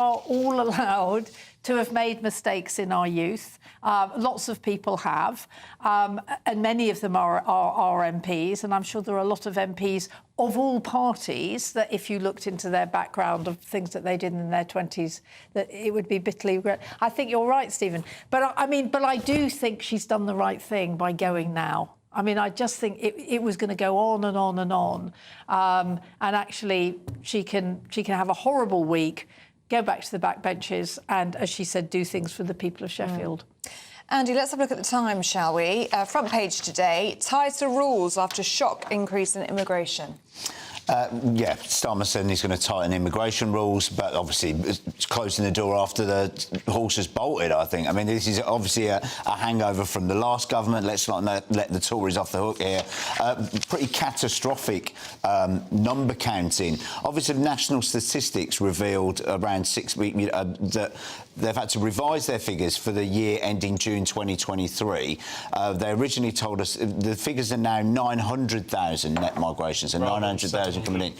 are all allowed to have made mistakes in our youth. Lots of people have, and many of them are MPs, and I'm sure there are a lot of MPs of all parties that if you looked into their background of things that they did in their 20s, that it would be bitterly regret. I think you're right, Stephen. But I do think she's done the right thing by going now. I mean, I just think it was going to go on and on and on. And actually, she can have a horrible week, go back to the backbenches and, as she said, do things for the people of Sheffield. Andy, let's have a look at the Times, shall we? Front page today, ties to rules after shock increase in immigration. Yeah, Starmer said he's going to tighten immigration rules, but obviously it's closing the door after the horse has bolted, I think. I mean, this is obviously a hangover from the last government. Let's not let the Tories off the hook here. Pretty catastrophic number counting. Obviously, national statistics revealed around 6 weeks that they've had to revise their figures for the year ending June 2023. They originally told us the figures are now 900,000 net migrations and 900,000 coming in.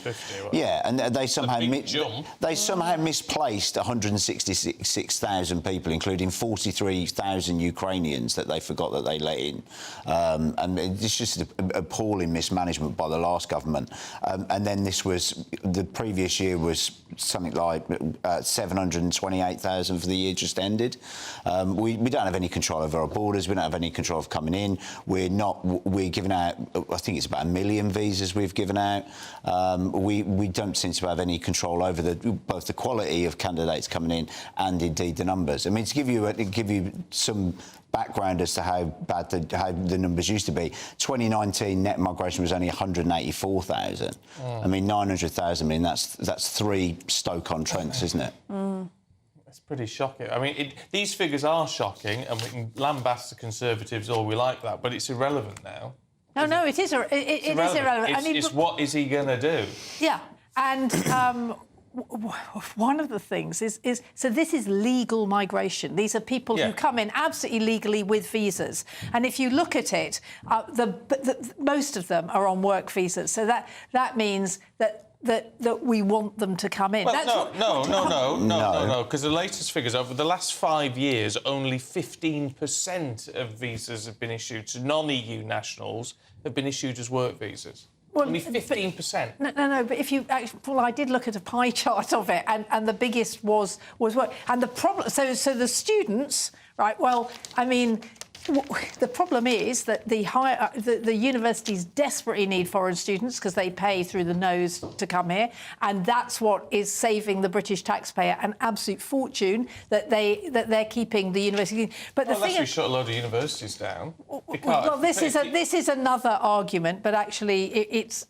Yeah, and they somehow misplaced 166,000 people, including 43,000 Ukrainians that they forgot that they let in. And it's just appalling mismanagement by the last government. And then the previous year was something like 728,000 for the year just ended. We don't have any control over our borders. We don't have any control of coming in. We're giving out, I think it's about 1 million visas we've given out. We don't seem to have any control over both the quality of candidates coming in and indeed the numbers. I mean, to give you some background as to how bad how the numbers used to be, 2019 net migration was only 184,000. I mean, 900,000. I mean, that's 3 Stoke-on-Trents, isn't it? It's pretty shocking. I mean, these figures are shocking, and we can lambast the Conservatives all we like that, but it's irrelevant now. No, it is irrelevant. It's what is he going to do? Yeah, and one of the things is so this is legal migration. These are people who come in absolutely legally with visas, and if you look at it, most of them are on work visas. So that means that we want them to come in. Well, no, because the latest figures over the last 5 years, only 15% of visas have been issued to non-EU nationals have been issued as work visas. Well, only 15%. No, but if you... Well, I did look at a pie chart of it, and the biggest was work. And the problem... So the students, right, well, I mean... The problem is that the universities desperately need foreign students because they pay through the nose to come here, and that's what is saving the British taxpayer an absolute fortune that they're keeping the university. But the thing unless we shut a load of universities down. Well, this is another argument, but actually it's.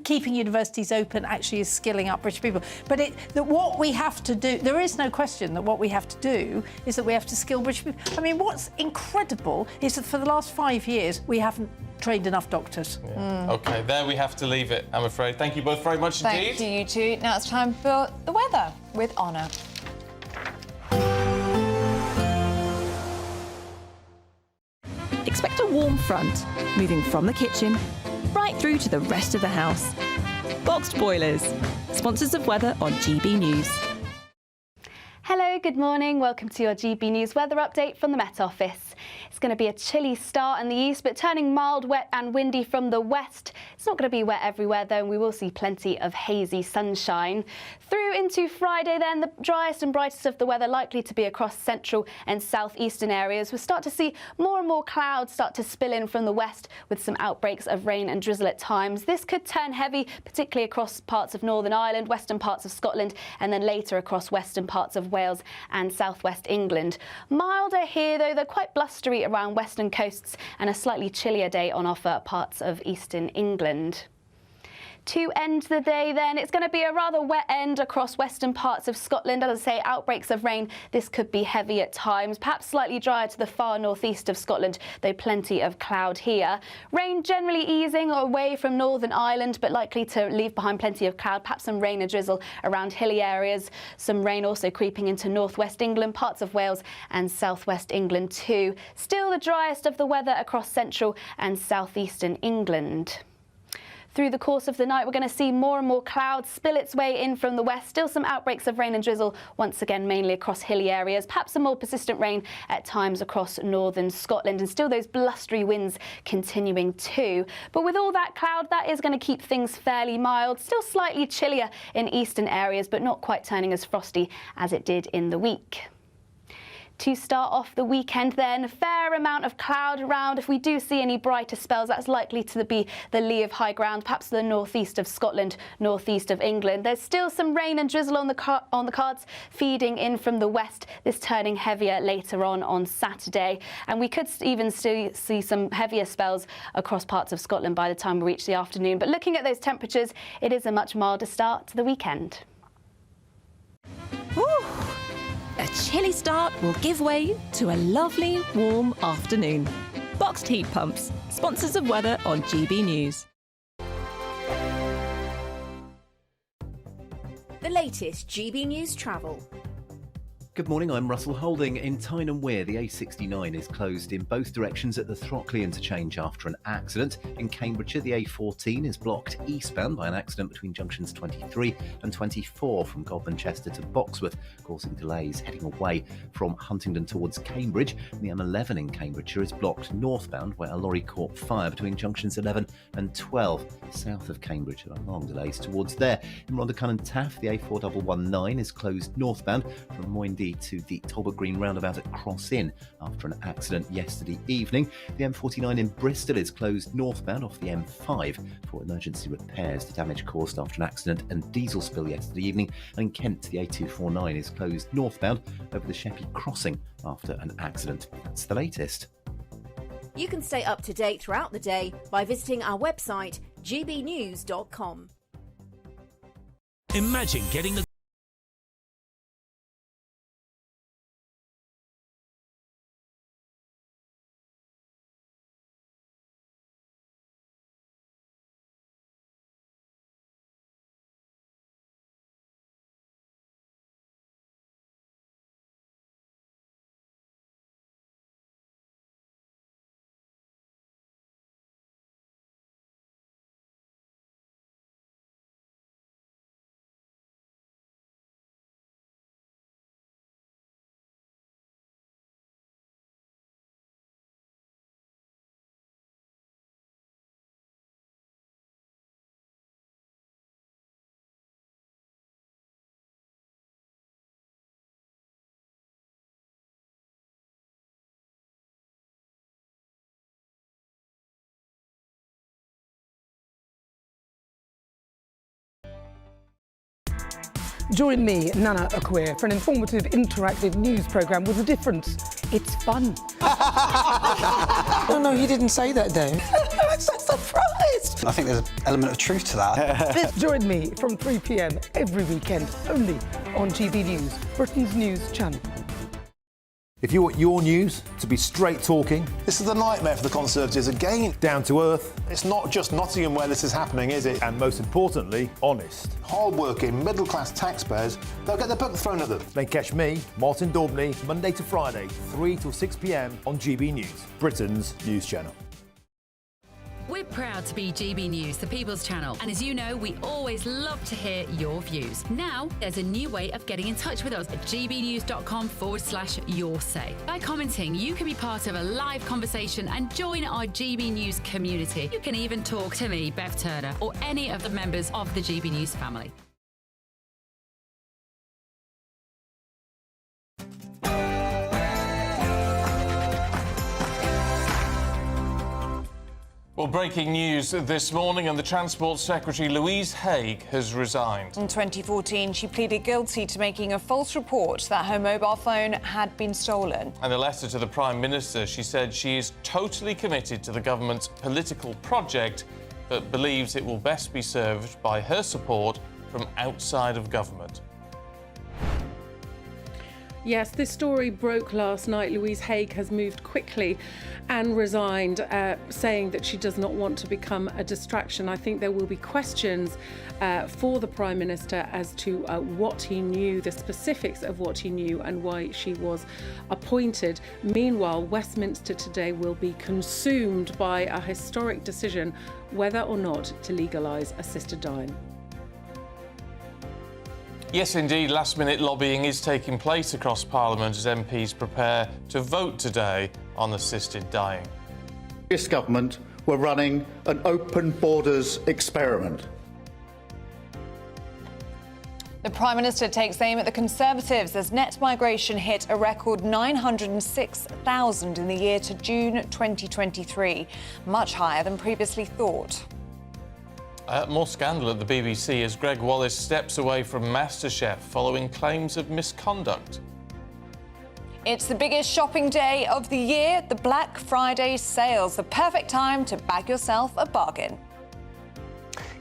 Keeping universities open actually is skilling up British people. But what we have to do, there is no question that what we have to do is that we have to skill British people. I mean, what's incredible is that for the last 5 years, we haven't trained enough doctors. Yeah. OK, there we have to leave it, I'm afraid. Thank you both very much indeed. Thank you, you two. Now it's time for the weather with Honor. Expect a warm front, moving from the kitchen right through to the rest of the house. Boxed Boilers, sponsors of weather on GB News. Hello, good morning. Welcome to your GB News weather update from the Met Office. It's going to be a chilly start in the east, but turning mild, wet and windy from the west. It's not going to be wet everywhere, though, and we will see plenty of hazy sunshine. Through into Friday, then, the driest and brightest of the weather likely to be across central and southeastern areas. We'll start to see more and more clouds start to spill in from the west with some outbreaks of rain and drizzle at times. This could turn heavy, particularly across parts of Northern Ireland, western parts of Scotland, and then later across western parts of Wales and southwest England. Milder here, though, they're quite blustery around western coasts, and a slightly chillier day on offer parts of eastern England. To end the day, then, it's going to be a rather wet end across western parts of Scotland. As I say, outbreaks of rain. This could be heavy at times, perhaps slightly drier to the far northeast of Scotland, though plenty of cloud here. Rain generally easing away from Northern Ireland, but likely to leave behind plenty of cloud, perhaps some rain and drizzle around hilly areas. Some rain also creeping into northwest England, parts of Wales and southwest England too. Still the driest of the weather across central and southeastern England. Through the course of the night, we're going to see more and more cloud spill its way in from the west. Still some outbreaks of rain and drizzle, once again mainly across hilly areas. Perhaps some more persistent rain at times across northern Scotland, and still those blustery winds continuing too. But with all that cloud, that is going to keep things fairly mild. Still slightly chillier in eastern areas, but not quite turning as frosty as it did in the week. To start off the weekend then, a fair amount of cloud around. If we do see any brighter spells, that's likely to be the lee of high ground, perhaps the northeast of Scotland, northeast of England. There's still some rain and drizzle on the cards feeding in from the west, this turning heavier later on Saturday. And we could even see some heavier spells across parts of Scotland by the time we reach the afternoon. But looking at those temperatures, it is a much milder start to the weekend. Woo! A chilly start will give way to a lovely, warm afternoon. Boxed heat pumps, sponsors of weather on GB News. The latest GB News travel. Good morning, I'm Russell Holding. In Tyne and Wear, the A69 is closed in both directions at the Throckley interchange after an accident. In Cambridgeshire, the A14 is blocked eastbound by an accident between junctions 23 and 24 from Godmanchester to Boxworth, causing delays heading away from Huntingdon towards Cambridge. And the M11 in Cambridgeshire is blocked northbound where a lorry caught fire between junctions 11 and 12 south of Cambridge. There are long delays towards there. In Rhondda and Taff, the A4119 is closed northbound from Moyndy to the Talbot Green roundabout at Cross Inn after an accident yesterday evening. The M49 in Bristol is closed northbound off the M5 for emergency repairs. The damage caused after an accident and diesel spill yesterday evening. And in Kent, the A249 is closed northbound over the Sheppey crossing after an accident. That's the latest. You can stay up to date throughout the day by visiting our website gbnews.com. Imagine getting a Join me, Nana Akua, for an informative, interactive news programme with a difference. It's fun. No, he didn't say that, Dave. I'm so surprised. I think there's an element of truth to that. Join me from 3 p.m. every weekend, only on GB News, Britain's news channel. If you want your news to be straight talking... This is a nightmare for the Conservatives again. Down to earth. It's not just Nottingham where this is happening, is it? And most importantly, honest. Hard-working, middle-class taxpayers, they'll get their book thrown at them. Then catch me, Martin Daubney, Monday to Friday, 3 till 6 p.m. on GB News, Britain's news channel. We're proud to be GB News, the People's Channel. And as you know, we always love to hear your views. Now, there's a new way of getting in touch with us at gbnews.com/yoursay. By commenting, you can be part of a live conversation and join our GB News community. You can even talk to me, Bev Turner, or any of the members of the GB News family. Well, breaking news this morning, and the Transport Secretary Louise Haigh has resigned. In 2014, she pleaded guilty to making a false report that her mobile phone had been stolen. In a letter to the Prime Minister, she said she is totally committed to the government's political project, but believes it will best be served by her support from outside of government. Yes, this story broke last night. Louise Haigh has moved quickly and resigned, saying that she does not want to become a distraction. I think there will be questions for the Prime Minister as to what he knew, the specifics of what he knew and why she was appointed. Meanwhile, Westminster today will be consumed by a historic decision whether or not to legalise assisted dying. Yes, indeed, last-minute lobbying is taking place across Parliament as MPs prepare to vote today on assisted dying. This government were running an open borders experiment. The Prime Minister takes aim at the Conservatives as net migration hit a record 906,000 in the year to June 2023, much higher than previously thought. More scandal at the BBC as Greg Wallace steps away from MasterChef following claims of misconduct. It's the biggest shopping day of the year, the Black Friday sales, the perfect time to bag yourself a bargain.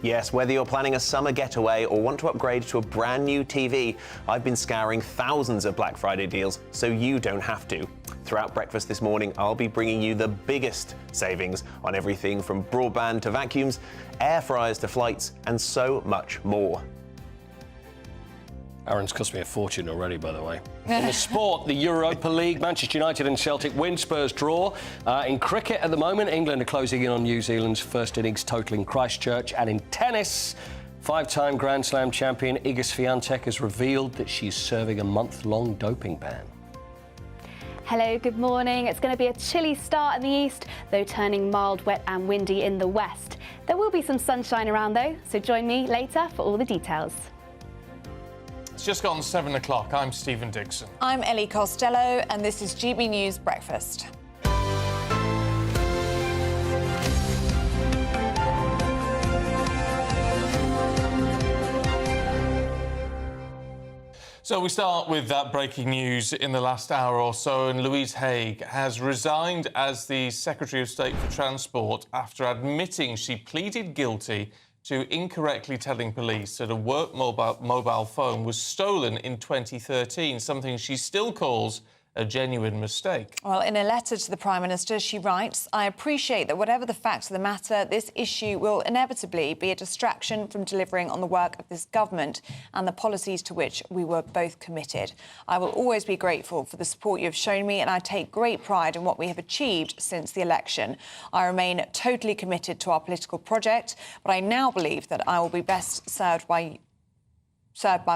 Yes, whether you're planning a summer getaway or want to upgrade to a brand new TV, I've been scouring thousands of Black Friday deals so you don't have to. Throughout breakfast this morning, I'll be bringing you the biggest savings on everything from broadband to vacuums, air fryers to flights, and so much more. Aaron's cost me a fortune already, by the way. In the sport, the Europa League, Manchester United and Celtic win, Spurs draw. In cricket at the moment, England are closing in on New Zealand's first innings total in Christchurch. And in tennis, five-time Grand Slam champion Iga Swiatek has revealed that she's serving a month-long doping ban. Hello, good morning. It's going to be a chilly start in the east, though turning mild, wet and windy in the west. There will be some sunshine around though, so join me later for all the details. It's just gone 7 o'clock. I'm Stephen Dixon. I'm Ellie Costello and this is GB News Breakfast. So we start with that breaking news in the last hour or so, and Louise Haigh has resigned as the Secretary of State for Transport after admitting she pleaded guilty to incorrectly telling police that a work mobile phone was stolen in 2013, something she still calls a genuine mistake. Well, in a letter to the Prime Minister, she writes, I appreciate that whatever the facts of the matter, this issue will inevitably be a distraction from delivering on the work of this government and the policies to which we were both committed. I will always be grateful for the support you have shown me and I take great pride in what we have achieved since the election. I remain totally committed to our political project, but I now believe that I will be best served by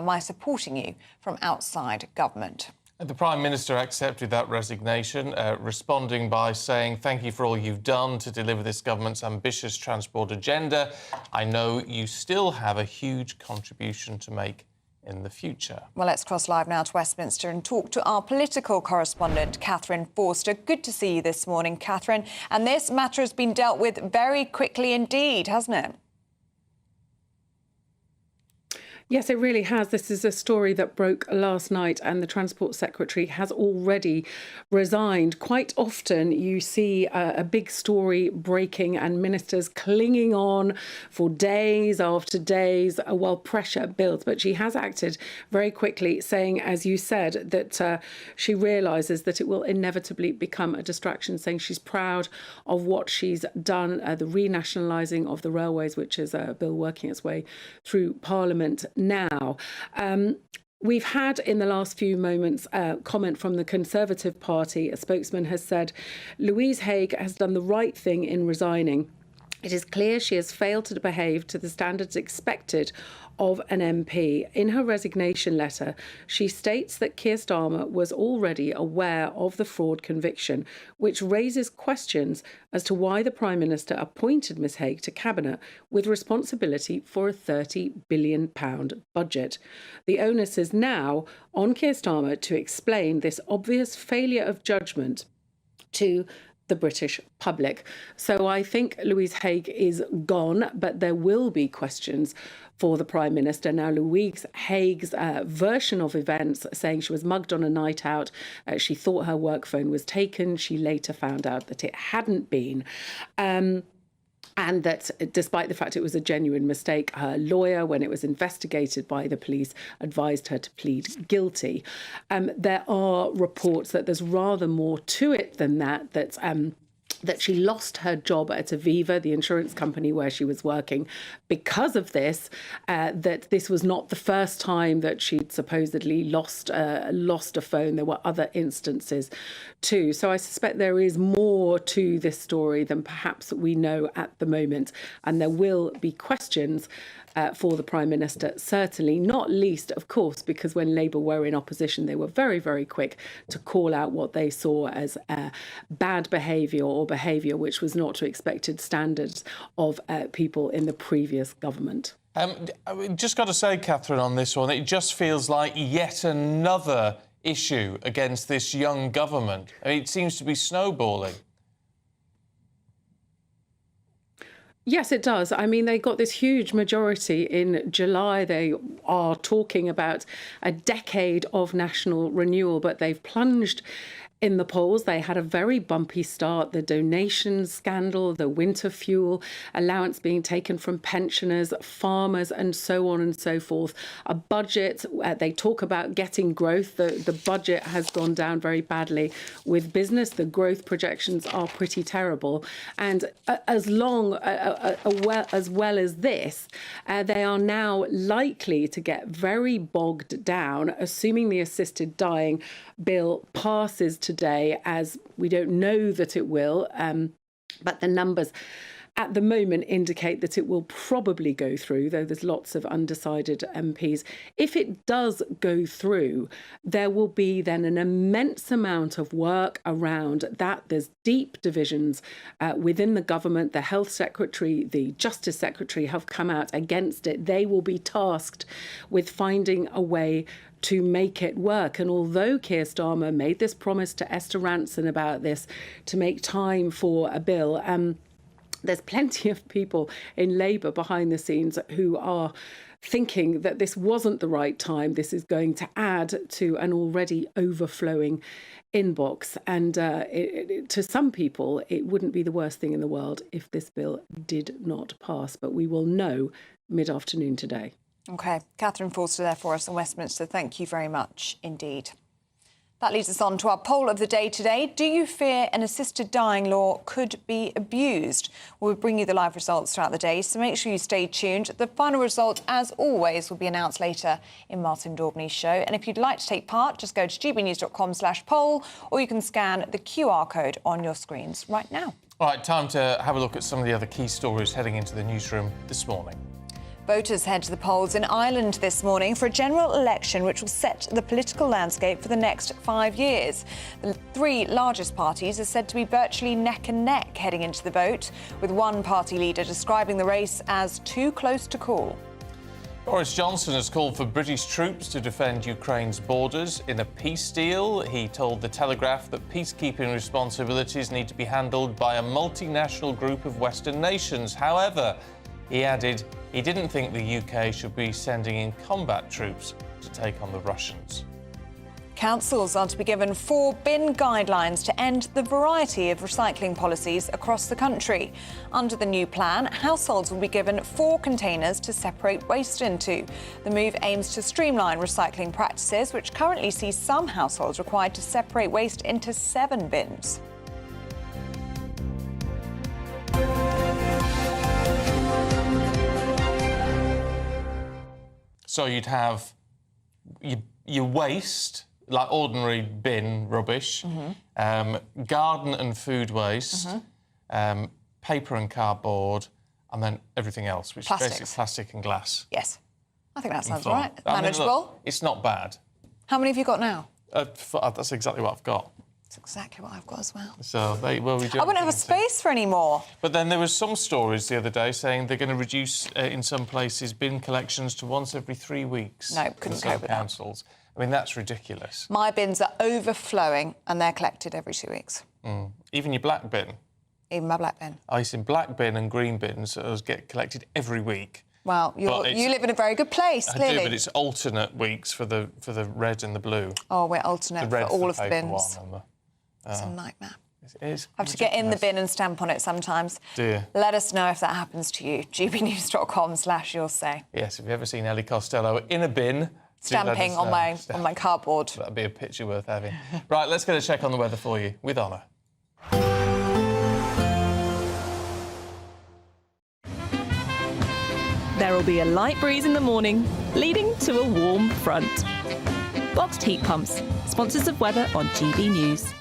my supporting you from outside government. The Prime Minister accepted that resignation, responding by saying, thank you for all you've done to deliver this government's ambitious transport agenda. I know you still have a huge contribution to make in the future. Well, let's cross live now to Westminster and talk to our political correspondent, Catherine Forster. Good to see you this morning, Catherine. And this matter has been dealt with very quickly indeed, hasn't it? Yes, it really has. This is a story that broke last night and the Transport Secretary has already resigned. Quite often you see a big story breaking and ministers clinging on for days after days while pressure builds. But she has acted very quickly, saying, as you said, that she realises that it will inevitably become a distraction, saying she's proud of what she's done, the renationalising of the railways, which is a bill working its way through Parliament now. We've had in the last few moments a comment from the Conservative Party. A spokesman has said Louise Haigh has done the right thing in resigning. It is clear she has failed to behave to the standards expected of an MP. In her resignation letter, she states that Keir Starmer was already aware of the fraud conviction, which raises questions as to why the Prime Minister appointed Ms Haigh to Cabinet with responsibility for a £30 billion budget. The onus is now on Keir Starmer to explain this obvious failure of judgment to the British public. So I think Louise Haigh is gone, but there will be questions for the Prime Minister. Now, Louise Haigh's version of events, saying she was mugged on a night out, she thought her work phone was taken. She later found out that it hadn't been. And that despite the fact it was a genuine mistake, her lawyer, when it was investigated by the police, advised her to plead guilty. There are reports that there's rather more to it than that, that she lost her job at Aviva, the insurance company where she was working, because of this, that this was not the first time that she'd supposedly lost a phone. There were other instances too. So I suspect there is more to this story than perhaps we know at the moment. And there will be questions for the Prime Minister, certainly, not least, of course, because when Labour were in opposition, they were very, very quick to call out what they saw as bad behaviour or behaviour which was not to expected standards of people in the previous government. Just got to say, Catherine, on this one, it just feels like yet another issue against this young government. I mean, it seems to be snowballing. Yes, it does. I mean, they got this huge majority in July. They are talking about a decade of national renewal, but they've plunged in the polls. They had a very bumpy start. The donation scandal, the winter fuel allowance being taken from pensioners, farmers, and so on and so forth. A budget, they talk about getting growth. The budget has gone down very badly with business. The growth projections are pretty terrible. And as well as this, they are now likely to get very bogged down, assuming the assisted dying bill passes today, as we don't know that it will, but the numbers at the moment indicate that it will probably go through, though there's lots of undecided MPs. If it does go through, there will be then an immense amount of work around that. There's deep divisions within the government. The Health Secretary, the Justice Secretary have come out against it. They will be tasked with finding a way to make it work. And although Keir Starmer made this promise to Esther Rantzen about this, to make time for a bill, there's plenty of people in Labour behind the scenes who are thinking that this wasn't the right time. This is going to add to an already overflowing inbox. And to some people, it wouldn't be the worst thing in the world if this bill did not pass. But we will know mid-afternoon today. OK, Catherine Forster there for us in Westminster. Thank you very much indeed. That leads us on to our poll of the day today. Do you fear an assisted dying law could be abused? We'll bring you the live results throughout the day, so make sure you stay tuned. The final result, as always, will be announced later in Martin Daubney's show. And if you'd like to take part, just go to gbnews.com/poll, or you can scan the QR code on your screens right now. All right, time to have a look at some of the other key stories heading into the newsroom this morning. Voters head to the polls in Ireland this morning for a general election which will set the political landscape for the next 5 years. The three largest parties are said to be virtually neck and neck heading into the vote, with one party leader describing the race as too close to call. Boris Johnson has called for British troops to defend Ukraine's borders in a peace deal. He told The Telegraph that peacekeeping responsibilities need to be handled by a multinational group of Western nations. However, he added he didn't think the UK should be sending in combat troops to take on the Russians. Councils are to be given 4 bin guidelines to end the variety of recycling policies across the country. Under the new plan, households will be given 4 containers to separate waste into. The move aims to streamline recycling practices, which currently see some households required to separate waste into 7 bins. So you'd have your waste, like ordinary bin rubbish, garden and food waste, paper and cardboard, and then everything else, which is basically plastic and glass. Yes. I think that sounds right. Manageable. Look, it's not bad. How many have you got now? That's exactly what I've got. That's exactly what I've got as well. So we do. I wouldn't have a space for any more. But then there was some stories the other day saying they're going to reduce, in some places, bin collections to once every 3 weeks. No, couldn't cope with councils. I mean, that's ridiculous. My bins are overflowing and they're collected every 2 weeks. Even your black bin? Even my black bin. I see black bin and green bins get collected every week. Well, you live in a very good place, clearly. I do, but it's alternate weeks for the red and the blue. Oh, we're alternate for all of the bins. One it's a nightmare. It's have to get in the bin and stamp on it sometimes. Do you? Let us know if that happens to you. gbnews.com/you'll say. Yes, if you've ever seen Ellie Costello in a bin... Stamping on my cardboard. That'd be a picture worth having. Right, let's get a check on the weather for you with Honor. There will be a light breeze in the morning, leading to a warm front. Boxed heat pumps, sponsors of weather on GB News.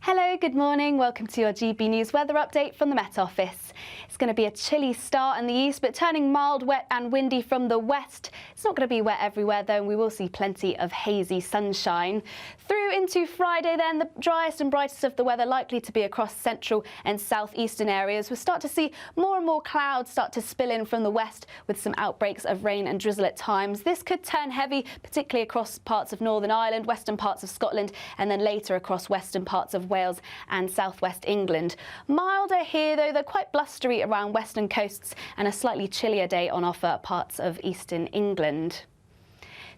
Hello, good morning. Welcome to your GB News weather update from the Met Office. It's going to be a chilly start in the east, but turning mild, wet and windy from the west. It's not going to be wet everywhere, though, and we will see plenty of hazy sunshine. Through into Friday, then, the driest and brightest of the weather likely to be across central and southeastern areas. We'll start to see more and more clouds start to spill in from the west with some outbreaks of rain and drizzle at times. This could turn heavy, particularly across parts of Northern Ireland, western parts of Scotland, and then later across western parts of Wales and southwest England. Milder here, though, they're quite blustery around western coasts, and a slightly chillier day on offer parts of eastern England.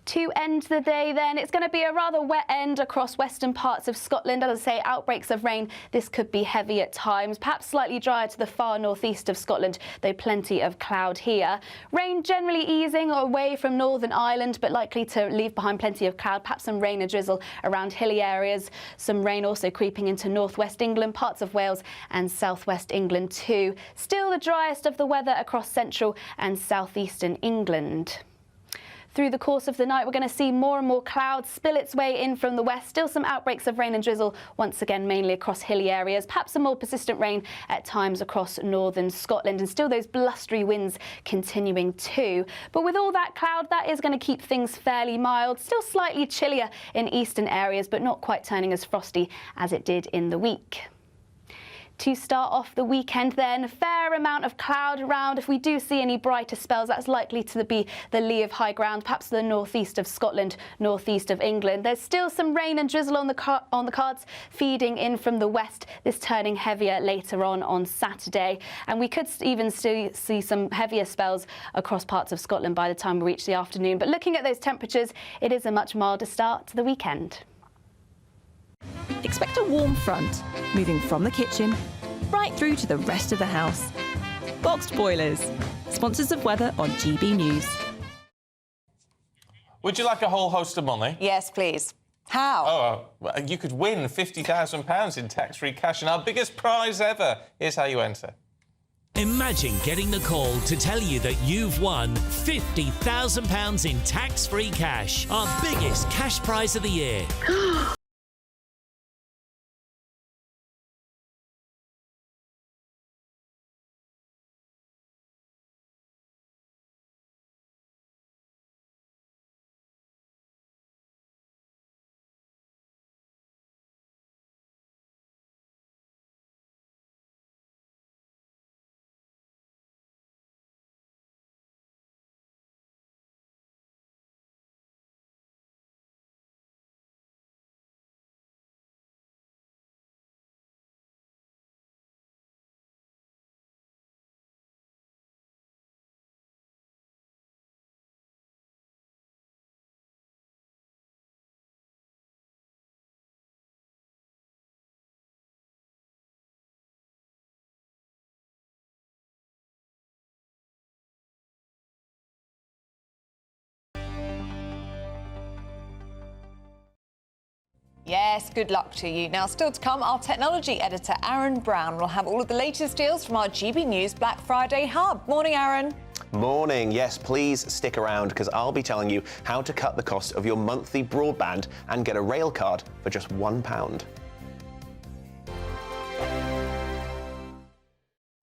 To end the day then, it's going to be a rather wet end across western parts of Scotland. As I say, outbreaks of rain. This could be heavy at times, perhaps slightly drier to the far northeast of Scotland, though plenty of cloud here. Rain generally easing away from Northern Ireland, but likely to leave behind plenty of cloud, perhaps some rain and drizzle around hilly areas. Some rain also creeping into northwest England, parts of Wales and southwest England too. Still the driest of the weather across central and southeastern England. Through the course of the night, we're going to see more and more clouds spill its way in from the west. Still some outbreaks of rain and drizzle, once again mainly across hilly areas. Perhaps some more persistent rain at times across northern Scotland, and still those blustery winds continuing too. But with all that cloud, that is going to keep things fairly mild. Still slightly chillier in eastern areas, but not quite turning as frosty as it did in the week. To start off the weekend then, a fair amount of cloud around. If we do see any brighter spells, that's likely to be the lee of high ground, perhaps the northeast of Scotland, northeast of England. There's still some rain and drizzle on the cards feeding in from the west, this turning heavier later on Saturday. And we could even still see some heavier spells across parts of Scotland by the time we reach the afternoon. But looking at those temperatures, it is a much milder start to the weekend. Expect a warm front, moving from the kitchen right through to the rest of the house. Boxed boilers, sponsors of weather on GB News. Would you like a whole host of money? Yes, please. How? Oh, well, you could win £50,000 in tax-free cash, and our biggest prize ever. Here's how you enter. Imagine getting the call to tell you that you've won £50,000 in tax-free cash, our biggest cash prize of the year. Yes, good luck to you. Now, still to come, our technology editor, Aaron Brown, will have all of the latest deals from our GB News Black Friday hub. Morning, Aaron. Morning. Yes, please stick around because I'll be telling you how to cut the cost of your monthly broadband and get a rail card for just £1.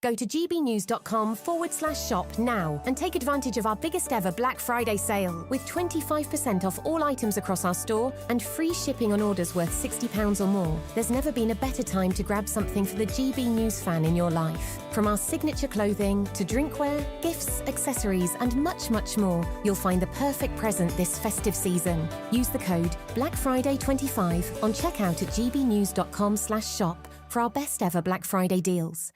Go to gbnews.com/shop now and take advantage of our biggest ever Black Friday sale with 25% off all items across our store and free shipping on orders worth £60 or more. There's never been a better time to grab something for the GB News fan in your life. From our signature clothing to drinkware, gifts, accessories and much, much more, you'll find the perfect present this festive season. Use the code BLACKFRIDAY25 on checkout at gbnews.com/shop for our best ever Black Friday deals.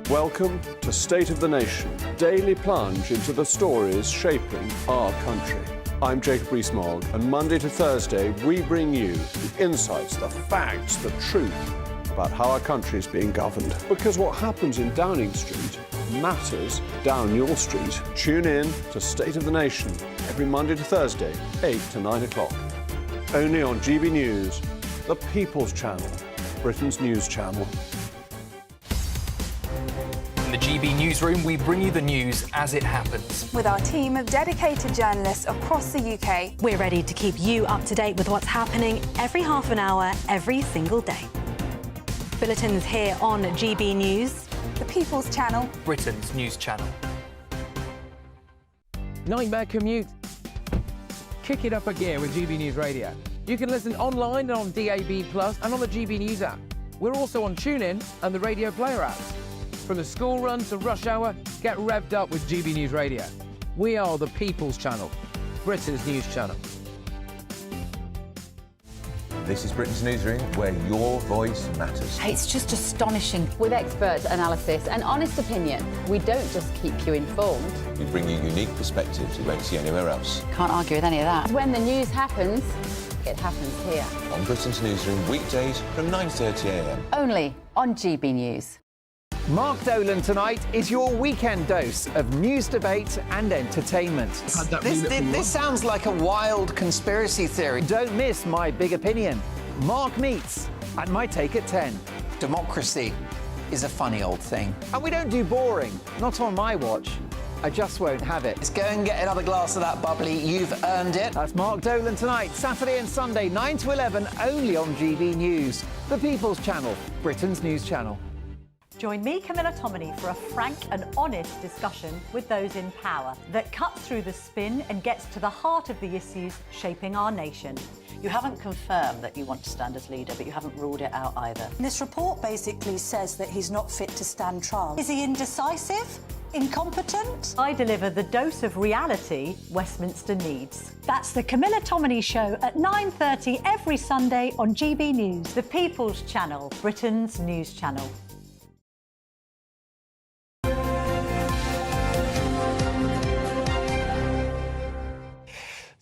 Welcome to State of the Nation, daily plunge into the stories shaping our country. I'm Jacob Rees-Mogg, and Monday to Thursday we bring you the insights, the facts, the truth about how our country is being governed. Because what happens in Downing Street matters down your street. Tune in to State of the Nation every Monday to Thursday, 8 to 9 o'clock. Only on GB News, the People's Channel, Britain's news channel. In the GB Newsroom, we bring you the news as it happens. With our team of dedicated journalists across the UK, we're ready to keep you up to date with what's happening every half an hour, every single day. Bulletins here on GB News, the People's Channel, Britain's news channel. Nightmare commute? Kick it up a gear with GB News Radio. You can listen online and on DAB+ and on the GB News app. We're also on TuneIn and the Radio Player apps. From the school run to rush hour, get revved up with GB News Radio. We are the People's Channel, Britain's news channel. This is Britain's Newsroom, where your voice matters. It's just astonishing. With expert analysis and honest opinion, we don't just keep you informed. We bring you unique perspectives you won't see anywhere else. Can't argue with any of that. When the news happens, it happens here. On Britain's Newsroom, weekdays from 9:30 a.m. Only on GB News. Mark Dolan Tonight is your weekend dose of news, debate and entertainment. This sounds like a wild conspiracy theory. Don't miss My Big Opinion. Mark Meets and My Take at 10. Democracy is a funny old thing. And we don't do boring, not on my watch. I just won't have it. Let's go and get another glass of that bubbly. You've earned it. That's Mark Dolan Tonight, Saturday and Sunday, 9 to 11, only on GB News. The People's Channel, Britain's news channel. Join me, Camilla Tominey, for a frank and honest discussion with those in power that cuts through the spin and gets to the heart of the issues shaping our nation. You haven't confirmed that you want to stand as leader, but you haven't ruled it out either. This report basically says that he's not fit to stand trial. Is he indecisive? Incompetent? I deliver the dose of reality Westminster needs. That's the Camilla Tominey Show at 9:30 every Sunday on GB News, the People's Channel, Britain's news channel.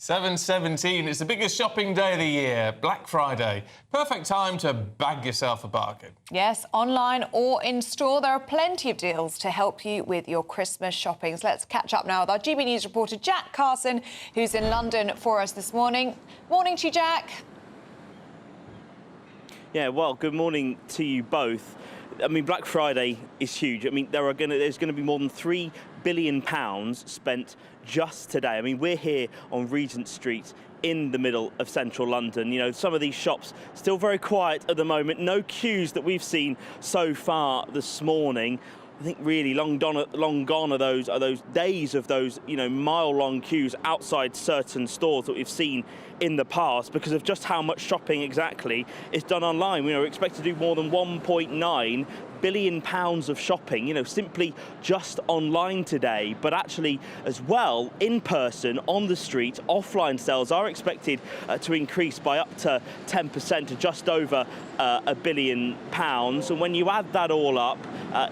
7:17, it's the biggest shopping day of the year, Black Friday. Perfect time to bag yourself a bargain. Yes, online or in store, there are plenty of deals to help you with your Christmas shopping. So let's catch up now with our GB News reporter, Jack Carson, who's in London for us this morning. Morning to you, Jack. Yeah, well, good morning to you both. I mean, Black Friday is huge. I mean, there's going to be more than £3 billion spent just today. I mean, we're here on Regent Street in the middle of central London. You know, some of these shops still very quiet at the moment. No queues that we've seen so far this morning. I think really long gone are those days of those, you know, mile-long queues outside certain stores that we've seen in the past because of just how much shopping exactly is done online. We are expected to do more than £1.9 billion of shopping, you know, simply just online today, but actually as well in person on the street. Offline sales are expected to increase by up to 10% to just over £1 billion. And when you add that all up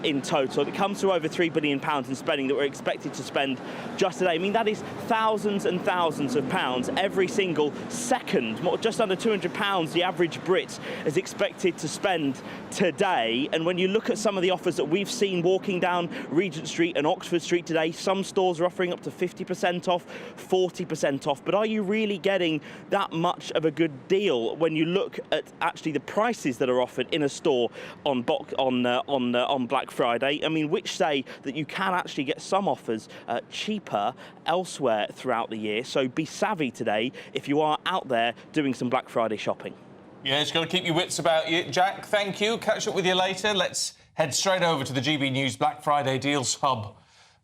in total, it comes to over £3 billion in spending that we're expected to spend just today. I mean, that is thousands and thousands of pounds every single second. Just under £200 the average Brit is expected to spend today. And when you look at some of the offers that we've seen walking down Regent Street and Oxford Street today, some stores are offering up to 50% off, 40% off. But are you really getting that much of a good deal when you look at actually the prices that are offered in a store on Black Friday? I mean, which say that you can actually get some offers cheaper elsewhere throughout the year. So be savvy today if you are out there doing some Black Friday shopping. Yeah, just got to keep your wits about you. Jack, thank you. Catch up with you later. Let's head straight over to the GB News Black Friday Deals Hub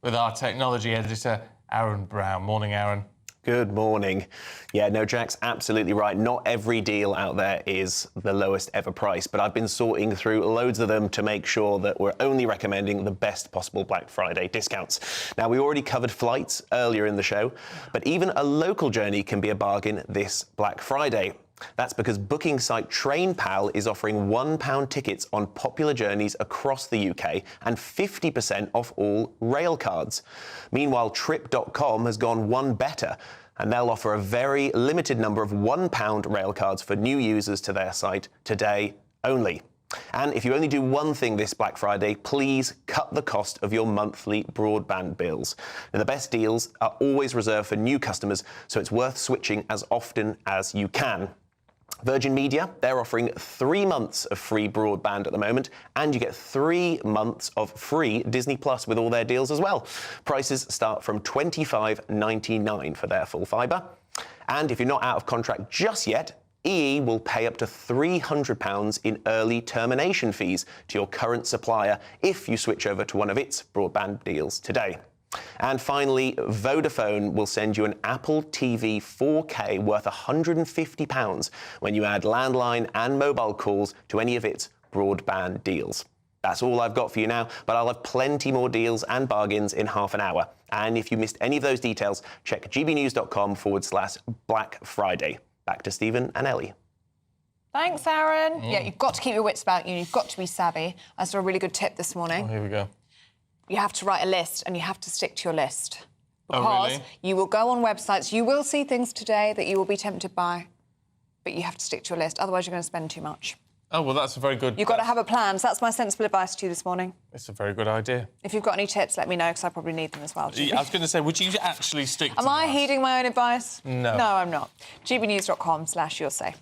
with our technology editor, Aaron Brown. Morning, Aaron. Good morning. Yeah, no, Jack's absolutely right. Not every deal out there is the lowest ever price, but I've been sorting through loads of them to make sure that we're only recommending the best possible Black Friday discounts. Now, we already covered flights earlier in the show, but even a local journey can be a bargain this Black Friday. That's because booking site TrainPal is offering £1 tickets on popular journeys across the UK and 50% off all rail cards. Meanwhile, Trip.com has gone one better. And they'll offer a very limited number of £1 railcards for new users to their site today only. And if you only do one thing this Black Friday, please cut the cost of your monthly broadband bills. Now, the best deals are always reserved for new customers, so it's worth switching as often as you can. Virgin Media, they're offering 3 months of free broadband at the moment, and you get 3 months of free Disney Plus with all their deals as well. Prices start from $25.99 for their full fibre. And if you're not out of contract just yet, EE will pay up to £300 in early termination fees to your current supplier if you switch over to one of its broadband deals today. And finally, Vodafone will send you an Apple TV 4K worth £150 when you add landline and mobile calls to any of its broadband deals. That's all I've got for you now, but I'll have plenty more deals and bargains in half an hour. And if you missed any of those details, check gbnews.com/Black Friday. Back to Stephen and Ellie. Thanks, Aaron. Yeah, you've got to keep your wits about you. You've got to be savvy. I saw a really good tip this morning. Oh, here we go. You have to write a list and you have to stick to your list. Because Oh, really? you will go on websites, you will see things today that you will be tempted by, but you have to stick to your list, otherwise you're going to spend too much. Oh, well, that's a very good... You've got to have a plan, so that's my sensible advice to you this morning. It's a very good idea. If you've got any tips, let me know, because I probably need them as well. I was going to say, would you actually stick to Am I that? heeding my own advice? No. No, I'm not. gbnews.com/you'll-say.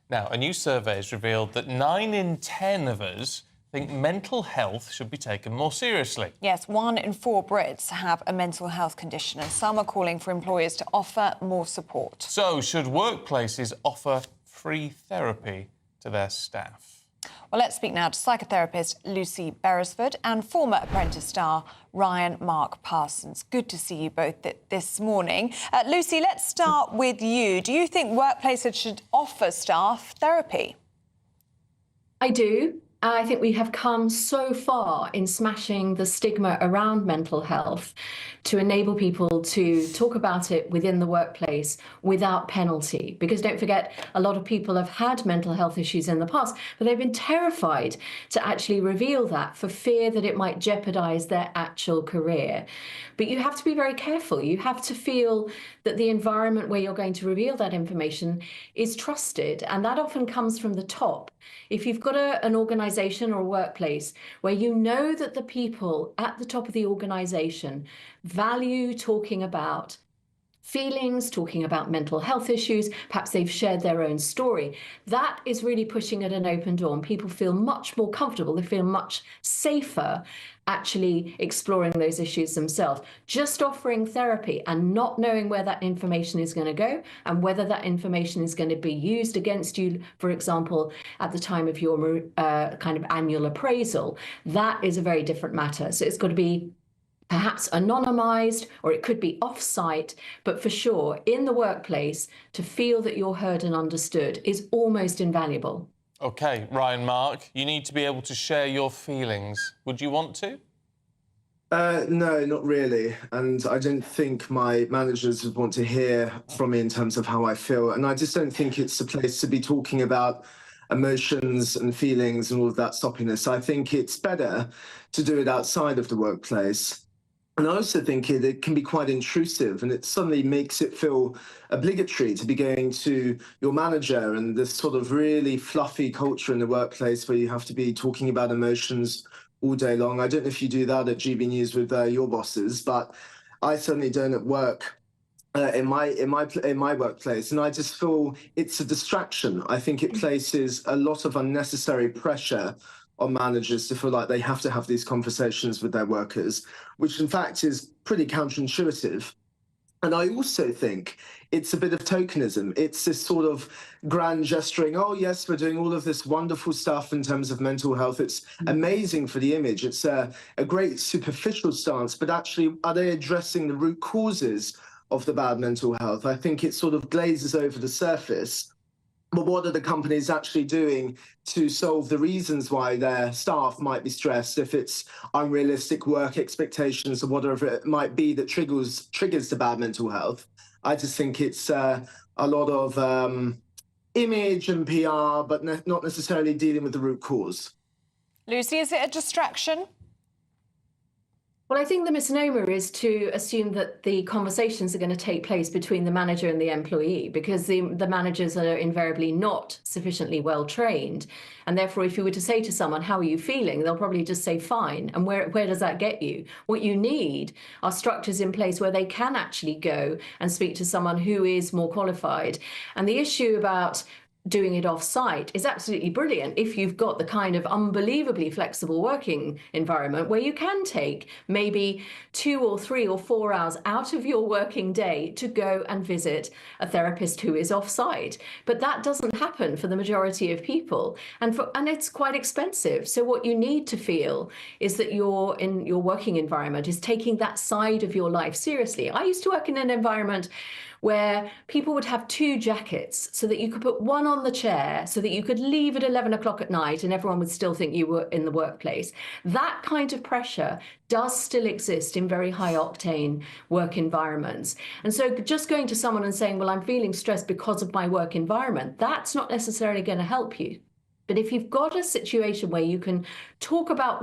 Now, a new survey has revealed that 9 in 10 of us think mental health should be taken more seriously. Yes, 1 in 4 Brits have a mental health condition, and some are calling for employers to offer more support. So, should workplaces offer free therapy to their staff? Well, let's speak now to psychotherapist Lucy Beresford and former Apprentice star Ryan Mark Parsons. Good to see you both this morning. Lucy, let's start with you. Do you think workplaces should offer staff therapy? I do. I think we have come so far in smashing the stigma around mental health to enable people to talk about it within the workplace without penalty. Because don't forget, a lot of people have had mental health issues in the past, but they've been terrified to actually reveal that for fear that it might jeopardize their actual career. But you have to be very careful. You have to feel that the environment where you're going to reveal that information is trusted, and that often comes from the top. If you've got an organisation or a workplace where you know that the people at the top of the organisation value talking about feelings, talking about mental health issues, perhaps they've shared their own story, that is really pushing at an open door, and people feel much more comfortable, they feel much safer actually exploring those issues themselves. Just offering therapy and not knowing where that information is going to go and whether that information is going to be used against you, for example, at the time of your kind of annual appraisal, that is a very different matter. So it's got to be perhaps anonymised, or it could be off-site, but for sure, in the workplace, to feel that you're heard and understood is almost invaluable. OK, Ryan Mark, you need to be able to share your feelings. Would you want to? No, not really. And I don't think my managers would want to hear from me in terms of how I feel. And I just don't think it's a place to be talking about emotions and feelings and all of that soppiness. I think it's better to do it outside of the workplace. And I also think it can be quite intrusive, and it suddenly makes it feel obligatory to be going to your manager, and this sort of really fluffy culture in the workplace where you have to be talking about emotions all day long. I don't know if you do that at GB News with your bosses, but I certainly don't at work. In my workplace, and I just feel it's a distraction. I think it places a lot of unnecessary pressure on managers to feel like they have to have these conversations with their workers, which in fact is pretty counterintuitive. And I also think it's a bit of tokenism. It's this sort of grand gesturing, oh yes, we're doing all of this wonderful stuff in terms of mental health. It's amazing for the image. It's a great superficial stance, but actually, are they addressing the root causes of the bad mental health? I think it sort of glazes over the surface. But what are the companies actually doing to solve the reasons why their staff might be stressed, if it's unrealistic work expectations or whatever it might be that triggers the bad mental health? I just think it's a lot of image and PR, but not necessarily dealing with the root cause. Lucy, is it a distraction? Well, I think the misnomer is to assume that the conversations are going to take place between the manager and the employee, because the managers are invariably not sufficiently well trained. And therefore, if you were to say to someone, how are you feeling? They'll probably just say, fine. And where does that get you? What you need are structures in place where they can actually go and speak to someone who is more qualified. And the issue about doing it off-site is absolutely brilliant if you've got the kind of unbelievably flexible working environment where you can take maybe 2 or 3 or 4 hours out of your working day to go and visit a therapist who is off-site. But that doesn't happen for the majority of people, and it's quite expensive. So what you need to feel is that your working environment is taking that side of your life seriously. I used to work in an environment where people would have 2 jackets so that you could put one on the chair so that you could leave at 11 o'clock at night and everyone would still think you were in the workplace. That kind of pressure does still exist in very high octane work environments. And so just going to someone and saying, well, I'm feeling stressed because of my work environment, that's not necessarily going to help you. But if you've got a situation where you can talk about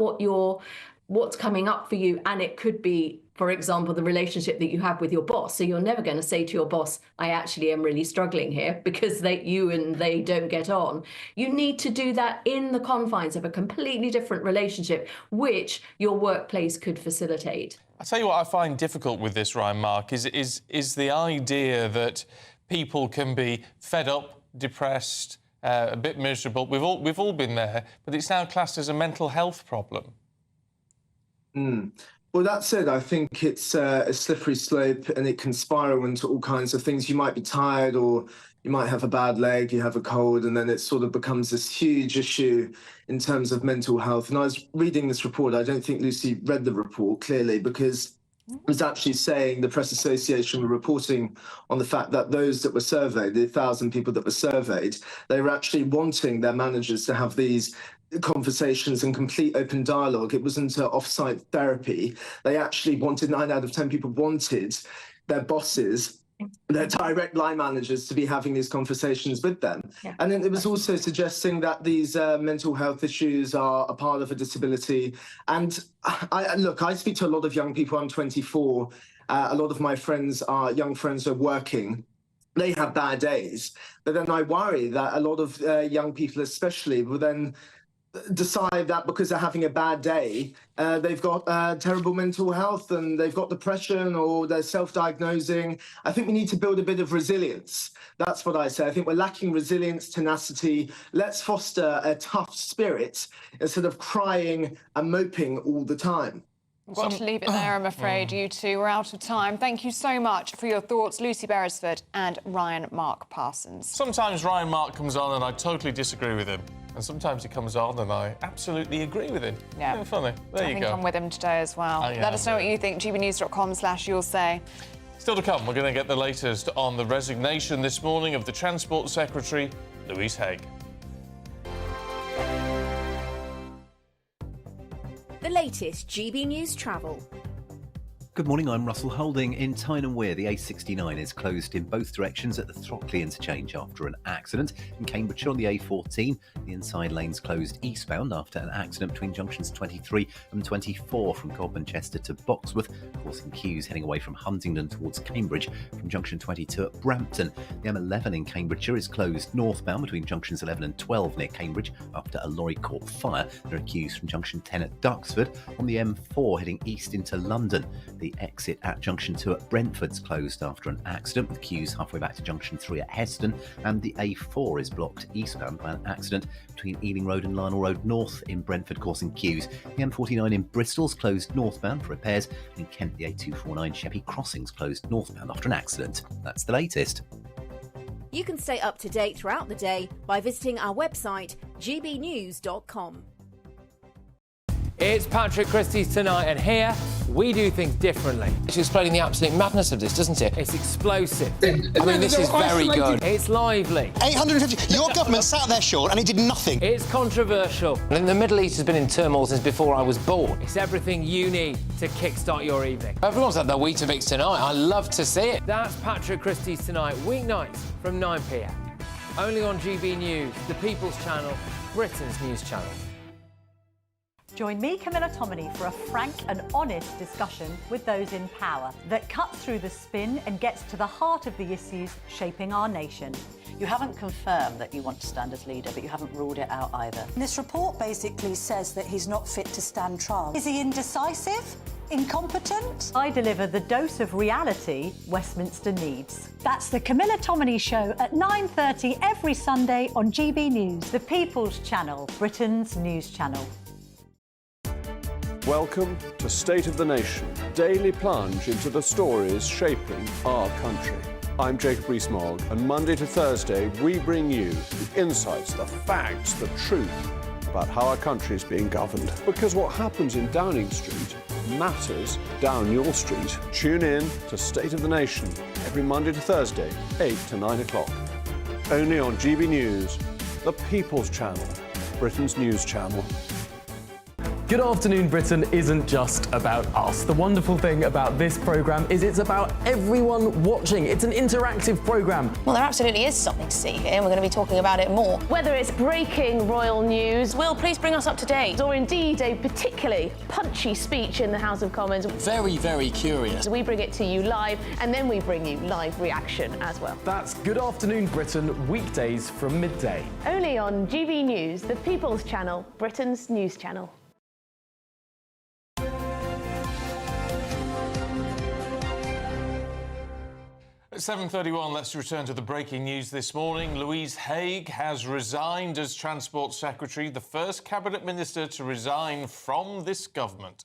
what's coming up for you, and it could be, for example, the relationship that you have with your boss. So you're never going to say to your boss, I actually am really struggling here because you and they don't get on. You need to do that in the confines of a completely different relationship, which your workplace could facilitate. I'll tell you what I find difficult with this, Ryan, Mark, is the idea that people can be fed up, depressed, a bit miserable. We've all been there, but it's now classed as a mental health problem. Well, that said, I think it's a slippery slope and it can spiral into all kinds of things. You might be tired, or you might have a bad leg, you have a cold, and then it sort of becomes this huge issue in terms of mental health. And I was reading this report. I don't think Lucy read the report clearly, because it was actually saying the Press Association were reporting on the fact that those that were surveyed, the 1,000 people that were surveyed, they were actually wanting their managers to have these conversations and complete open dialogue. It wasn't off-site therapy. They actually wanted, 9 out of 10 people wanted their bosses, their direct line managers, to be having these conversations with them. Yeah. And then it was also suggesting that these mental health issues are a part of a disability. And I speak to a lot of young people. I'm 24. A lot of my friends are young friends who are working. They have bad days. But then I worry that a lot of young people especially will then decide that because they're having a bad day, they've got terrible mental health and they've got depression, or they're self-diagnosing. I think we need to build a bit of resilience. That's what I say. I think we're lacking resilience, tenacity. Let's foster a tough spirit instead of crying and moping all the time. We've got to leave it there, I'm afraid. You two, we're out of time. Thank you so much for your thoughts, Lucy Beresford and Ryan Mark Parsons. Sometimes Ryan Mark comes on and I totally disagree with him. And sometimes he comes on and I absolutely agree with him. Yeah. Funny. There you go. I think I'm with him today as well. Let us know what you think. gbnews.com/you'll say. Still to come, we're going to get the latest on the resignation this morning of the Transport Secretary, Louise Haigh. The latest GB News travel. Good morning, I'm Russell Holding. In Tyne and Wear, the A69 is closed in both directions at the Throckley interchange after an accident. In Cambridgeshire on the A14, the inside lane's closed eastbound after an accident between junctions 23 and 24 from Cobmanchester to Boxworth, causing queues heading away from Huntingdon towards Cambridge from junction 22 at Brampton. The M11 in Cambridgeshire is closed northbound between junctions 11 and 12 near Cambridge after a lorry caught fire. There are queues from junction 10 at Duxford. On the M4 heading east into London, the exit at junction 2 at Brentford's closed after an accident, with queues halfway back to junction 3 at Heston, and the A4 is blocked eastbound by an accident between Ealing Road and Lionel Road North in Brentford, causing queues. The M49 in Bristol's closed northbound for repairs, and in Kent the A249 Sheppey Crossings closed northbound after an accident. That's the latest. You can stay up to date throughout the day by visiting our website gbnews.com. It's Patrick Christys tonight, and here we do things differently. It's explaining the absolute madness of this, doesn't it? It's explosive. I mean, this is very good. It's lively. 850. Your government sat there, Sean, and it did nothing. It's controversial. And the Middle East has been in turmoil since before I was born. It's everything you need to kickstart your evening. Everyone's had their Weetabix tonight. I love to see it. That's Patrick Christys tonight, weeknights from 9 p.m. Only on GB News, the People's Channel, Britain's news channel. Join me, Camilla Tominey, for a frank and honest discussion with those in power that cuts through the spin and gets to the heart of the issues shaping our nation. You haven't confirmed that you want to stand as leader, but you haven't ruled it out either. This report basically says that he's not fit to stand trial. Is he indecisive? Incompetent? I deliver the dose of reality Westminster needs. That's the Camilla Tominey Show at 9:30 every Sunday on GB News, the People's Channel, Britain's news channel. Welcome to State of the Nation, daily plunge into the stories shaping our country. I'm Jacob Rees-Mogg, and Monday to Thursday we bring you the insights, the facts, the truth about how our country is being governed. Because what happens in Downing Street matters down your street. Tune in to State of the Nation every Monday to Thursday, 8 to 9 o'clock. Only on GB News, the People's Channel, Britain's news channel. Good Afternoon Britain isn't just about us. The wonderful thing about this programme is it's about everyone watching. It's an interactive programme. Well, there absolutely is something to see here, and we're going to be talking about it more. Whether it's breaking royal news, Will, please bring us up to date. Or indeed a particularly punchy speech in the House of Commons. Very, very curious. We bring it to you live, and then we bring you live reaction as well. That's Good Afternoon Britain, weekdays from midday. Only on GB News, the People's Channel, Britain's news channel. At 7:31, let's return to the breaking news this morning. Louise Haigh has resigned as Transport Secretary, the first Cabinet Minister to resign from this government.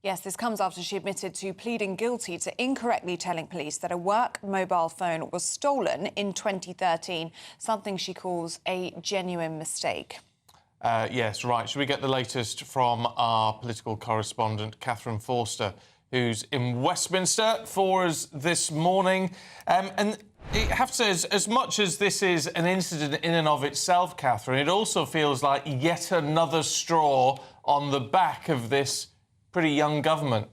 Yes, this comes after she admitted to pleading guilty to incorrectly telling police that a work mobile phone was stolen in 2013, something she calls a genuine mistake. Yes, right. Should we get the latest from our political correspondent, Catherine Forster, who's in Westminster for us this morning? And I have to say, as much as this is an incident in and of itself, Catherine, it also feels like yet another straw on the back of this pretty young government.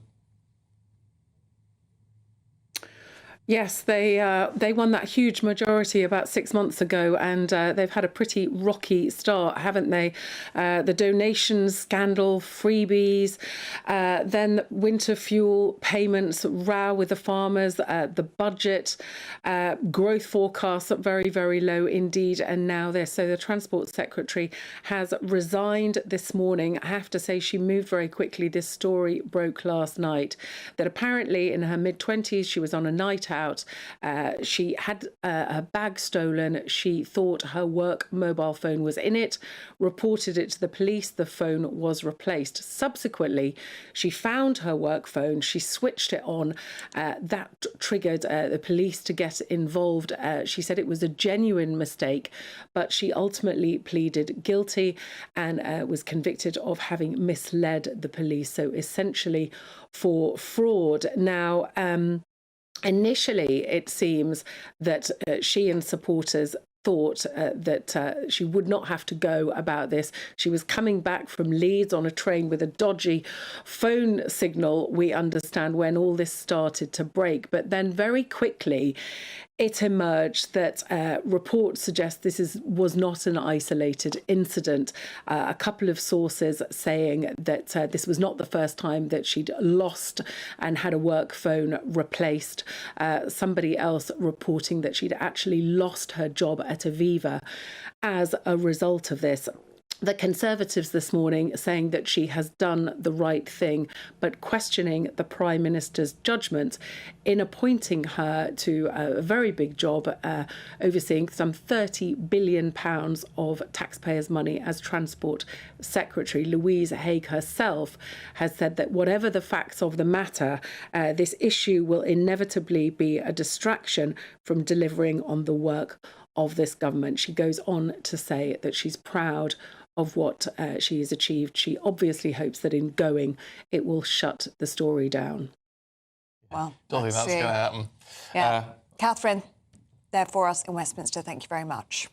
Yes, they won that huge majority about 6 months ago, and they've had a pretty rocky start, haven't they? The donations scandal, freebies, then winter fuel payments, row with the farmers, the budget, growth forecasts are very, very low indeed, and now this. So the Transport Secretary has resigned this morning. I have to say she moved very quickly. This story broke last night that apparently in her mid-20s she was on a night out. She had her bag stolen. She thought her work mobile phone was in it, reported it to the police. The phone was replaced. Subsequently, she found her work phone. She switched it on. That triggered the police to get involved. She said it was a genuine mistake, but she ultimately pleaded guilty and was convicted of having misled the police. So essentially for fraud. Now, initially, it seems that she and supporters thought that she would not have to go about this. She was coming back from Leeds on a train with a dodgy phone signal, we understand, when all this started to break. But then very quickly, it emerged that reports suggest this was not an isolated incident. A couple of sources saying that this was not the first time that she'd lost and had a work phone replaced. Somebody else reporting that she'd actually lost her job at Aviva as a result of this. The Conservatives this morning saying that she has done the right thing, but questioning the Prime Minister's judgment in appointing her to a very big job, overseeing some £30 billion of taxpayers' money as Transport Secretary. Louise Haigh herself has said that whatever the facts of the matter, this issue will inevitably be a distraction from delivering on the work of this government. She goes on to say that she's proud of what she has achieved. She obviously hopes that in going, it will shut the story down. Well, don't think that's going to happen. Yeah. Catherine, there for us in Westminster. Thank you very much.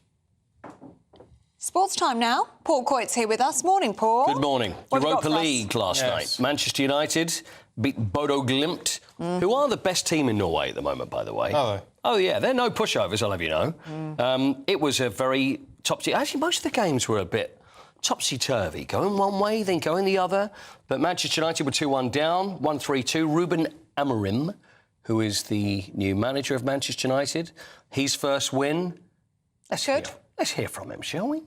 Sports time now. Paul Coyte's here with us. Morning, Paul. Good morning. What Europa League last night. Manchester United beat Bodo Glimt, who are the best team in Norway at the moment, by the way. Are they? Oh, yeah. They're no pushovers, I'll have you know. It was a very top team. Actually, most of the games were a bit topsy-turvy, going one way, then going the other. But Manchester United were 2-1 down, 1-3-2. Ruben Amorim, who is the new manager of Manchester United, his first win. Let's hear from him, shall we?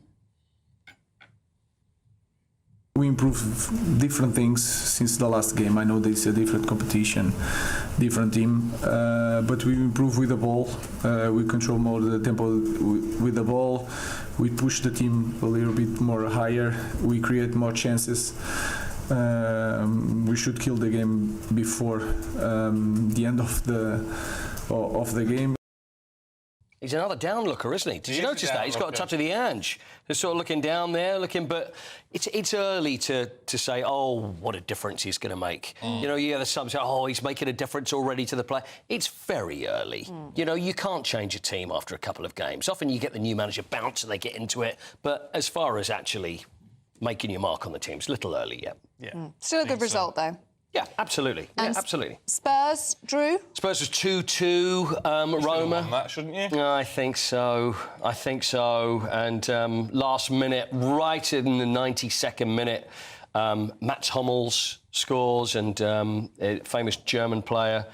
We improved different things since the last game. I know that it's a different competition, different team, but we improved with the ball. We control more the tempo with the ball. We push the team a little bit more higher. We create more chances. We should kill the game before the end of the game. He's another down-looker, isn't he? Did you notice that? He's got a touch of the Ange. He's sort of looking down there, but it's early to say, oh, what a difference he's going to make. You know, you hear the some say, oh, he's making a difference already to the play. It's very early. You know, you can't change a team after a couple of games. Often you get the new manager bounce and they get into it. But as far as actually making your mark on the team, it's a little early yet. Yeah. Still a good result, though. Yeah, absolutely. And absolutely. Spurs drew? Spurs was 2-2, Roma. Won that, shouldn't you? I think so. And last minute, right in the 92nd minute, Mats Hummels scores, and a famous German player.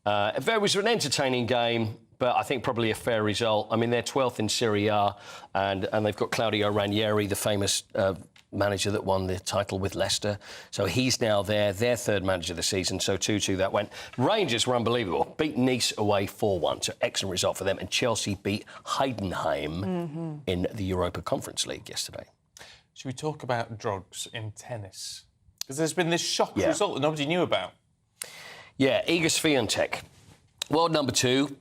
It was an entertaining game, but I think probably a fair result. I mean, they're 12th in Serie A, and they've got Claudio Ranieri, the famous manager that won the title with Leicester. So he's now their third manager of the season. So 2-2 that went. Rangers were unbelievable. Beat Nice away 4-1. So excellent result for them. And Chelsea beat Heidenheim in the Europa Conference League yesterday. Should we talk about drugs in tennis? Because there's been this shock result that nobody knew about. Yeah, Iga Swiatek, world number 2,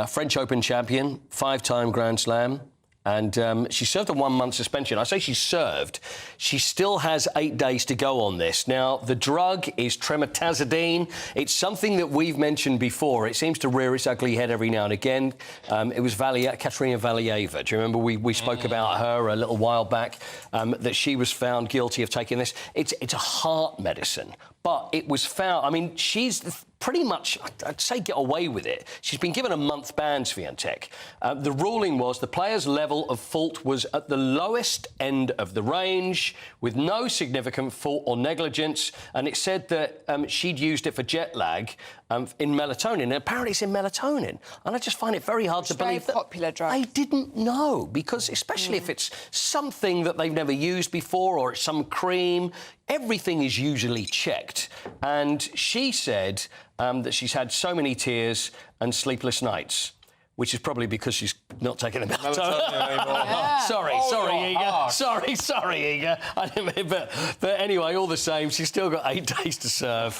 French Open champion, 5-time Grand Slam. And she served a 1-month suspension. I say she served. She still has 8 days to go on this. Now, the drug is tremetazidine. It's something that we've mentioned before. It seems to rear its ugly head every now and again. It was Katerina Valieva. Do you remember we spoke about her a little while back, that she was found guilty of taking this? It's a heart medicine, but it was found... I mean, she's... pretty much, I'd say, get away with it. She's been given a month ban, Swiatek. The ruling was the player's level of fault was at the lowest end of the range, with no significant fault or negligence, and it said that she'd used it for jet lag in melatonin, and apparently it's in melatonin. And I just find it very hard to believe that... popular drug. I didn't know, because especially if it's something that they've never used before, or it's some cream, everything is usually checked. And she said that she's had so many tears and sleepless nights, which is probably because she's not taking the melatonin anymore. Sorry, Iga. Sorry, Iga. I didn't mean, but anyway, all the same, she's still got 8 days to serve.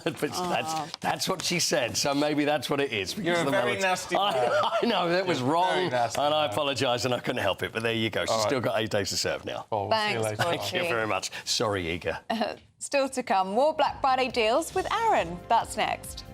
But that's what she said, so maybe that's what it is. You're a very nasty man. I know, that was wrong, and I apologise, and I couldn't help it, but there you go. She's still got 8 days to serve now. Thanks, Thank you very much. Sorry, Iga. Still to come, more Black Friday deals with Aaron. That's next.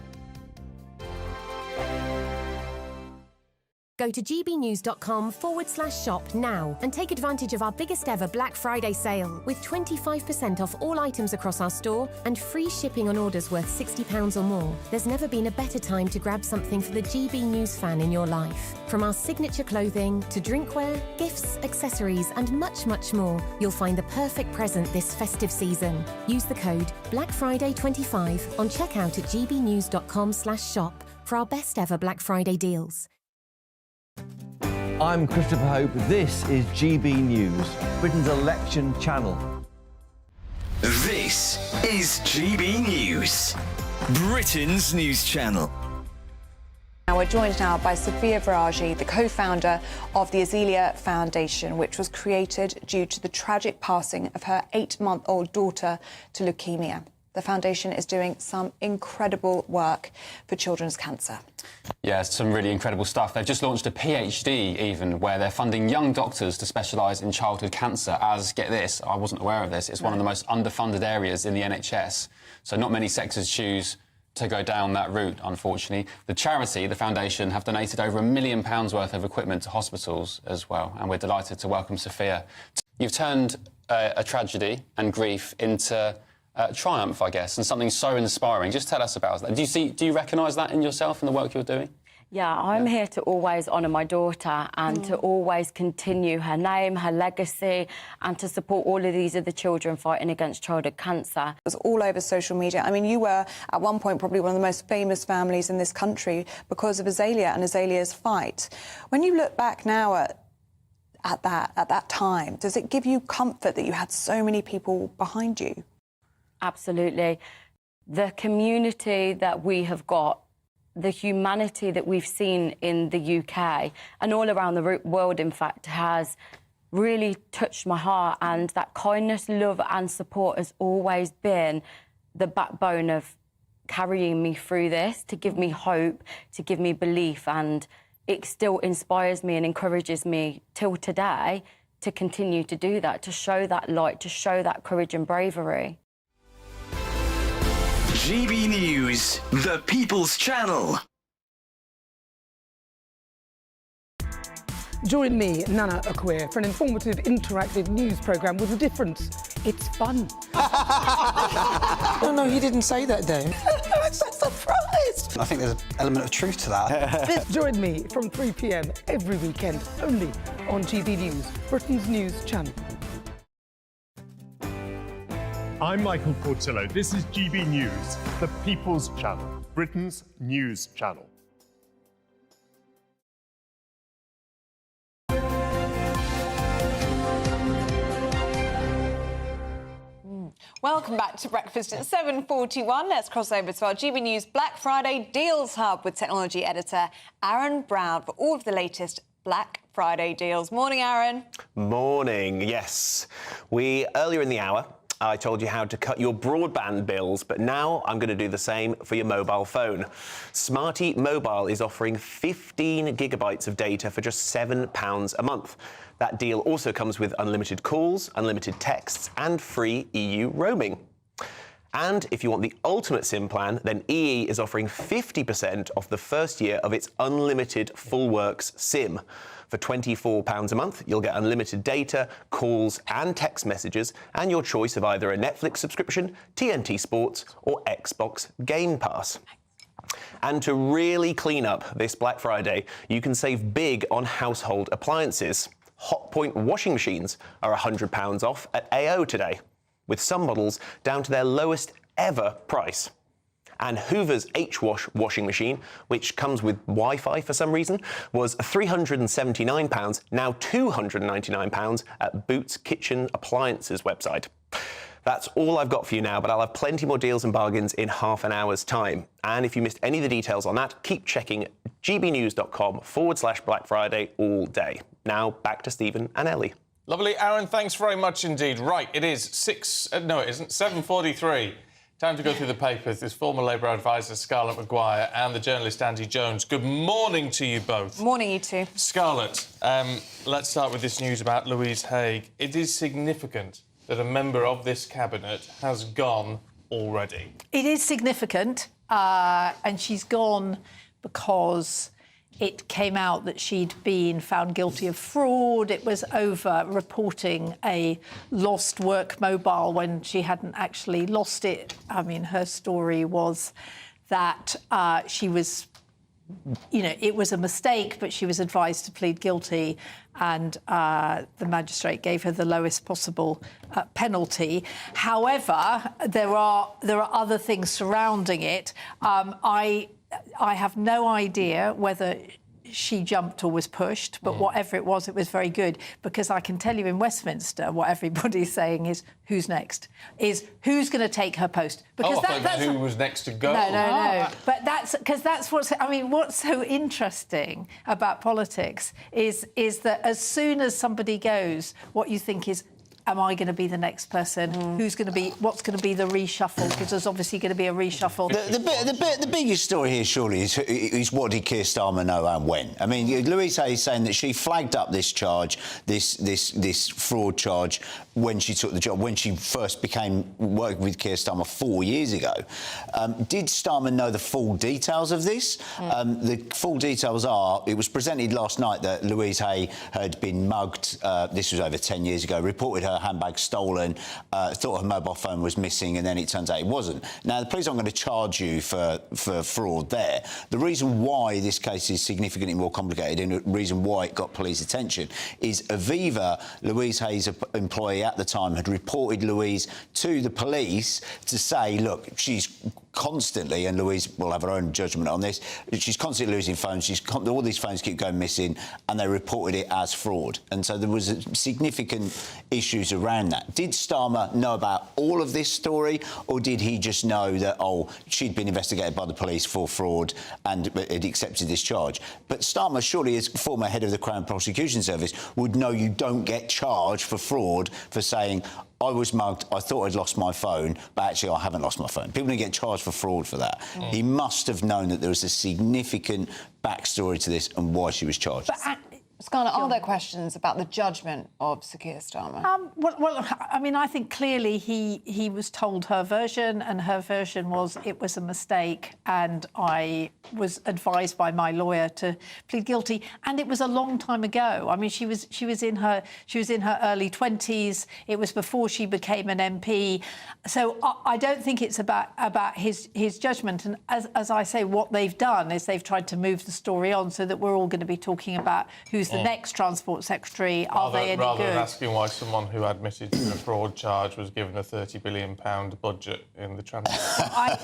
Go to gbnews.com/shop now and take advantage of our biggest ever Black Friday sale with 25% off all items across our store and free shipping on orders worth £60 or more. There's never been a better time to grab something for the GB News fan in your life. From our signature clothing to drinkware, gifts, accessories and much, much more, you'll find the perfect present this festive season. Use the code BLACKFRIDAY25 on checkout at gbnews.com/shop for our best ever Black Friday deals. I'm Christopher Hope. This is GB News, Britain's election channel. This is GB News, Britain's news channel. Now we're joined now by Sophia Viraji, the co-founder of the Azealia Foundation, which was created due to the tragic passing of her 8-month-old daughter to leukemia. The foundation is doing some incredible work for children's cancer. Yeah, some really incredible stuff. They've just launched a PhD even, where they're funding young doctors to specialise in childhood cancer, as, get this, I wasn't aware of this, it's one of the most underfunded areas in the NHS. So not many sectors choose to go down that route, unfortunately. The charity, the foundation, have donated over £1 million worth of equipment to hospitals as well, and we're delighted to welcome Sophia. You've turned a tragedy and grief into triumph, I guess, and something so inspiring. Just tell us about that. Do you recognise that in yourself and the work you're doing? Yeah, I'm here to always honour my daughter and to always continue her name, her legacy, and to support all of these other children fighting against childhood cancer. It was all over social media. I mean, you were, at one point, probably one of the most famous families in this country because of Azalea and Azalea's fight. When you look back now at that time, does it give you comfort that you had so many people behind you? Absolutely. The community that we have got, the humanity that we've seen in the UK and all around the world, in fact, has really touched my heart. And that kindness, love and support has always been the backbone of carrying me through this, to give me hope, to give me belief. And it still inspires me and encourages me till today to continue to do that, to show that light, to show that courage and bravery. GB News, the People's Channel. Join me, Nana Akua, for an informative, interactive news programme with a difference. It's fun. No, he didn't say that, Dave. I'm so surprised. I think there's an element of truth to that. Join me from 3 p.m. every weekend, only on GB News, Britain's news channel. I'm Michael Portillo. This is GB News, the People's Channel, Britain's news channel. Welcome back to Breakfast at 7:41. Let's cross over to our GB News Black Friday Deals Hub with technology editor Aaron Brown for all of the latest Black Friday deals. Morning, Aaron. Morning, yes. Earlier in the hour, I told you how to cut your broadband bills, but now I'm going to do the same for your mobile phone. Smarty Mobile is offering 15 gigabytes of data for just £7 a month. That deal also comes with unlimited calls, unlimited texts, and free EU roaming. And if you want the ultimate SIM plan, then EE is offering 50% off the first year of its unlimited Full Works SIM. For £24 a month, you'll get unlimited data, calls and text messages, and your choice of either a Netflix subscription, TNT Sports, or Xbox Game Pass. And to really clean up this Black Friday, you can save big on household appliances. Hotpoint washing machines are £100 off at AO today, with some models down to their lowest ever price. And Hoover's H-Wash washing machine, which comes with Wi-Fi for some reason, was £379, now £299 at Boots Kitchen Appliances website. That's all I've got for you now, but I'll have plenty more deals and bargains in half an hour's time. And if you missed any of the details on that, keep checking gbnews.com/Black Friday all day. Now, back to Stephen and Ellie. Lovely, Aaron, thanks very much indeed. Right, it is 7:43. Time to go through the papers. There's former Labour advisor Scarlett Maguire and the journalist Andy Jones. Good morning to you both. Morning, you two. Scarlett, let's start with this news about Louise Haigh. It is significant that a member of this cabinet has gone already. It is significant, and she's gone because it came out that she'd been found guilty of fraud. It was over reporting a lost work mobile when she hadn't actually lost it. I mean, her story was that she was, it was a mistake, but she was advised to plead guilty, and the magistrate gave her the lowest possible penalty. However, there are other things surrounding it. I have no idea whether she jumped or was pushed, but whatever it was very good, because I can tell you in Westminster what everybody's saying is who's next, is who's going to take her post. Because that's who was next to go. No. But that's what's so interesting about politics is that as soon as somebody goes, what you think is, am I going to be the next person? What's going to be the reshuffle? Because there's obviously going to be a reshuffle. The biggest story here, surely, is what did Keir Starmer know and when? I mean, Louise Haigh is saying that she flagged up this charge, this fraud charge, when she took the job, when she first began working with Keir Starmer 4 years ago. Did Starmer know the full details of this? The full details are, it was presented last night that Louise Haigh had been mugged, this was over 10 years ago, reported her her handbag stolen, thought her mobile phone was missing, and then it turns out it wasn't. Now, the police aren't going to charge you for fraud there. The reason why this case is significantly more complicated and the reason why it got police attention is Aviva, Louise Hayes' employee at the time, had reported Louise to the police to say, look, she's constantly, and Louise will have her own judgment on this, she's constantly losing phones, all these phones keep going missing, and they reported it as fraud. And so there was significant issues around that. Did Starmer know about all of this story, or did he just know that, oh, she'd been investigated by the police for fraud and had accepted this charge? But Starmer, surely as former head of the Crown Prosecution Service, would know you don't get charged for fraud for saying, I was mugged, I thought I'd lost my phone, but actually I haven't lost my phone. People don't get charged for fraud for that. He must have known that there was a significant backstory to this and why she was charged. But, Scarlett, are there questions about the judgment of Sir Keir Starmer? Well, I mean, I think clearly he was told her version, and her version was it was a mistake, and I was advised by my lawyer to plead guilty. And it was a long time ago. I mean, she was in her early 20s. It was before she became an MP. So I don't think it's about his judgment. And as I say, what they've done is they've tried to move the story on so that we're all going to be talking about who's the next Transport Secretary. Are they any rather good? than asking why someone who admitted to a fraud charge was given a £30 billion budget in the transport.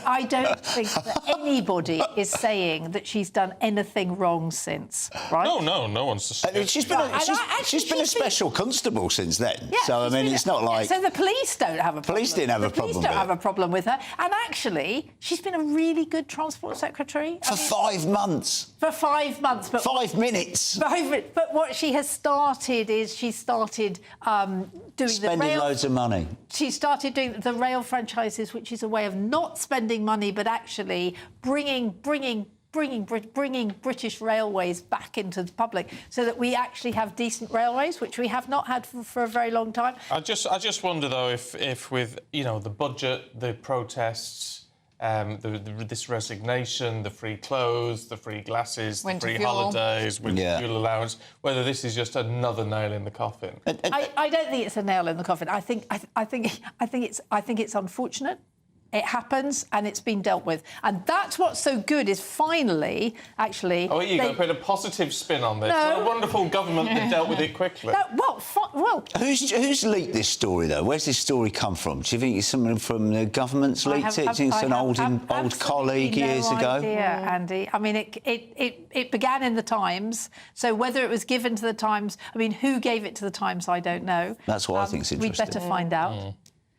I don't think that anybody is saying that she's done anything wrong since, right? No one's suggesting. She's been a special constable since then. Yeah, so, I mean, it's not like... So the police don't have a problem. Police didn't have a problem with it. The police don't have a problem with her. And actually, she's been a really good Transport Secretary. For 5 months. For 5 months. But 5 minutes. But what she has started is doing spending loads of money. She started doing the rail franchises, which is a way of not spending money, but actually bringing British railways back into the public so that we actually have decent railways, which we have not had for a very long time. I just wonder, though, if with, the budget, the protests, this resignation, the free clothes, the free glasses, the free holidays, winter fuel allowance, whether this is just another nail in the coffin. I don't think it's a nail in the coffin. I think it's unfortunate. It happens, and it's been dealt with. And that's what's so good is finally, actually... Oh, you got to put a positive spin on this. No. What a wonderful government that dealt with it quickly. No, well... Who's leaked this story, though? Where's this story come from? Do you think it's someone from the government's leaked it? Do you think it's an old colleague years ago? Yeah, Andy. I mean, it began in the Times, so whether it was given to the Times... I mean, who gave it to the Times, I don't know. That's what I think is interesting. We'd better find out.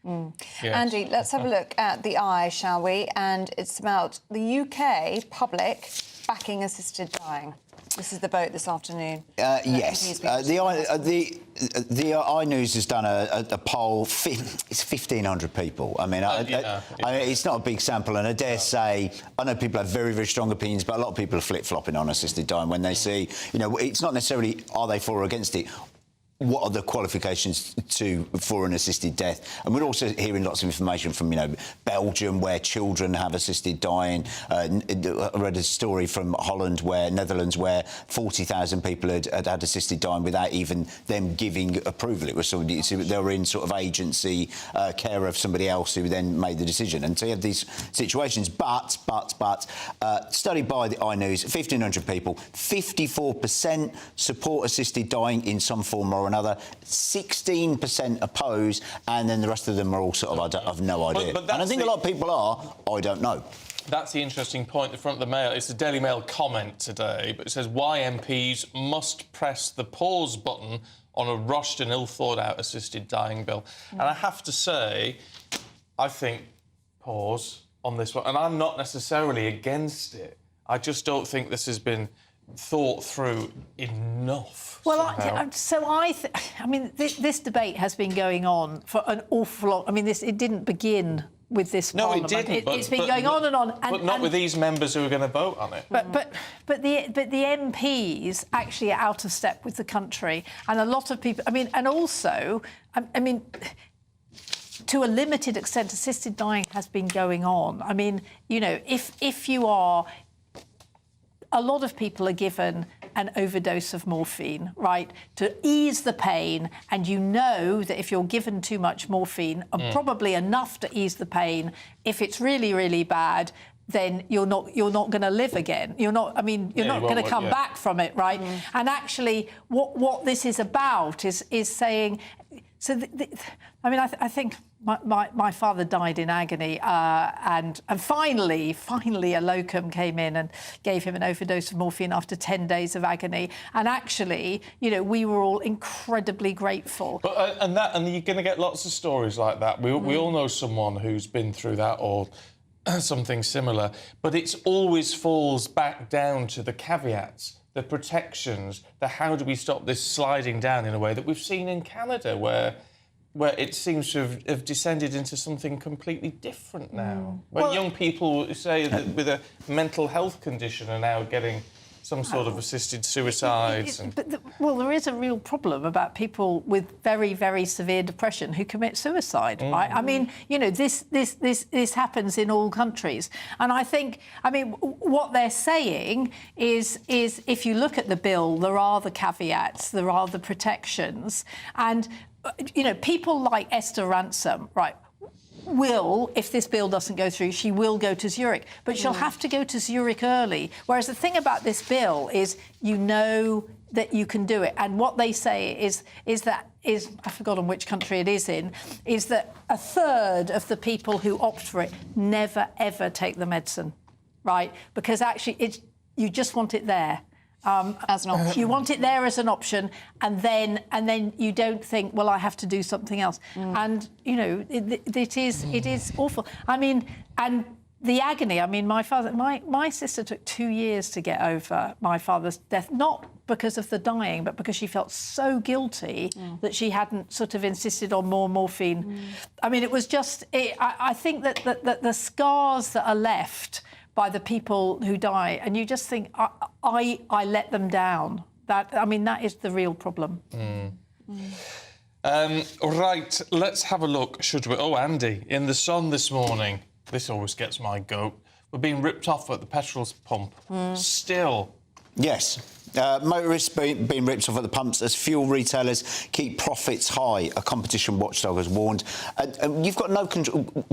Yes. Andy, let's have a look at the Eye, shall we? And it's about the UK public backing assisted dying. This is the vote this afternoon. Yes. The Eye News has done a poll. It's 1,500 people. I mean, it's not a big sample, and I dare say, I know people have very, very strong opinions, but a lot of people are flip-flopping on assisted dying when they see, it's not necessarily are they for or against it. What are the qualifications for an assisted death? And we're also hearing lots of information from, Belgium, where children have assisted dying. I read a story from Netherlands, where 40,000 people had assisted dying without even them giving approval. It was they were in sort of agency care of somebody else who then made the decision. And so you have these situations. But study by the Eye News, 1,500 people, 54% support assisted dying in some form or another, 16% oppose, and then the rest of them are all sort of, I've no idea. And I think a lot of people are, I don't know. That's the interesting point. The front of the Mail, it's a Daily Mail comment today, but it says why MPs must press the pause button on a rushed and ill-thought-out assisted dying bill. And I have to say, I think pause on this one, and I'm not necessarily against it. I just don't think this has been thought through enough. Well, I mean, this debate has been going on for an awful long... I mean, it didn't begin with this Parliament. No, it didn't. It's been going on and on. But not with these members who are going to vote on it. But the MPs actually are out of step with the country, and a lot of people... I mean, and also, I mean, to a limited extent, assisted dying has been going on. I mean, if you are... A lot of people are given an overdose of morphine, right, to ease the pain, and you know that if you're given too much morphine, and probably enough to ease the pain, if it's really, really bad, then you're not going to live again. You're not going to come back from it, right? And actually, what this is about is saying. So, I think my father died in agony, and finally a locum came in and gave him an overdose of morphine after 10 days of agony. And actually, we were all incredibly grateful. But and you're going to get lots of stories like that. We all know someone who's been through that or something similar. But it always falls back down to the caveats, the protections, the how do we stop this sliding down in a way that we've seen in Canada, where it seems to have descended into something completely different now. Where young people say that with a mental health condition are now getting some sort of assisted suicides. Well, there is a real problem about people with very, very severe depression who commit suicide, right? I mean, this happens in all countries. And I think, what they're saying is if you look at the bill, there are the caveats, there are the protections. And, people like Esther Ransom, right, will, if this bill doesn't go through, she will go to Zurich. But she'll have to go to Zurich early. Whereas the thing about this bill is that you can do it. And what they say is I've forgotten which country it is in, is that a third of the people who opt for it never, ever take the medicine, right? Because actually you just want it there. As an option. You want it there as an option, and then you don't think, well, I have to do something else. And it is awful. And the agony. My sister took 2 years to get over my father's death, not because of the dying, but because she felt so guilty that she hadn't sort of insisted on more morphine. It was just. I think that the scars that are left by the people who die, and you just think, I let them down. That is the real problem. Right, let's have a look, should we? Oh, Andy, in the Sun this morning. This always gets my goat. We're being ripped off at the petrol pump. Still. Yes. Motorists being ripped off at the pumps as fuel retailers keep profits high, a competition watchdog has warned. And you've got no control.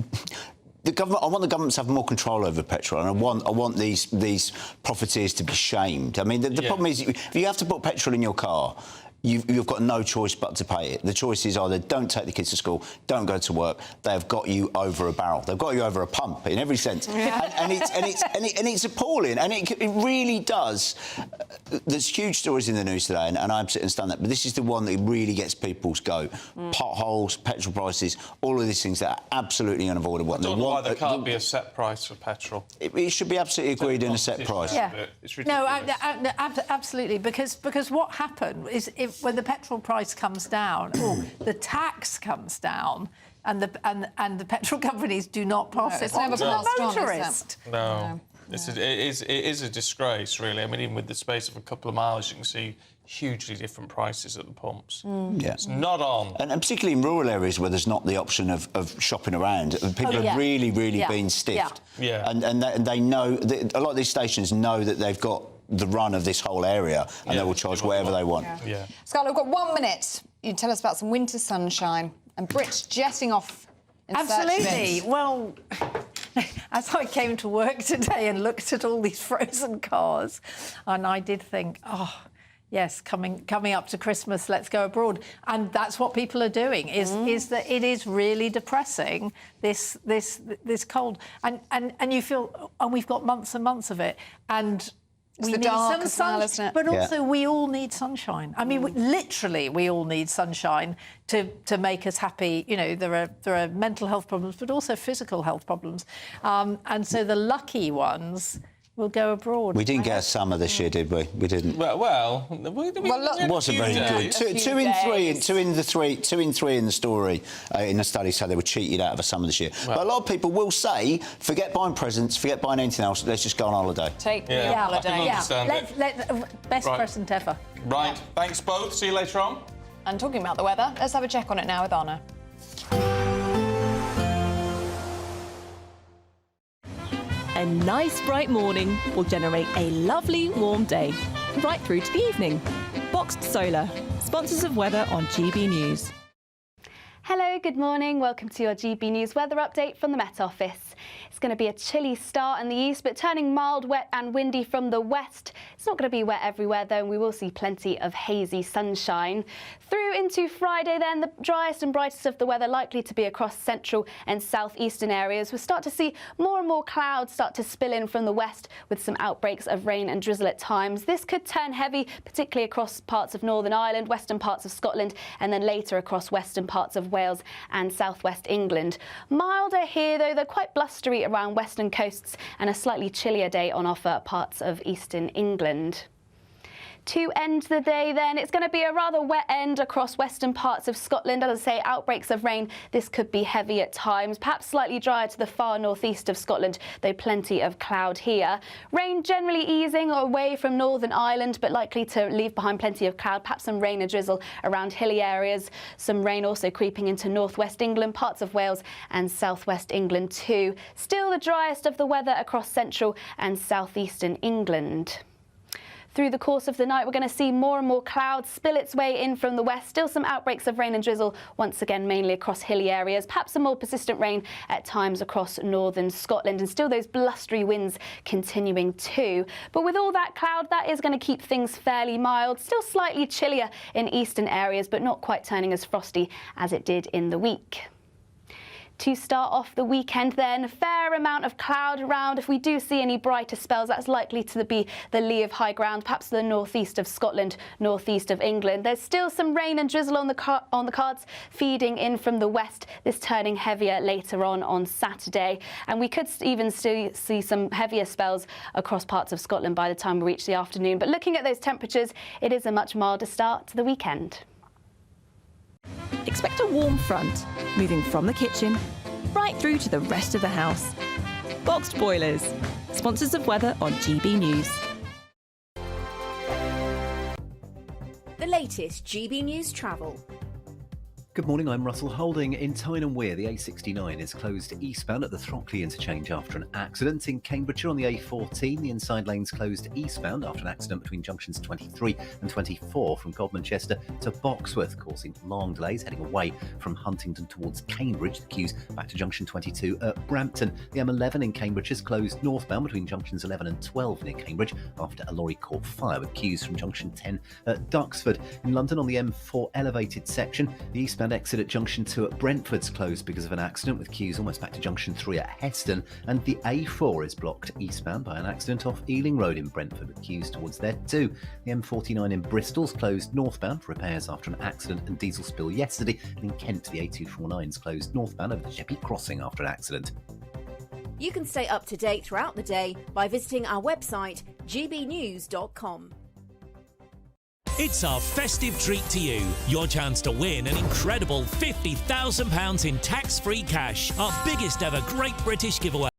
I want the government to have more control over petrol, and I want these profiteers to be shamed. The problem is, if you have to put petrol in your car, you've got no choice but to pay it. The choice is either don't take the kids to school, don't go to work. They have got you over a barrel. They've got you over a pump in every sense, and it's appalling. And it really does. There's huge stories in the news today, and I'm sitting stunned. But this is the one that really gets people's goat. Potholes, petrol prices, all of these things that are absolutely unavoidable. I don't know why there can't be a set price for petrol. It should be absolutely agreed in a set price. Yeah. It's ridiculous. No, absolutely, because what happened is when the petrol price comes down, the tax comes down, and the petrol companies do not pass it on to the motorist. No. It is a disgrace, really. Even with the space of a couple of miles, you can see hugely different prices at the pumps. Yeah. It's not on. And particularly in rural areas where there's not the option of shopping around, people have really been stiffed. Yeah. And they know, a lot of these stations know that they've got the run of this whole area, and they will charge whatever they want. Yeah. Scarlett, we've got 1 minute. You tell us about some winter sunshine and Brits jetting off in search of Absolutely. it. Well, as I came to work today and looked at all these frozen cars, and I did think, yes, coming up to Christmas, let's go abroad. And that's what people are doing, is that it is really depressing, this cold. And you feel, and we've got months and months of it, and we need some sunshine, but also we all need sunshine. Literally, we all need sunshine to make us happy. There are mental health problems, but also physical health problems, and so the lucky ones will go abroad. We didn't get a summer this year, did we? We didn't. Well, it wasn't very good. Two in three in the story in the study say they were cheated out of a summer this year. But a lot of people will say, forget buying presents, forget buying anything else. Let's just go on holiday. Take me on holiday. Best present ever. Right. Thanks both. See you later on. And talking about the weather, let's have a check on it now with Anna. A nice bright morning will generate a lovely warm day. right through to the evening. Boxed Solar, sponsors of weather on GB News. Hello, good morning. Welcome to your GB News weather update from the Met Office. It's going to be a chilly start in the east, but turning mild, wet and windy from the west. It's not going to be wet everywhere, though, and we will see plenty of hazy sunshine. Through into Friday, then, the driest and brightest of the weather likely to be across central and southeastern areas. We'll start to see more and more clouds start to spill in from the west with some outbreaks of rain and drizzle at times. This could turn heavy, particularly across parts of Northern Ireland, western parts of Scotland, and then later across western parts of Wales and southwest England. Milder here, though, they're quite blustery around western coasts, and a slightly chillier day on offer at parts of eastern England. To end the day then, it's going to be a rather wet end across western parts of Scotland. As I say, outbreaks of rain. This could be heavy at times, perhaps slightly drier to the far northeast of Scotland, though plenty of cloud here. Rain generally easing away from Northern Ireland, but likely to leave behind plenty of cloud, perhaps some rain and drizzle around hilly areas. Some rain also creeping into northwest England, parts of Wales and southwest England too. Still the driest of the weather across central and southeastern England. Through the course of the night, we're going to see more and more clouds spill its way in from the west. Still some outbreaks of rain and drizzle, once again mainly across hilly areas. Perhaps some more persistent rain at times across northern Scotland, and still those blustery winds continuing too. But with all that cloud, that is going to keep things fairly mild. Still slightly chillier in eastern areas, but not quite turning as frosty as it did in the week. To start off the weekend then, a fair amount of cloud around. If we do see any brighter spells, that's likely to be the lee of high ground, perhaps the northeast of Scotland, northeast of England. There's still some rain and drizzle on the cards feeding in from the west, this turning heavier later on Saturday. And we could even see some heavier spells across parts of Scotland by the time we reach the afternoon. But looking at those temperatures, it is a much milder start to the weekend. Expect a warm front, moving from the kitchen right through to the rest of the house. Boxed Boilers, sponsors of weather on GB News. The latest GB News travel. Good morning, I'm Russell Holding. In Tyne and Wear, the A69 is closed eastbound at the Throckley interchange after an accident. In Cambridgeshire on the A14, the inside lane's closed eastbound after an accident between junctions 23 and 24 from Godmanchester to Boxworth, causing long delays heading away from Huntingdon towards Cambridge. The queues back to junction 22 at Brampton. The M11 in Cambridge is closed northbound between junctions 11 and 12 near Cambridge after a lorry caught fire, with queues from junction 10 at Duxford. In London on the M4 elevated section, the eastbound exit at junction 2 at Brentford's closed because of an accident, with queues almost back to junction 3 at Heston, and the A4 is blocked eastbound by an accident off Ealing Road in Brentford, with queues towards there too. The M49 in Bristol's closed northbound for repairs after an accident and diesel spill yesterday, and in Kent the A249 is closed northbound over the Sheppey Crossing after an accident. You can stay up to date throughout the day by visiting our website gbnews.com. It's our festive treat to you. Your chance to win an incredible £50,000 in tax-free cash. Our biggest ever Great British giveaway.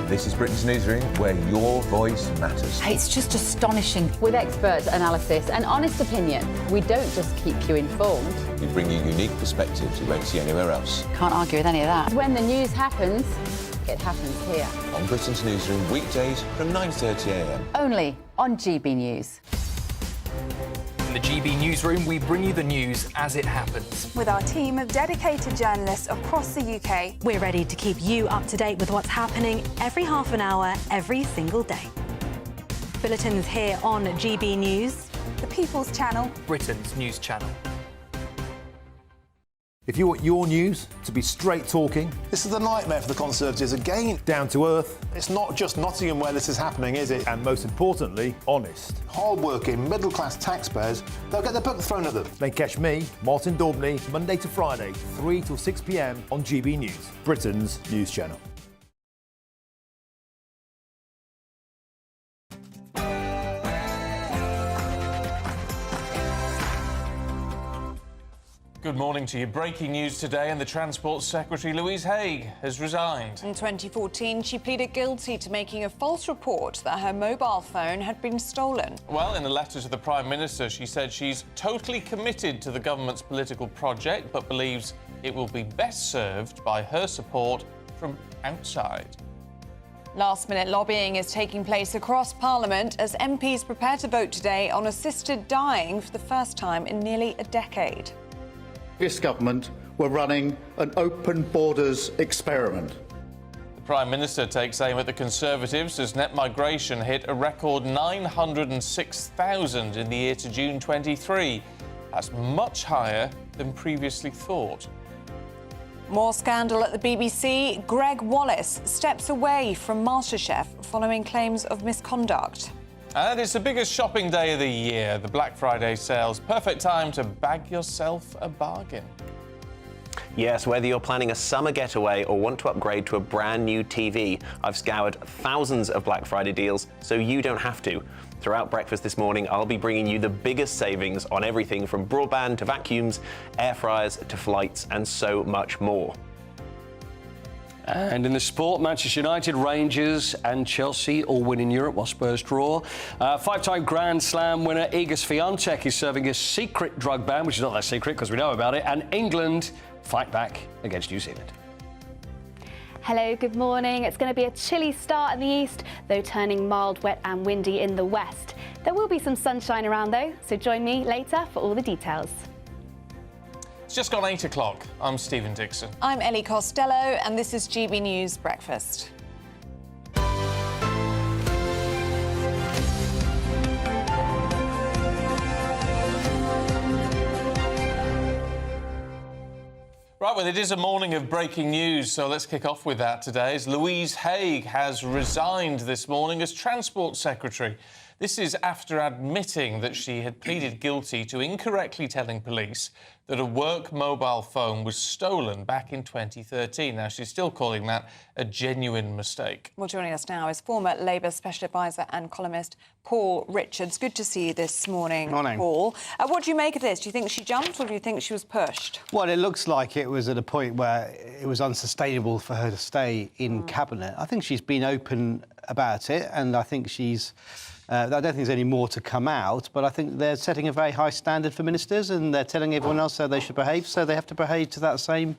This is Britain's Newsroom, where your voice matters. It's just astonishing. With expert analysis and honest opinion, we don't just keep you informed. We bring you unique perspectives you won't see anywhere else. Can't argue with any of that. When the news happens, it happens here. On Britain's Newsroom, weekdays from 9:30 a.m. Only on GB News. In the GB Newsroom, we bring you the news as it happens. With our team of dedicated journalists across the UK, we're ready to keep you up to date with what's happening every half an hour, every single day. Bulletins here on GB News, the People's Channel, Britain's news channel. If you want your news to be straight talking... This is a nightmare for the Conservatives again. Down to earth. It's not just Nottingham where this is happening, is it? And most importantly, honest. Hard-working, middle-class taxpayers, they'll get their book thrown at them. Then catch me, Martin Daubney, Monday to Friday, 3 till 6 p.m. on GB News, Britain's news channel. Good morning to you. Breaking news today, and the Transport Secretary, Louise Haigh, has resigned. In 2014, she pleaded guilty to making a false report that her mobile phone had been stolen. Well, in a letter to the Prime Minister, she said she's totally committed to the government's political project, but believes it will be best served by her support from outside. Last-minute lobbying is taking place across Parliament as MPs prepare to vote today on assisted dying for the first time in nearly a decade. This government were running an open borders experiment. The Prime Minister takes aim at the Conservatives as net migration hit a record 906,000 in the year to June 23. That's much higher than previously thought. More scandal at the BBC. Greg Wallace steps away from MasterChef following claims of misconduct. And it's the biggest shopping day of the year, the Black Friday sales. Perfect time to bag yourself a bargain. Yes, whether you're planning a summer getaway or want to upgrade to a brand new TV, I've scoured thousands of Black Friday deals so you don't have to. Throughout breakfast this morning, I'll be bringing you the biggest savings on everything from broadband to vacuums, air fryers to flights, and so much more. And in the sport, Manchester United, Rangers and Chelsea all win in Europe while Spurs draw. Five-time Grand Slam winner Iga Swiatek is serving a secret drug ban, which is not that secret because we know about it, and England fight back against New Zealand. Hello, good morning. It's going to be a chilly start in the east, though turning mild, wet and windy in the west. There will be some sunshine around though, so join me later for all the details. It's just gone 8 o'clock. I'm Stephen Dixon. I'm Ellie Costello, and this is GB News Breakfast. Right, well, it is a morning of breaking news, so let's kick off with that today. As Louise Haigh has resigned this morning as Transport Secretary. This is after admitting that she had pleaded guilty to incorrectly telling police that a work mobile phone was stolen back in 2013. Now, she's still calling that a genuine mistake. Well, joining us now is former Labour Special Advisor and columnist Paul Richards. Good to see you this morning, Paul. What do you make of this? Do you think she jumped or do you think she was pushed? Well, it looks like it was at a point where it was unsustainable for her to stay in Cabinet. I think she's been open about it, and I think she's... I don't think there's any more to come out, but I think they're setting a very high standard for ministers and they're telling everyone else how they should behave, so they have to behave to that same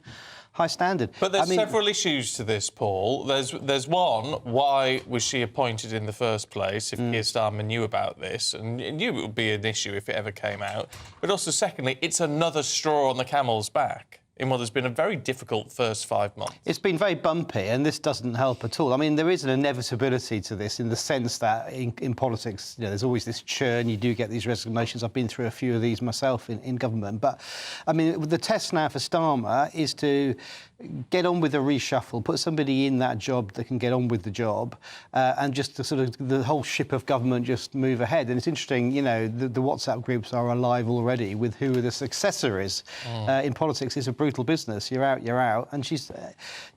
high standard. But there's several issues to this, Paul. There's one, why was she appointed in the first place if Keir Starmer knew about this? And knew it would be an issue if it ever came out. But also, secondly, it's another straw on the camel's back in what has been a very difficult first 5 months. It's been very bumpy, and this doesn't help at all. I mean, there is an inevitability to this in the sense that in politics, you know, there's always this churn. You do get these resignations. I've been through a few of these myself in government. But, I mean, the test now for Starmer is to get on with the reshuffle, put somebody in that job that can get on with the job, and just to sort of the whole ship of government just move ahead. And it's interesting, you know, the WhatsApp groups are alive already with who the successor is. In politics, it's a brutal business. You're out. And she's...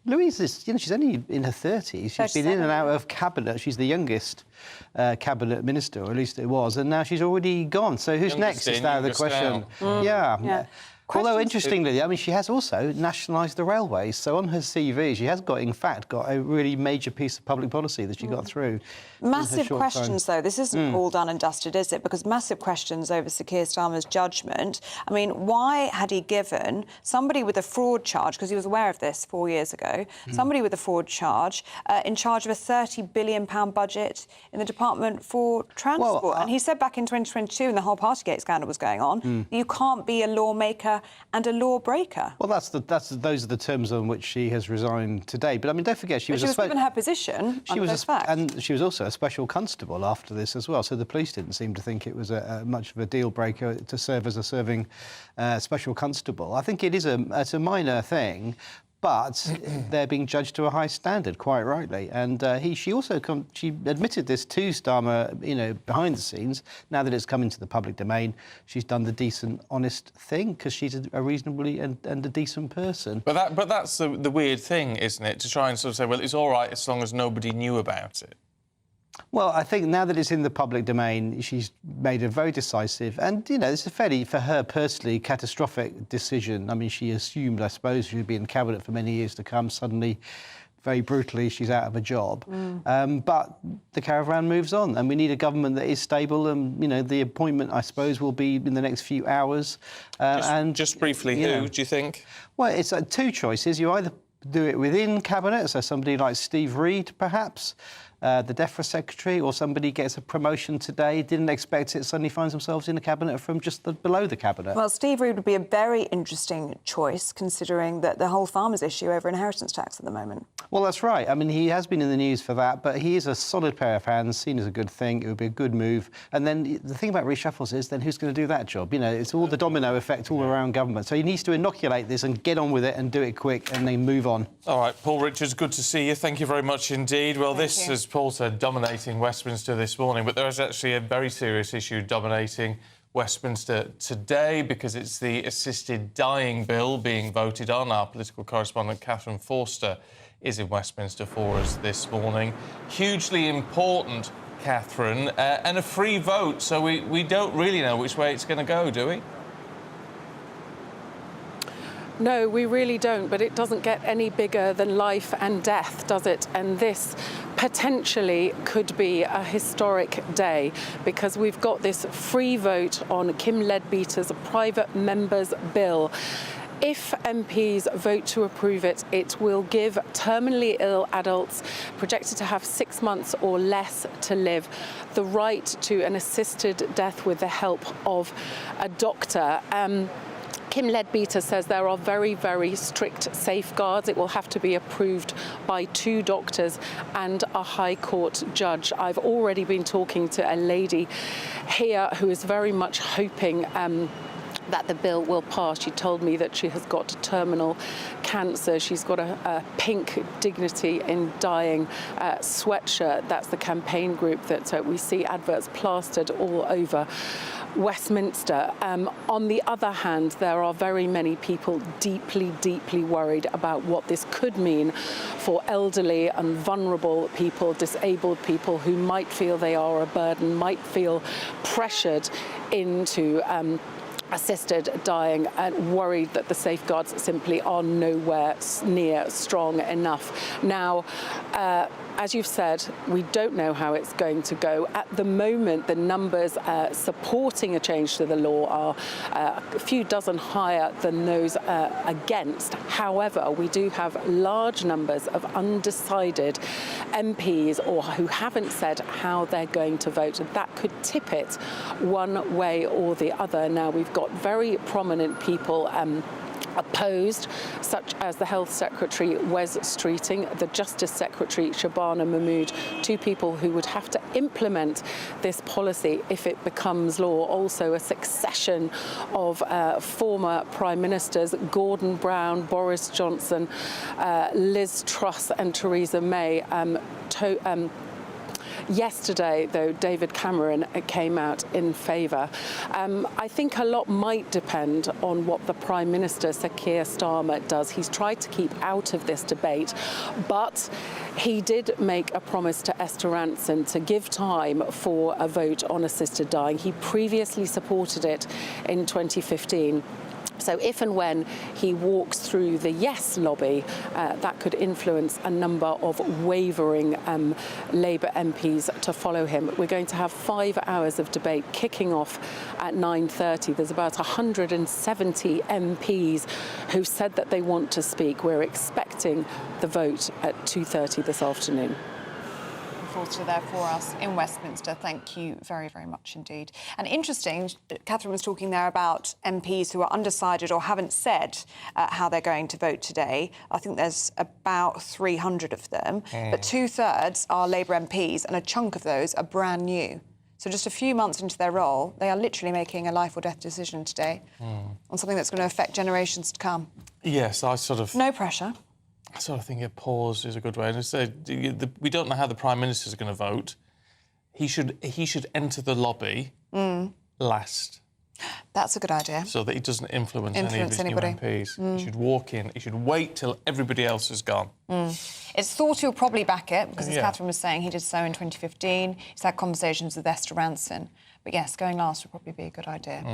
Louise is, you know, she's only in her 30s. She's been in and out of Cabinet. She's the youngest Cabinet Minister, or at least it was, and now she's already gone. So who's next is now the question. Yeah. Although, interestingly, I mean, she has also nationalised the railways. So on her CV, she has got, in fact, got a really major piece of public policy that she got through. Massive questions, though. This isn't all done and dusted, is it? Because massive questions over Sir Keir Starmer's judgment. I mean, why had he given somebody with a fraud charge, because he was aware of this 4 years ago, somebody with a fraud charge in charge of a £30 billion budget in the Department for Transport? And he said back in 2022, when the whole Partygate scandal was going on, you can't be a lawmaker worker and a lawbreaker. Well, those are the terms on which she has resigned today. But I mean, don't forget, she was given her position. And she was also a special constable after this as well. So the police didn't seem to think it was much of a deal breaker to serve as a serving special constable. I think it's a minor thing. But they're being judged to a high standard, quite rightly. And she admitted this to Starmer, behind the scenes. Now that it's come into the public domain, she's done the decent, honest thing because she's a reasonably and a decent person. But that's the weird thing, isn't it? To try and sort of say, well, it's all right as long as nobody knew about it. Well, I think now that it's in the public domain, she's made a very decisive and, it's a fairly, for her personally, catastrophic decision. I mean, she assumed, I suppose, she'd be in cabinet for many years to come. Suddenly, very brutally, she's out of a job. But the caravan moves on, and we need a government that is stable. And, the appointment, I suppose, will be in the next few hours. Just briefly, who do you think? Well, it's two choices. You either do it within cabinet, so somebody like Steve Reid, perhaps, the DEFRA secretary, or somebody gets a promotion today, didn't expect it, suddenly finds themselves in a cabinet from just below the cabinet. Well, Steve Reid would be a very interesting choice, considering that the whole farmers' issue over inheritance tax at the moment. Well, that's right. I mean, he has been in the news for that, but he is a solid pair of hands, seen as a good thing. It would be a good move. And then the thing about reshuffles is, then who's going to do that job? It's all the domino effect all around government. So he needs to inoculate this and get on with it and do it quick and then move on. All right, Paul Richards, good to see you. Thank you very much indeed. Well, this, as Paul said, dominating Westminster this morning, but there is actually a very serious issue dominating Westminster today because it's the assisted dying bill being voted on. Our political correspondent, Catherine Forster, is in Westminster for us this morning. Hugely important, Catherine, and a free vote, so we don't really know which way it's going to go, do we? No, we really don't, but it doesn't get any bigger than life and death, does it? And this potentially could be a historic day because we've got this free vote on Kim Leadbeater's private member's bill. If MPs vote to approve it, it will give terminally ill adults projected to have 6 months or less to live the right to an assisted death with the help of a doctor. Kim Leadbeater says there are very, very strict safeguards. It will have to be approved by 2 doctors and a High Court judge. I've already been talking to a lady here who is very much hoping that the bill will pass. She told me that she has got terminal cancer. She's got a pink Dignity in Dying sweatshirt. That's the campaign group that we see adverts plastered all over Westminster. On the other hand, there are very many people deeply, deeply worried about what this could mean for elderly and vulnerable people, disabled people who might feel they are a burden, might feel pressured into assisted dying and worried that the safeguards simply are nowhere near strong enough. Now, as you've said, we don't know how it's going to go. At the moment, the numbers supporting a change to the law are a few dozen higher than those against. However, we do have large numbers of undecided MPs or who haven't said how they're going to vote. And that could tip it one way or the other. Now, we've got very prominent people opposed, such as the Health Secretary Wes Streeting, the Justice Secretary Shabana Mahmood, 2 people who would have to implement this policy if it becomes law. Also a succession of former Prime Ministers, Gordon Brown, Boris Johnson, Liz Truss and Theresa May. Yesterday, though, David Cameron came out in favour. I think a lot might depend on what the Prime Minister, Sir Keir Starmer, does. He's tried to keep out of this debate, but he did make a promise to Esther Rantzen to give time for a vote on assisted dying. He previously supported it in 2015. So if and when he walks through the yes lobby, that could influence a number of wavering Labour MPs to follow him. We're going to have 5 hours of debate kicking off at 9:30. There's about 170 MPs who said that they want to speak. We're expecting the vote at 2:30 this afternoon. Portillo there for us in Westminster. Thank you very, very much indeed. And interesting, Catherine was talking there about MPs who are undecided or haven't said how they're going to vote today. I think there's about 300 of them, but 2/3 are Labour MPs and a chunk of those are brand new. So just a few months into their role, they are literally making a life or death decision today on something that's going to affect generations to come. Yes, I sort of... No pressure. I sort of think a pause is a good way. And I said, we don't know how the Prime Minister's going to vote. He should enter the lobby last. That's a good idea. So that he doesn't influence any of his anybody. new MPs. He should walk in. He should wait till everybody else has gone. It's thought he'll probably back it, because as Catherine was saying, he did so in 2015. He's had conversations with Esther Ranson. But yes, going last would probably be a good idea,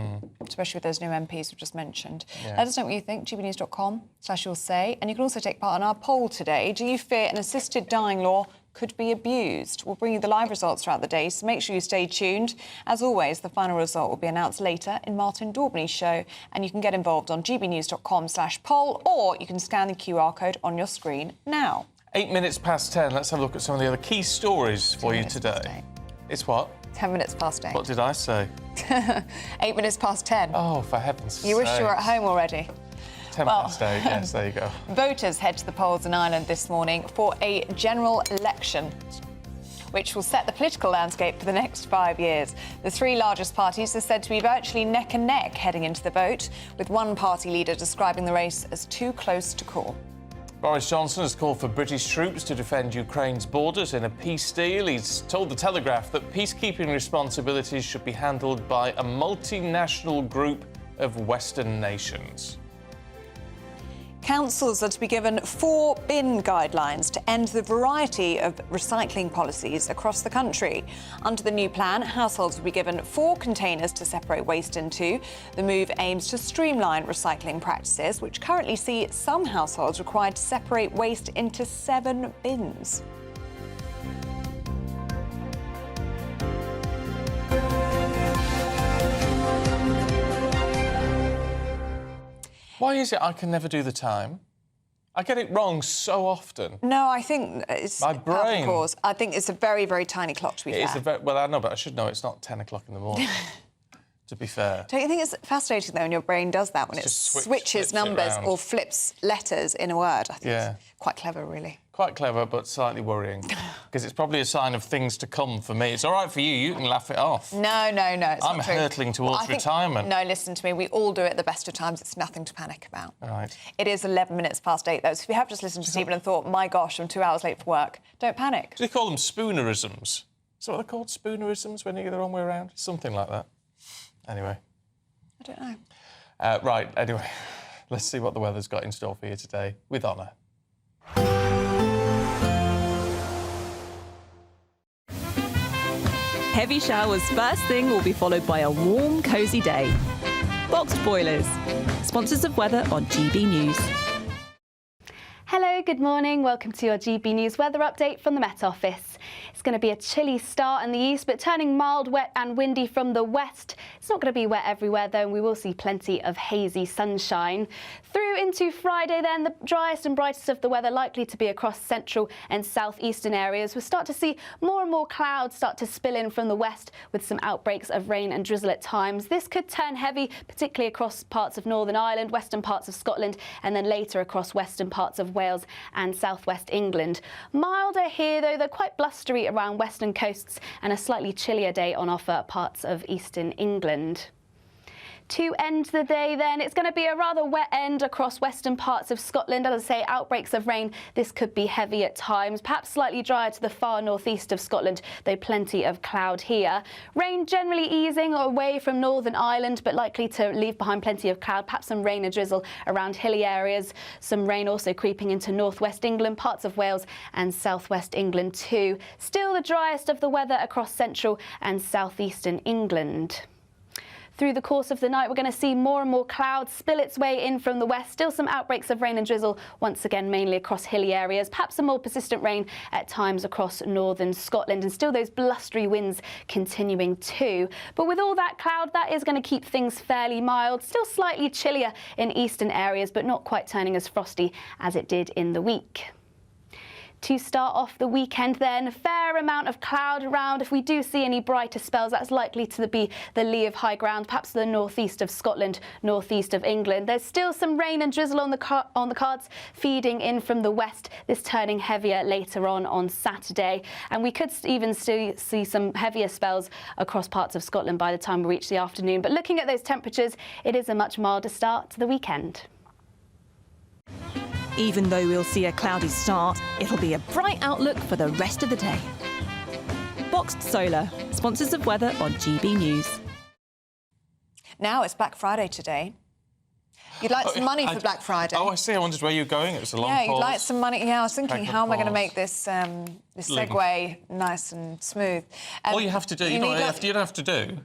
especially with those new MPs we've just mentioned. Let us know what you think, gbnews.com/you'll say. And you can also take part in our poll today. Do you fear an assisted dying law could be abused? We'll bring you the live results throughout the day, so make sure you stay tuned. As always, the final result will be announced later in Martin Daubney's show, and you can get involved on gbnews.com/poll, or you can scan the QR code on your screen now. 8 minutes past 10. Let's have a look at some of the other key stories for you today. It's what? 10 minutes past 8. What did I say? 8 minutes past 10. Oh, for heaven's sake. You wish you were at home already. 10 past 8, yes, there you go. Voters head to the polls in Ireland this morning for a general election, which will set the political landscape for the next 5 years. The three largest parties are said to be virtually neck and neck heading into the vote, with one party leader describing the race as too close to call. Boris Johnson has called for British troops to defend Ukraine's borders in a peace deal. He's told The Telegraph that peacekeeping responsibilities should be handled by a multinational group of Western nations. Councils are to be given 4 bin guidelines to end the variety of recycling policies across the country. Under the new plan, households will be given 4 containers to separate waste into. The move aims to streamline recycling practices, which currently see some households required to separate waste into 7 bins. Why is it I can never do the time? I get it wrong so often. No, I think it's my brain. Cause. I think it's a very, very tiny clock, to be fair. Well, I know, but I should know it's not 10 o'clock in the morning, to be fair. Don't you think it's fascinating, though, when your brain does that, when it switches numbers or flips letters in a word? I think it's quite clever, really. Quite clever, but slightly worrying, because it's probably a sign of things to come for me. It's all right for you. You can laugh it off. No, it's I'm not true. hurtling towards retirement. No, listen to me. We all do it at the best of times. It's nothing to panic about. All right. It is 11 minutes past 8, though, so if you have just listened to Stephen and thought, my gosh, I'm 2 hours late for work, don't panic. Do they call them spoonerisms? Is that what they're called, spoonerisms, when you get the wrong way around? Something like that. Anyway. I don't know. Right, anyway, let's see what the weather's got in store for you today, with honour. Heavy showers first thing will be followed by a warm, cosy day. Boxed Boilers, sponsors of weather on GB News. Hello, good morning. Welcome to your GB News weather update from the Met Office. It's going to be a chilly start in the east, but turning mild, wet and windy from the west. It's not going to be wet everywhere, though, and we will see plenty of hazy sunshine. Through into Friday, then, the driest and brightest of the weather likely to be across central and southeastern areas. We'll start to see more and more clouds start to spill in from the west, with some outbreaks of rain and drizzle at times. This could turn heavy, particularly across parts of Northern Ireland, western parts of Scotland, and then later across western parts of Wales and southwest England. Milder here, though, they're quite blustery around western coasts, and a slightly chillier day on offer parts of eastern England. To end the day, then, it's going to be a rather wet end across western parts of Scotland. As I say, outbreaks of rain. This could be heavy at times, perhaps slightly drier to the far northeast of Scotland, though plenty of cloud here. Rain generally easing away from Northern Ireland, but likely to leave behind plenty of cloud, perhaps some rain and drizzle around hilly areas. Some rain also creeping into northwest England, parts of Wales and southwest England too. Still the driest of the weather across central and southeastern England. Through the course of the night, we're going to see more and more clouds spill its way in from the west. Still some outbreaks of rain and drizzle, once again mainly across hilly areas. Perhaps some more persistent rain at times across northern Scotland, and still those blustery winds continuing too. But with all that cloud, that is going to keep things fairly mild. Still slightly chillier in eastern areas, but not quite turning as frosty as it did in the week. To start off the weekend then, a fair amount of cloud around. If we do see any brighter spells, that's likely to be the lee of high ground, perhaps the northeast of Scotland, northeast of England. There's still some rain and drizzle on the cards, feeding in from the west, this turning heavier later on Saturday. And we could even see some heavier spells across parts of Scotland by the time we reach the afternoon. But looking at those temperatures, it is a much milder start to the weekend. Even though we'll see a cloudy start, it'll be a bright outlook for the rest of the day. Boxed Solar, sponsors of weather on GB News. Now it's Black Friday today. You'd like some money for Black Friday? Oh, I see. I wondered where you were going. It was a long pause. Yeah, you'd pause. like some money. Yeah, I was thinking, how am I going to make this this Link. segue nice and smooth? All you have to do, you don't have to do.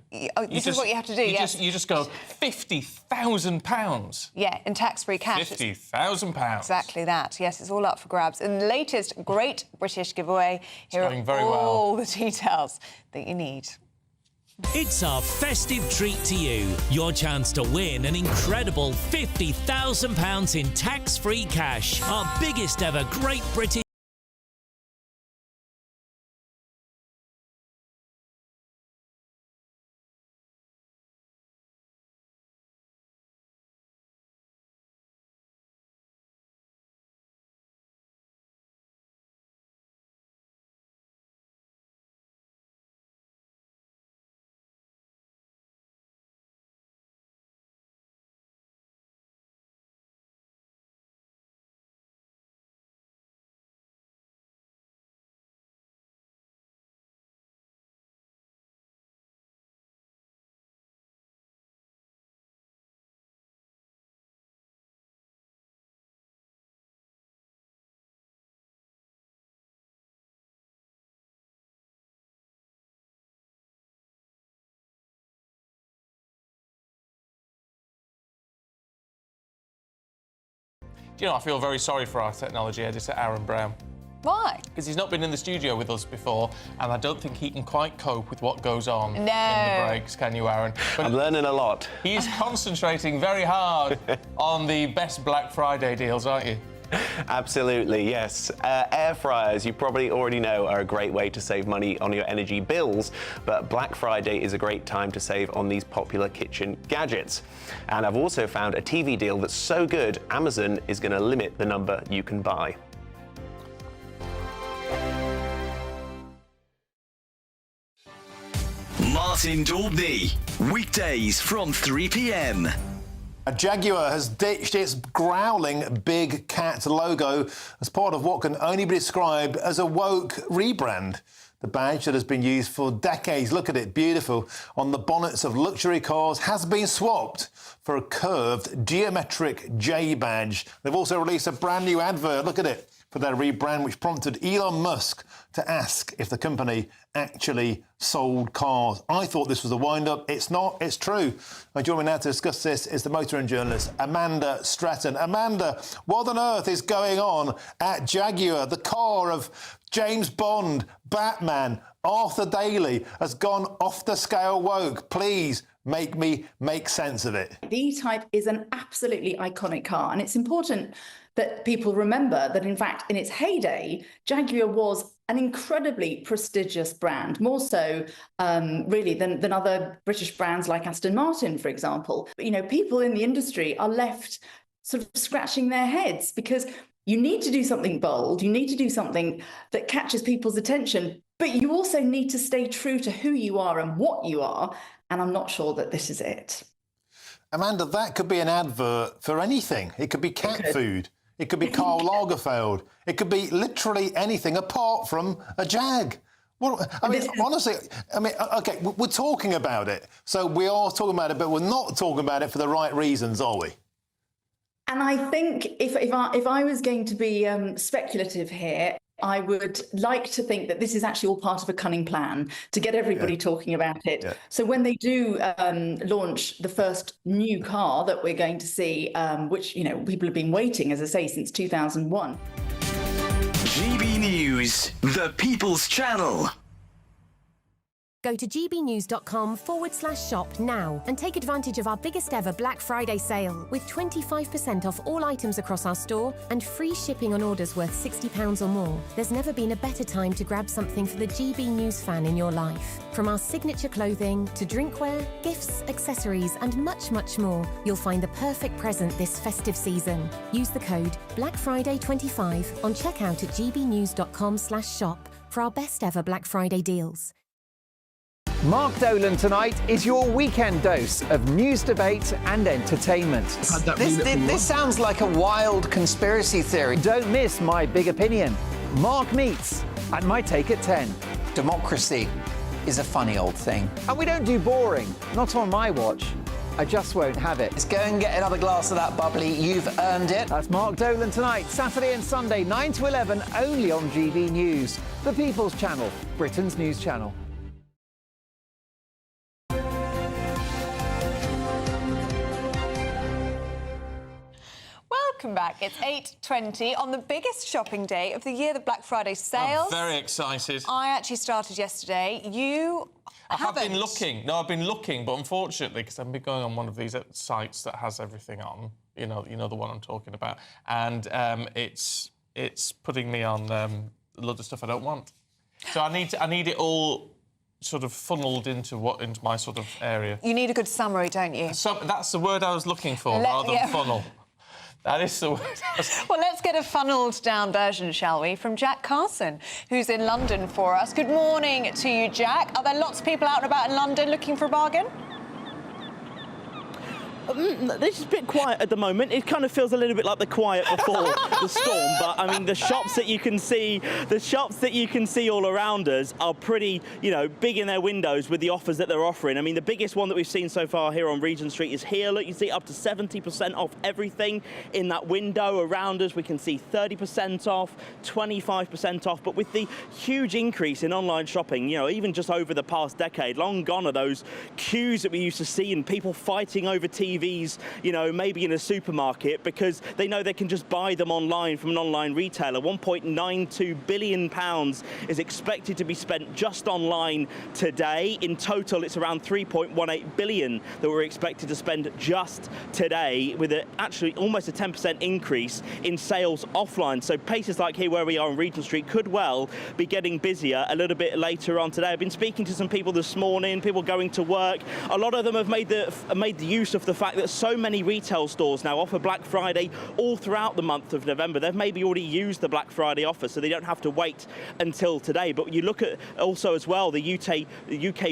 This is what you have to do, yes. You just go £50,000. Yeah, in tax-free cash. £50,000. Exactly that. Yes, it's all up for grabs. In the latest Great British Giveaway, here are all the details that you need. It's our festive treat to you. Your chance to win an incredible £50,000 in tax-free cash. Our biggest ever Great British... Do you know, I feel very sorry for our technology editor, Aaron Brown. Why? Because he's not been in the studio with us before, and I don't think he can quite cope with what goes on in the breaks, can you, Aaron? But I'm learning a lot. He's concentrating very hard on the best Black Friday deals, aren't you? Absolutely, yes. Air fryers, you probably already know, are a great way to save money on your energy bills, but Black Friday is a great time to save on these popular kitchen gadgets. And I've also found a TV deal that's so good, Amazon is going to limit the number you can buy. Martin Daubney, weekdays from 3 p.m. A Jaguar has ditched its growling big cat logo as part of what can only be described as a woke rebrand. The badge that has been used for decades, look at it, beautiful, on the bonnets of luxury cars has been swapped for a curved geometric J badge. They've also released a brand new advert, look at it, for their rebrand, which prompted Elon Musk to ask if the company actually sold cars. I thought this was a wind-up. It's not. It's true. Joining me now to discuss this is the motoring journalist, Amanda Stratton. Amanda, what on earth is going on at Jaguar? The car of James Bond, Batman, Arthur Daley has gone off the scale woke. Please make me make sense of it. The E-Type is an absolutely iconic car, and it's important that people remember that, in fact, in its heyday, Jaguar was an incredibly prestigious brand, more so really than other British brands like Aston Martin, for example. But, you know, people in the industry are left sort of scratching their heads because you need to do something bold, you need to do something that catches people's attention, but you also need to stay true to who you are and what you are, and I'm not sure that this is it. Amanda, that could be an advert for anything. It could be cat food. It could be Karl Lagerfeld. It could be literally anything apart from a Jag. Well, I mean, honestly, OK, we're talking about it. So we are talking about it, but we're not talking about it for the right reasons, are we? And I think if I was going to be speculative here, I would like to think that this is actually all part of a cunning plan to get everybody talking about it. Yeah. So when they do launch the first new car that we're going to see, which, you know, people have been waiting, as I say, since 2001. GB News, the People's Channel. Go to gbnews.com/shop now and take advantage of our biggest ever Black Friday sale with 25% off all items across our store and free shipping on orders worth £60 or more. There's never been a better time to grab something for the GB News fan in your life. From our signature clothing to drinkware, gifts, accessories and much, much more, you'll find the perfect present this festive season. Use the code BLACKFRIDAY25 on checkout at gbnews.com/shop for our best ever Black Friday deals. Mark Dolan Tonight is your weekend dose of news, debate and entertainment. This sounds like a wild conspiracy theory. Don't miss My Big Opinion, Mark Meets, and My Take at 10. Democracy is a funny old thing. And we don't do boring, not on my watch. I just won't have it. Let's go and get another glass of that bubbly. You've earned it. That's Mark Dolan Tonight, Saturday and Sunday, 9 to 11, only on GB News, the People's Channel, Britain's news channel. Welcome back. It's 8:20 on the biggest shopping day of the year, the Black Friday sales. I'm very excited. I actually started yesterday. You haven't. I've been looking. No, I've been looking, but unfortunately, because I've been going on one of these sites that has everything on, you know the one I'm talking about, and it's putting me on a lot of stuff I don't want. So I need it all sort of funneled into my sort of area. You need a good summary, don't you? So that's the word I was looking for, rather than funnel. That is the word. Well, let's get a funneled-down version, shall we, from Jack Carson, who's in London for us. Good morning to you, Jack. Are there lots of people out and about in London looking for a bargain? This is a bit quiet at the moment. It kind of feels a little bit like the quiet before the storm. But I mean, the shops that you can see all around us are pretty, big in their windows with the offers that they're offering. I mean, the biggest one that we've seen so far here on Regent Street is here. Look, you see up to 70% off everything in that window around us. We can see 30% off, 25% off. But with the huge increase in online shopping, even just over the past decade, long gone are those queues that we used to see and people fighting over TVs, maybe in a supermarket because they know they can just buy them online from an online retailer. £1.92 billion is expected to be spent just online today. In total, it's around £3.18 billion that we're expected to spend just today, with actually almost a 10% increase in sales offline. So places like here where we are on Regent Street could well be getting busier a little bit later on today. I've been speaking to some people this morning, people going to work. A lot of them have made the use of the fact that so many retail stores now offer Black Friday all throughout the month of November. They've maybe already used the Black Friday offer, so they don't have to wait until today. But you look at also as well the UK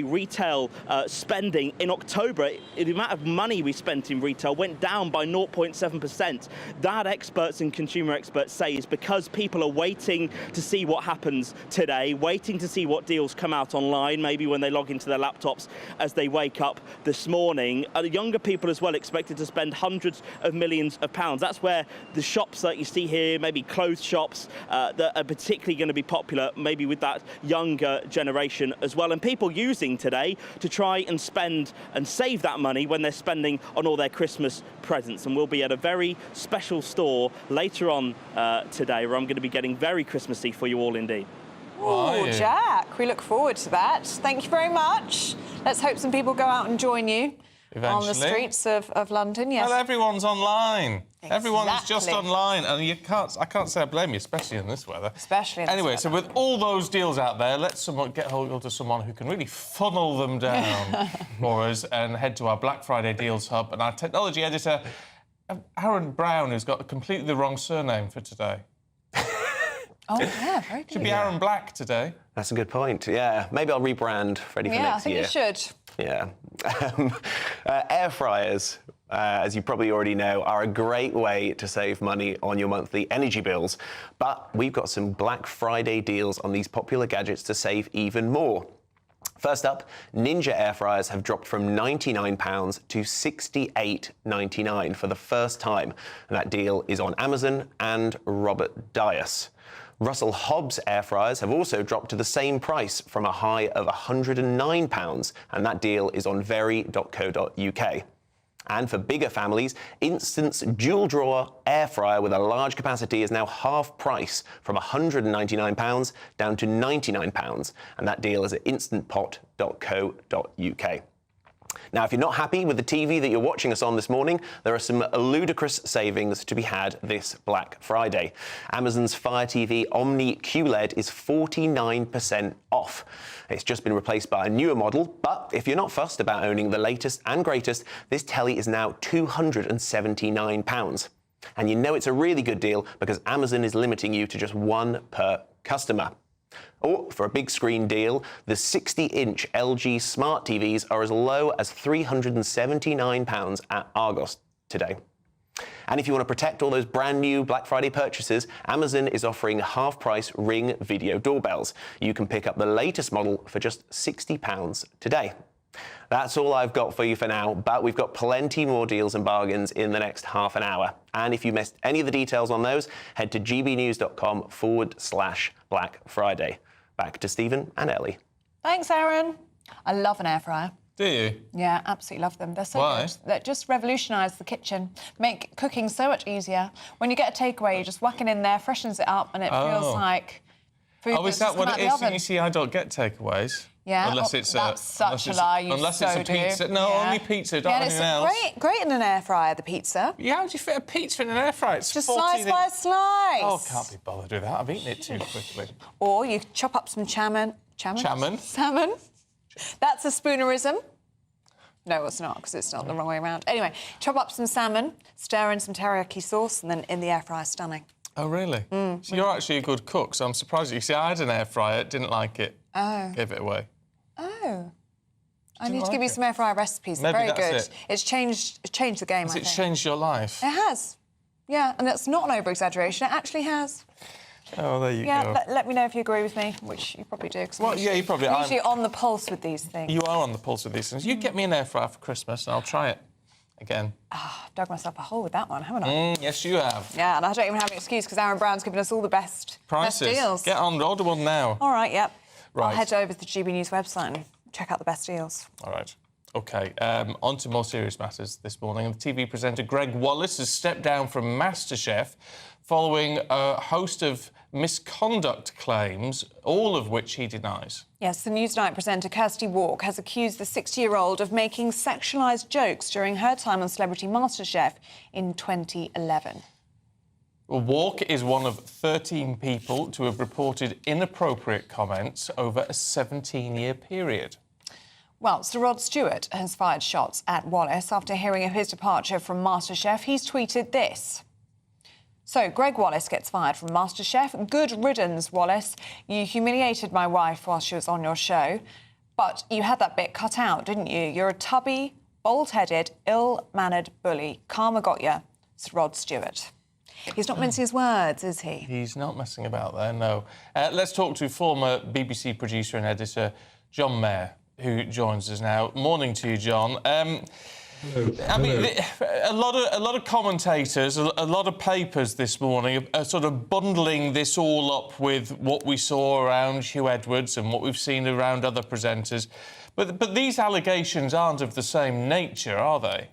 retail spending in October. The amount of money we spent in retail went down by 0.7%. That experts and consumer experts say is because people are waiting to see what happens today, waiting to see what deals come out online, maybe when they log into their laptops as they wake up this morning. Younger people as well expected to spend hundreds of millions of pounds. That's where the shops that you see here, maybe clothes shops, that are particularly going to be popular, maybe with that younger generation as well. And people using today to try and spend and save that money when they're spending on all their Christmas presents. And we'll be at a very special store later on today where I'm going to be getting very Christmassy for you all indeed. Oh, Jack, we look forward to that. Thank you very much. Let's hope some people go out and join you. Eventually. On the streets of London, yes. Well, everyone's online. Exactly. Everyone's just online, and I can't say I blame you, especially in this weather. Especially in this weather. weather. So with all those deals out there, let's get hold of someone who can really funnel them down for us and head to our Black Friday Deals Hub. And our technology editor, Aaron Brown, who's got completely the wrong surname for today. Oh, yeah, very good. Should be Aaron Black today. That's a good point, yeah. Maybe I'll rebrand ready for next year. Yeah, I think you should. Yeah. Air fryers, as you probably already know, are a great way to save money on your monthly energy bills. But we've got some Black Friday deals on these popular gadgets to save even more. First up, Ninja air fryers have dropped from £99 to $68.99 for the first time. And that deal is on Amazon and Robert Dias. Russell Hobbs air fryers have also dropped to the same price from a high of £109, and that deal is on very.co.uk. And for bigger families, Instant's dual-drawer air fryer with a large capacity is now half price, from £199 down to £99, and that deal is at instantpot.co.uk. Now, if you're not happy with the TV that you're watching us on this morning, there are some ludicrous savings to be had this Black Friday. Amazon's Fire TV Omni QLED is 49% off. It's just been replaced by a newer model, but if you're not fussed about owning the latest and greatest, this telly is now £279. And you know it's a really good deal because Amazon is limiting you to just one per customer. Or, for a big screen deal, the 60-inch LG smart TVs are as low as £379 at Argos today. And if you want to protect all those brand new Black Friday purchases, Amazon is offering half-price Ring video doorbells. You can pick up the latest model for just £60 today. That's all I've got for you for now, but we've got plenty more deals and bargains in the next half an hour. And if you missed any of the details on those, head to gbnews.com/Black Friday. Back to Stephen and Ellie. Thanks, Aaron. I love an air fryer. Do you? Yeah, absolutely love them. They're so Why? good. They just revolutionise the kitchen, make cooking so much easier. When you get a takeaway, you just whack it in there, freshens it up, and it feels like food is that what it is? You see, I don't get takeaways. Yeah, unless it's that's such a lie. Unless it's a pizza. No, only pizza. Don't anything else. Great in an air fryer. The pizza. Yeah, how do you fit a pizza in an air fryer? It's just slice by slice. Oh, can't be bothered with that. I've eaten it too quickly. Or you chop up some salmon. That's a spoonerism. No, it's not, because it's not the wrong way around. Anyway, chop up some salmon, stir in some teriyaki sauce, and then in the air fryer, stunning. Oh, really? So you're actually a good cook, so I'm surprised. You see, I had an air fryer, didn't like it. Oh. Gave it away. Oh. I need to give you some air fryer recipes. They're very good. It's changed the game, I think. Has it changed your life? It has. Yeah, and that's not an over-exaggeration. It actually has. Oh, there you go. Yeah, let me know if you agree with me, which you probably do. Well, yeah, you probably are. I'm usually on the pulse with these things. You are on the pulse with these things. You get me an air fryer for Christmas and I'll try it again. I've dug myself a hole with that one, haven't I? Yes, you have. Yeah, and I don't even have an excuse because Aaron Brown's given us all the best deals. Get on, order one now. All right, yep. Right. I'll head over to the GB News website and check out the best deals. All right. OK, on to more serious matters this morning. The TV presenter Greg Wallace has stepped down from MasterChef following a host of misconduct claims, all of which he denies. Yes, the Newsnight presenter Kirsty Walk has accused the 60-year-old of making sexualised jokes during her time on Celebrity MasterChef in 2011. Well, Walk is one of 13 people to have reported inappropriate comments over a 17-year period. Well, Sir Rod Stewart has fired shots at Wallace after hearing of his departure from MasterChef. He's tweeted this. So, Greg Wallace gets fired from MasterChef. Good riddance, Wallace. You humiliated my wife while she was on your show, but you had that bit cut out, didn't you? You're a tubby, bald-headed, ill-mannered bully. Karma got you, Sir Rod Stewart. He's not mincing his words, is he? He's not messing about there, no. Let's talk to former BBC producer and editor John Mayer, who joins us now. Morning to you, John. I mean, a lot of commentators, a lot of papers this morning are sort of bundling this all up with what we saw around Hugh Edwards and what we've seen around other presenters. But these allegations aren't of the same nature, are they?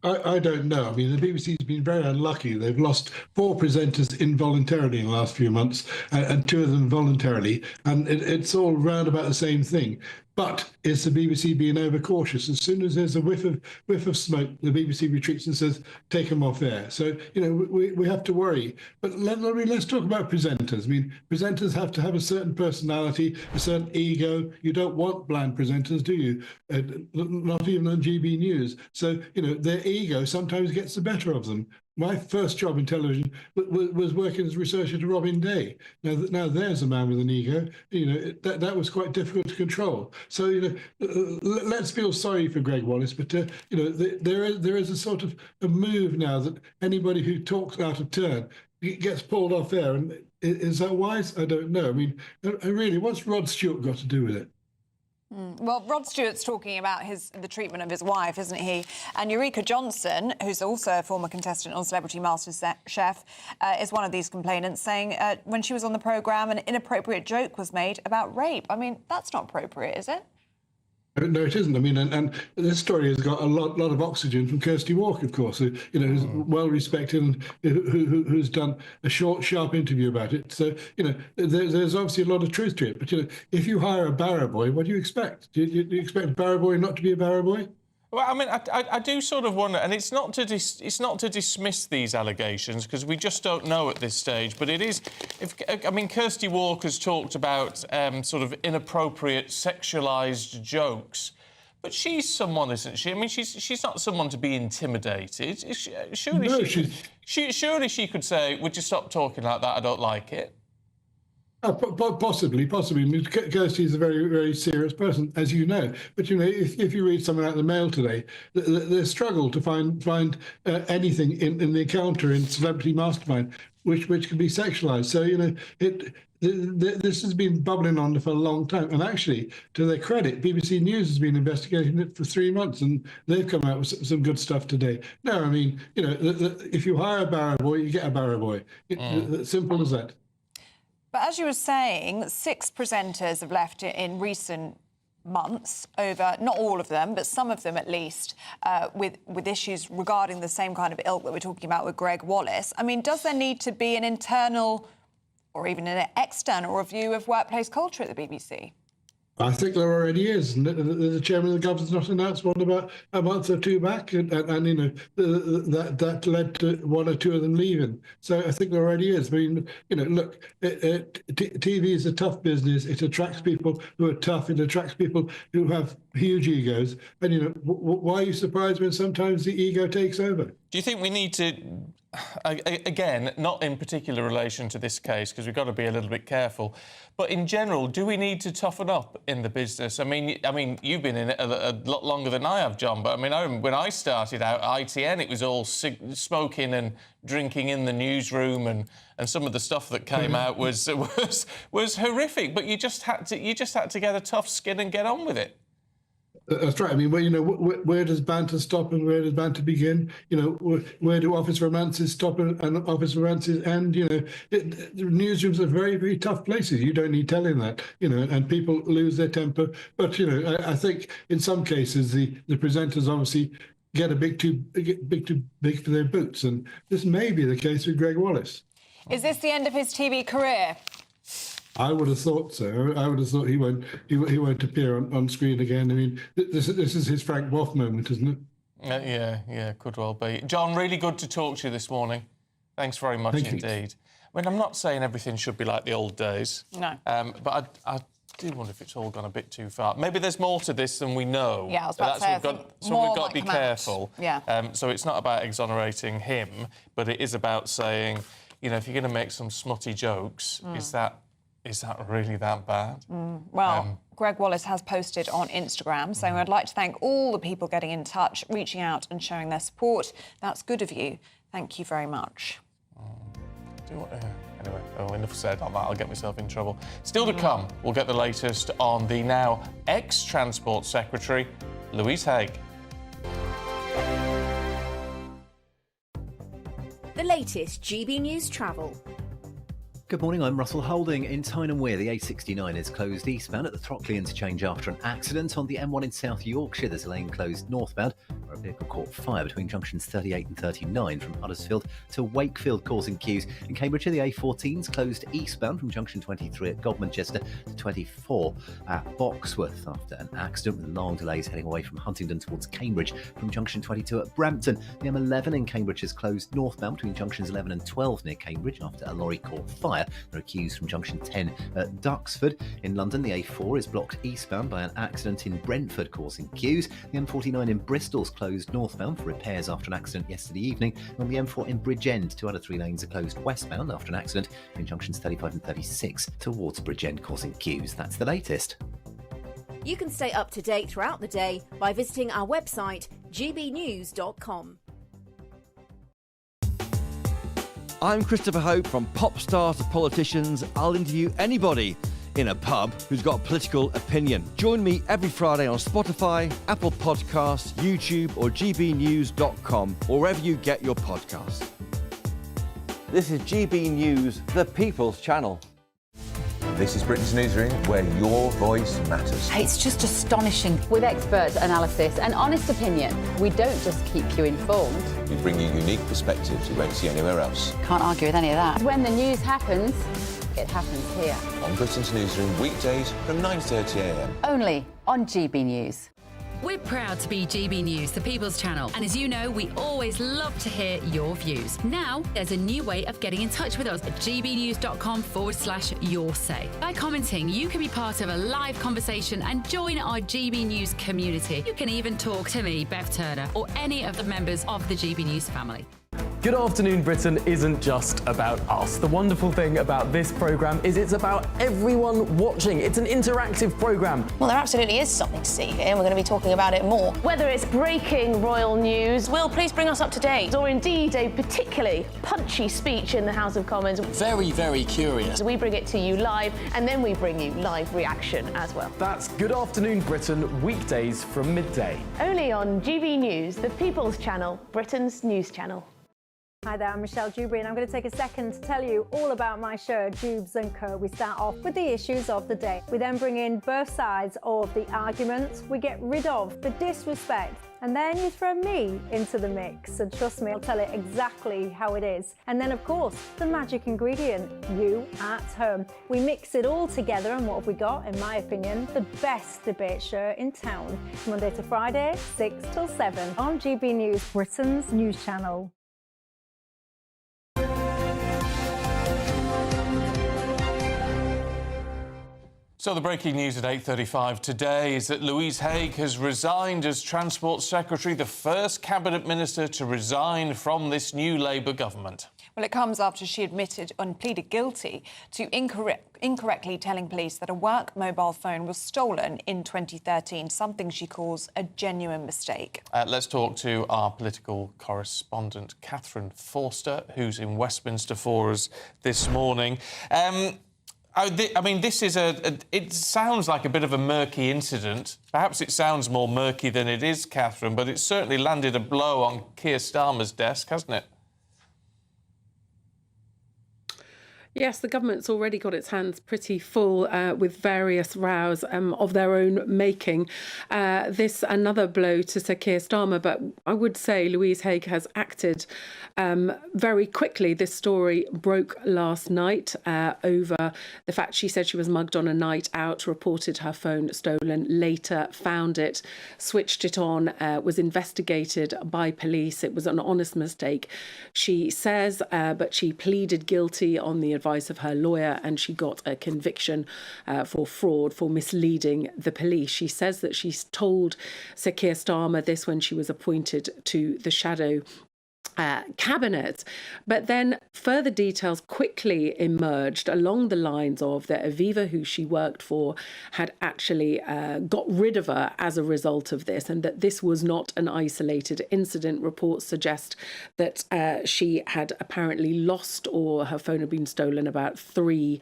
I don't know. I mean, the BBC's been very unlucky. They've lost 4 presenters involuntarily in the last few months, and 2 of them voluntarily, and it's all round about the same thing. But it's the BBC being overcautious. As soon as there's a whiff of smoke, the BBC retreats and says, take them off air. So, you know, we have to worry. But let's talk about presenters. I mean, presenters have to have a certain personality, a certain ego. You don't want bland presenters, do you? Not even on GB News. So, you know, their ego sometimes gets the better of them. My first job in television was working as a researcher to Robin Day. Now there's a man with an ego. You know, that was quite difficult to control. So, you know, let's feel sorry for Greg Wallace, but you know, there is a sort of a move now that anybody who talks out of turn gets pulled off air. And is that wise? I don't know. I mean, really, what's Rod Stewart got to do with it? Well, Rod Stewart's talking about the treatment of his wife, isn't he? And Eureka Johnson, who's also a former contestant on Celebrity MasterChef, is one of these complainants, saying when she was on the programme, an inappropriate joke was made about rape. I mean, that's not appropriate, is it? No, it isn't. I mean, and this story has got a lot of oxygen from Kirsty Walker, of course, who, who's well respected and who's done a short, sharp interview about it. So, there's obviously a lot of truth to it. But, if you hire a barrow boy, what do you expect? Do you expect a barrow boy not to be a barrow boy? Well, I mean, I do sort of wonder, and it's not to dismiss these allegations because we just don't know at this stage. But it is, Kirsty Walker's talked about sort of inappropriate, sexualised jokes, but she's someone, isn't she? I mean, she's not someone to be intimidated. Surely she could say, "Would you stop talking like that? I don't like it." Possibly. I mean, Kirsty is a very, very serious person, as you know. But if you read something out of the Mail today, the struggle to find anything in the encounter in Celebrity Mastermind which can be sexualised. So this has been bubbling on for a long time. And actually, to their credit, BBC News has been investigating it for 3 months, and they've come out with some good stuff today. No, I mean, if you hire a barrow boy, you get a barrow boy. Simple as that. But as you were saying, 6 presenters have left in recent months over, not all of them, but some of them at least, with issues regarding the same kind of ilk that we're talking about with Greg Wallace. I mean, does there need to be an internal or even an external review of workplace culture at the BBC? I think there already is. And the chairman of the government's not announced one about a month or two back, and that led to 1 or 2 of them leaving. So I think there already is. I mean, look, TV is a tough business. It attracts people who are tough. It attracts people who have huge egos. And why are you surprised when sometimes the ego takes over? Do you think we need to? Again, not in particular relation to this case, because we've got to be a little bit careful, but in general, do we need to toughen up in the business? I mean, you've been in it a lot longer than I have, John, but I mean, when I started out ITN, it was all smoking and drinking in the newsroom, and some of the stuff that came out was horrific, but you just had to get a tough skin and get on with it. That's right. I mean, where does banter stop and where does banter begin? Where do office romances stop and office romances end? Newsrooms are very, very tough places. You don't need telling that. And people lose their temper. But I think in some cases the presenters obviously get a bit too big for their boots, and this may be the case with Greg Wallace. Is this the end of his TV career? I would have thought so. I would have thought he won't appear on screen again. I mean, this is his Frank Boff moment, isn't it? Yeah, could well be. John, really good to talk to you this morning. Thanks very much indeed. I mean, I'm not saying everything should be like the old days. No. But I do wonder if it's all gone a bit too far. Maybe there's more to this than we know. Yeah, I was about to say, we've got to be careful. Yeah. So it's not about exonerating him, but it is about saying, if you're going to make some smutty jokes, is that really that bad? Well, Greg Wallace has posted on Instagram, saying, I'd like to thank all the people getting in touch, reaching out and showing their support. That's good of you. Thank you very much. Anyway, enough said on that. I'll get myself in trouble. Still to come, we'll get the latest on the now ex-Transport Secretary, Louise Haigh. The latest GB News travel. Good morning, I'm Russell Holding. In Tyne and Wear, the A69 is closed eastbound at the Throckley interchange after an accident. On the M1 in South Yorkshire, there's a lane closed northbound where a vehicle caught fire between junctions 38 and 39 from Huddersfield to Wakefield, causing queues. In Cambridgeshire, the A14 is closed eastbound from junction 23 at Godmanchester to 24 at Boxworth after an accident with long delays heading away from Huntingdon towards Cambridge from junction 22 at Brampton. The M11 in Cambridge is closed northbound between junctions 11 and 12 near Cambridge after a lorry caught fire. There are queues from junction 10 at Duxford. In London, the A4 is blocked eastbound by an accident in Brentford, causing queues. The M49 in Bristol is closed northbound for repairs after an accident yesterday evening. And on the M4 in Bridgend, 2 out of 3 lanes are closed westbound after an accident in junctions 35 and 36 towards Bridgend, causing queues. That's the latest. You can stay up to date throughout the day by visiting our website, gbnews.com. I'm Christopher Hope. From pop stars to politicians, I'll interview anybody in a pub who's got a political opinion. Join me every Friday on Spotify, Apple Podcasts, YouTube or gbnews.com, or wherever you get your podcasts. This is GB News, the People's Channel. This is Britain's Newsroom, where your voice matters. It's just astonishing. With expert analysis and honest opinion, we don't just keep you informed. We bring you unique perspectives you won't see anywhere else. Can't argue with any of that. When the news happens, it happens here. On Britain's Newsroom, weekdays from 9:30 a.m. Only on GB News. We're proud to be GB News, the People's Channel. And as you know, we always love to hear your views. Now, there's a new way of getting in touch with us at gbnews.com/your-say. By commenting, you can be part of a live conversation and join our GB News community. You can even talk to me, Bev Turner, or any of the members of the GB News family. Good Afternoon Britain isn't just about us. The wonderful thing about this programme is it's about everyone watching. It's an interactive programme. Well, there absolutely is something to see here, and we're going to be talking about it more. Whether it's breaking royal news, Will, please bring us up to date. Or indeed a particularly punchy speech in the House of Commons. Very, very curious. We bring it to you live, and then we bring you live reaction as well. That's Good Afternoon Britain, weekdays from midday. Only on GB News, the People's Channel, Britain's news channel. Hi there, I'm Michelle Dewberry, and I'm going to take a second to tell you all about my show, Dubes & Co. We start off with the issues of the day. We then bring in both sides of the arguments. We get rid of the disrespect, and then you throw me into the mix. And trust me, I'll tell it exactly how it is. And then, of course, the magic ingredient, you at home. We mix it all together, and what have we got? In my opinion, the best debate show in town. Monday to Friday, 6 till 7 on GB News, Britain's news channel. So the breaking news at 8:35 today is that Louise Haigh has resigned as Transport Secretary, the first Cabinet Minister to resign from this new Labour government. Well, it comes after she admitted and pleaded guilty to incorrectly telling police that a work mobile phone was stolen in 2013, something she calls a genuine mistake. Let's talk to our political correspondent, Catherine Forster, who's in Westminster for us this morning. I mean, this is it sounds like a bit of a murky incident. Perhaps it sounds more murky than it is, Catherine, but it's certainly landed a blow on Keir Starmer's desk, hasn't it? Yes, the government's already got its hands pretty full with various rows of their own making. This another blow to Sir Keir Starmer, but I would say Louise Haigh has acted very quickly. This story broke last night over the fact she said she was mugged on a night out, reported her phone stolen, later found it, switched it on, was investigated by police. It was an honest mistake, she says, but she pleaded guilty on the advice of her lawyer, and she got a conviction for fraud, for misleading the police. She says that she's told Sir Keir Starmer this when she was appointed to the shadow cabinet, but then further details quickly emerged along the lines of that Aviva, who she worked for, had actually got rid of her as a result of this, and that this was not an isolated incident. Reports suggest that she had apparently lost, or her phone had been stolen, about 3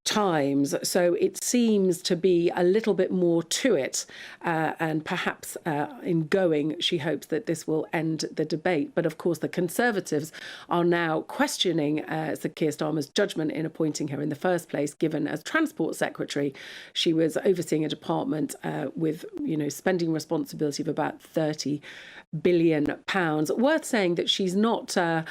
times. So it seems to be a little bit more to it, and perhaps in going, she hopes that this will end the debate. But of course, the Conservatives are now questioning Sir Keir Starmer's judgment in appointing her in the first place, given as Transport Secretary, she was overseeing a department with, spending responsibility of about £30 billion. Worth saying that she's not the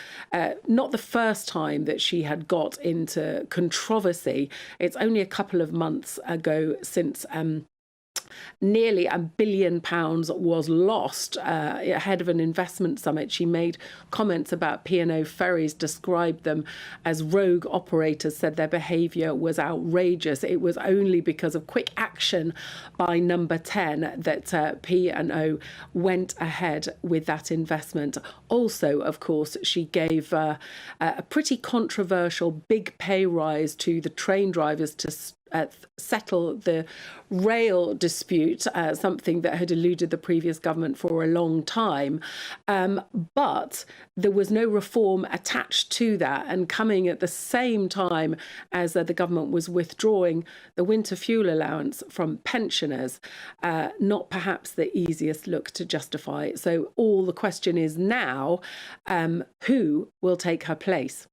first time that she had got into controversy. It's only a couple of months ago since nearly £1 billion was lost ahead of an investment summit. She made comments about P&O ferries, described them as rogue operators, said their behaviour was outrageous. It was only because of quick action by Number 10 that P&O went ahead with that investment. Also, of course, she gave a pretty controversial big pay rise to the train drivers to settle the rail dispute, something that had eluded the previous government for a long time. But there was no reform attached to that, and coming at the same time as the government was withdrawing the winter fuel allowance from pensioners, not perhaps the easiest look to justify. So all the question is now, who will take her place?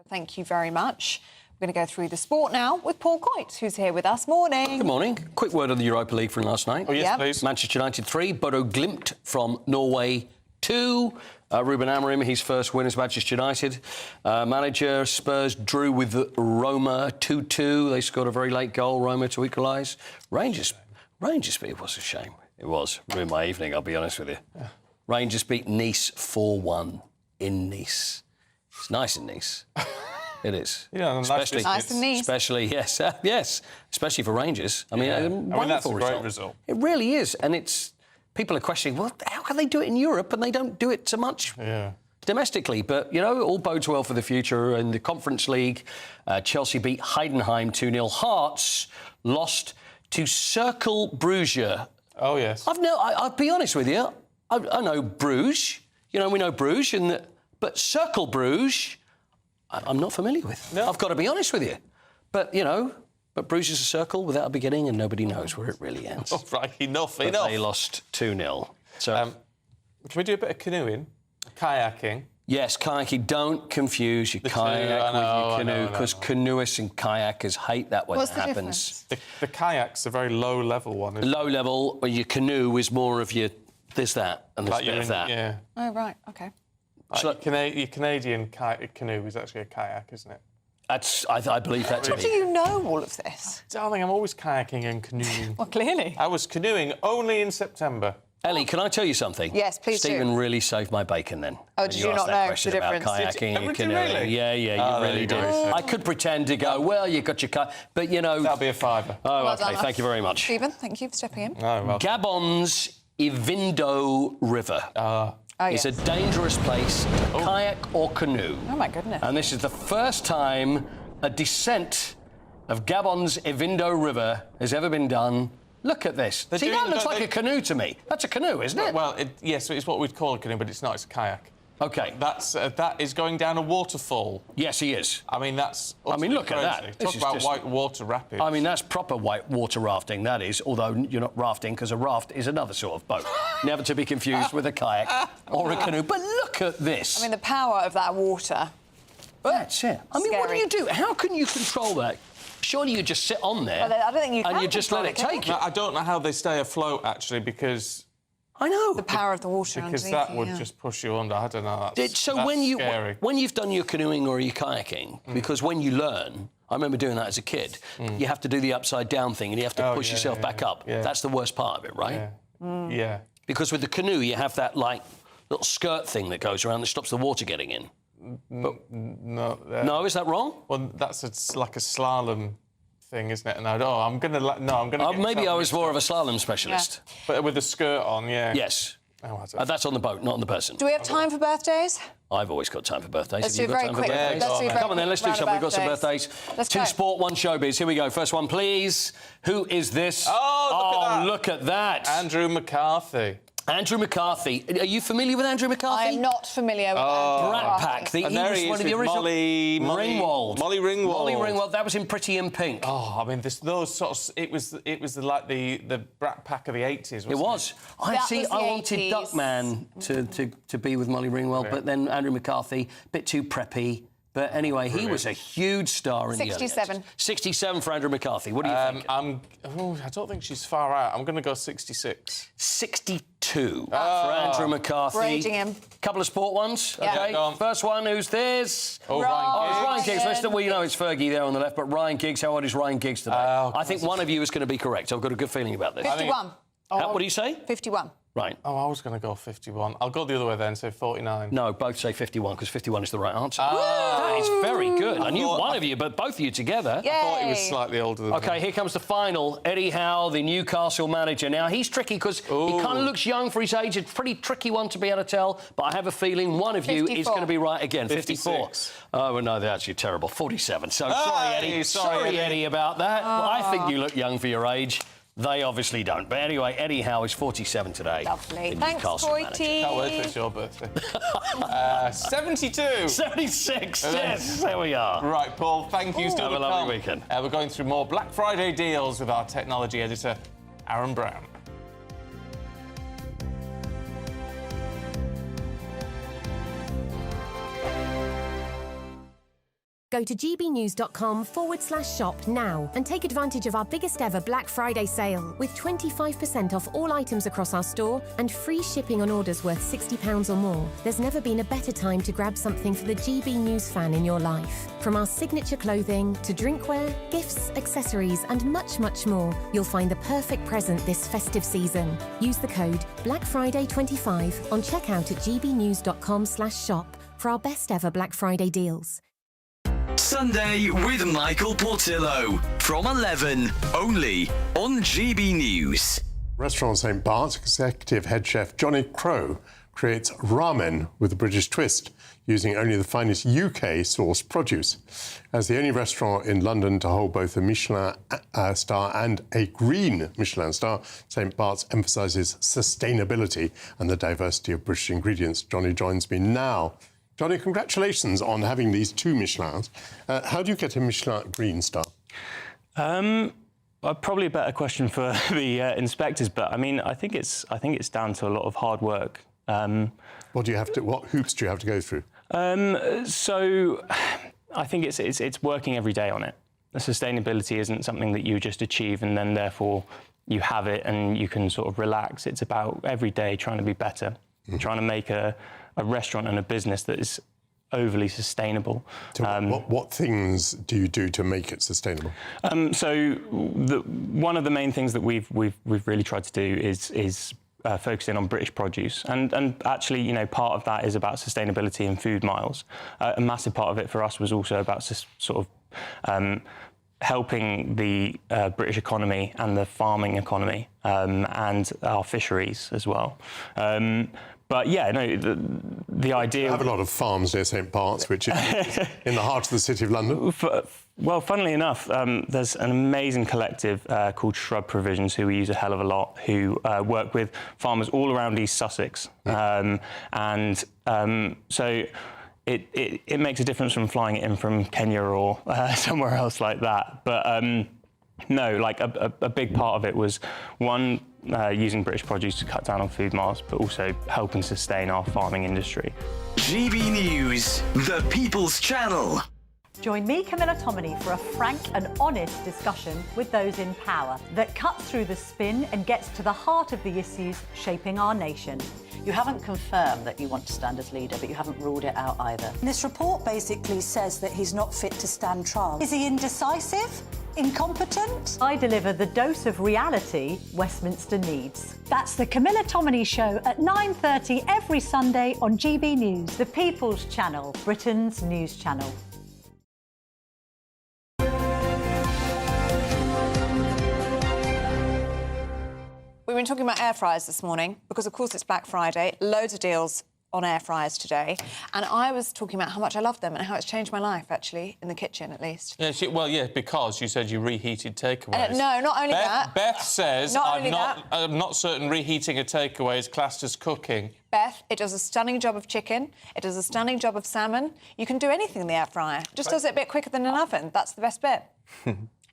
Thank you very much. We're going to go through the sport now with Paul Coyte, who's here with us. Morning. Good morning. Quick word on the Europa League from last night. Oh, yes, please. Manchester United 3, Bodo Glimt from Norway 2. Ruben Amorim, his first win as Manchester United manager. Spurs drew with Roma 2-2. They scored a very late goal, Roma to equalise. Rangers, it was a shame. It was. Ruined my evening, I'll be honest with you. Yeah. Rangers beat Nice 4-1 in Nice. It's nice in Nice. It is. Yeah, nice in Nice. Especially, yes, yes. Especially for Rangers. I mean, that's a great result. It really is. And it's... People are questioning, well, how can they do it in Europe and they don't do it so much domestically? But, you know, it all bodes well for the future. In the Conference League, Chelsea beat Heidenheim 2-0. Hearts lost to Cercle Bruges. Oh, yes. I'll be honest with you. I know Bruges. You know, we know Bruges. But Cercle Bruges, I'm not familiar with. No. I've got to be honest with you. But, you know... But Bruges is a circle without a beginning and nobody knows where it really ends. Oh, right, enough. They lost 2-0. So, can we do a bit of canoeing? Kayaking? Yes, kayaking. Don't confuse your kayak with your canoe, because canoeists and kayakers hate that when it happens. The kayak's a very low-level one. Low level, or your canoe is more of your this, that, and this bit of that. Yeah. Oh, right, OK. Your Canadian canoe is actually a kayak, isn't it? I believe that to be. How do you know all of this? Darling, I'm always kayaking and canoeing. Well, clearly. I was canoeing only in September. Ellie, can I tell you something? Yes, please do. Stephen really saved my bacon then. Oh, did you not know the difference? About kayaking and canoeing. Really? Yeah, you really did. I could pretend to go, well, you got your kayak, but, you know... That'll be a fiver. Oh, well OK, thank you very much. Stephen, thank you for stepping in. Oh, well. Gabon's Ivindo River. It's a dangerous place to kayak or canoe. Oh, my goodness. And this is the first time a descent of Gabon's Ivindo River has ever been done. Look at this. See, that looks like a canoe to me. That's a canoe, isn't it? Well, yes, it's what we'd call a canoe, but it's not. It's a kayak. OK. That is going down a waterfall. Yes, he is. I mean, that's... I mean, look at that. Talk about white water rapids. I mean, that's proper white water rafting, that is, although you're not rafting, because a raft is another sort of boat. Never to be confused with a kayak or a canoe. But look at this. I mean, the power of that water. That's it. I mean, what do Scary. you do? How can you control that? Surely you just sit on there I don't think you can and you just let it take you. I don't know how they stay afloat, actually, because... I know. The power of the water because underneath that would just push you under. I don't know. That's scary. When you've done your canoeing or your kayaking, because when you learn, I remember doing that as a kid, you have to do the upside down thing and you have to push yourself back up. Yeah. That's the worst part of it, right? Yeah. Because with the canoe, you have that, like, little skirt thing that goes around that stops the water getting in. No, is that wrong? Well, that's like a slalom thing, isn't it? And I'm going to... maybe I was more of a slalom specialist. Yeah. But with a skirt on, yeah. Yes. That's on the boat, not on the person. Do we have time for birthdays? I've always got time for birthdays. Let's do very quick. Come on then, let's do something. We've got some birthdays. Let's Two go. sport, one showbiz. Here we go. First one, please. Who is this? Look at that. Andrew McCarthy. Andrew McCarthy. Are you familiar with Andrew McCarthy? I am not familiar with Andrew Brat McCarthy. Pack. He was one of the original... Molly Ringwald. Molly Ringwald. Molly Ringwald. That was in Pretty in Pink. Oh, I mean, those sorts... It was like the Brat Pack of the 80s, wasn't it? It was. I wanted Duckman to be with Molly Ringwald, but then Andrew McCarthy, a bit too preppy. But anyway, he was a huge star in the early 67. 67 for Andrew McCarthy. What do you think? I don't think she's far out. I'm going to go 66. 62 for Andrew McCarthy. Raging him. Couple of sport ones. Yeah. OK, first one, who's this? Ryan Giggs. Well, you know it's Fergie there on the left, but Ryan Giggs. How old is Ryan Giggs today? I think one of you is going to be correct. I've got a good feeling about this. 51. What do you say? 51. Right. Oh, I was going to go 51. I'll go the other way then, say 49. No, both say 51, because 51 is the right answer. That is very good. I knew one of you, but both of you together. Yay. I thought he was slightly older than me. OK, here comes the final. Eddie Howe, the Newcastle manager. Now, he's tricky because he kind of looks young for his age. It's a pretty tricky one to be able to tell, but I have a feeling one of you is going to be right again. 54. Oh, well, no, that's you're terrible. 47. So, sorry, Eddie. Sorry, Eddie, about that. Well, I think you look young for your age. They obviously don't. But anyway, Eddie Howe is 47 today. Lovely. Thanks, Coyte. Can't wait till it's your birthday. 72. 76, yes. There we are. Right, Paul, thank you. Have a lovely weekend. We're going through more Black Friday deals with our technology editor, Aaron Brown. Go to gbnews.com/shop now and take advantage of our biggest ever Black Friday sale with 25% off all items across our store and free shipping on orders worth £60 or more. There's never been a better time to grab something for the GB News fan in your life. From our signature clothing to drinkware, gifts, accessories and much, much more, you'll find the perfect present this festive season. Use the code BlackFriday25 on checkout at gbnews.com/shop for our best ever Black Friday deals. Sunday with Michael Portillo from 11, only on GB News. Restaurant St. Bart's executive head chef Johnny Crowe creates ramen with a British twist, using only the finest UK-sourced produce. As the only restaurant in London to hold both a Michelin star and a green Michelin star, St. Bart's emphasises sustainability and the diversity of British ingredients. Johnny joins me now. Johnny, congratulations on having these 2 Michelins. How do you get a Michelin green star? Probably a better question for the inspectors, but I mean, I think it's down to a lot of hard work. What hoops do you have to go through? So I think it's working every day on it. The sustainability isn't something that you just achieve and then therefore you have it and you can sort of relax. It's about every day trying to be better, trying to make a restaurant and a business that is overly sustainable. So what things do you do to make it sustainable? One of the main things that we've really tried to do is focusing on British produce, and actually, you know, part of that is about sustainability and food miles. A massive part of it for us was also about sort of helping the British economy and the farming economy and our fisheries as well. But yeah, no, the idea... You have a lot of farms near St. Bart's, which is in the heart of the City of London. Well, funnily enough, there's an amazing collective called Shrub Provisions, who we use a hell of a lot, who work with farmers all around East Sussex. So it makes a difference from flying it in from Kenya or somewhere else like that. But no, like a big part of it was, one, using British produce to cut down on food miles, but also helping sustain our farming industry. GB News, the People's Channel. Join me, Camilla Tominey, for a frank and honest discussion with those in power that cuts through the spin and gets to the heart of the issues shaping our nation. You haven't confirmed that you want to stand as leader, but you haven't ruled it out either. This report basically says that he's not fit to stand trial. Is he indecisive? Incompetent? I deliver the dose of reality Westminster needs. That's the Camilla Tominey Show at 9:30 every Sunday on GB News, the People's Channel, Britain's news channel. We've been talking about air fryers this morning because, of course, it's Black Friday. Loads of deals on air fryers today. And I was talking about how much I love them and how it's changed my life, actually, in the kitchen, at least. Yeah, because you said you reheated takeaways. No, not only that. Beth says I'm not certain reheating a takeaway is classed as cooking. Beth, it does a stunning job of chicken. It does a stunning job of salmon. You can do anything in the air fryer. It just does it a bit quicker than an oven. That's the best bit.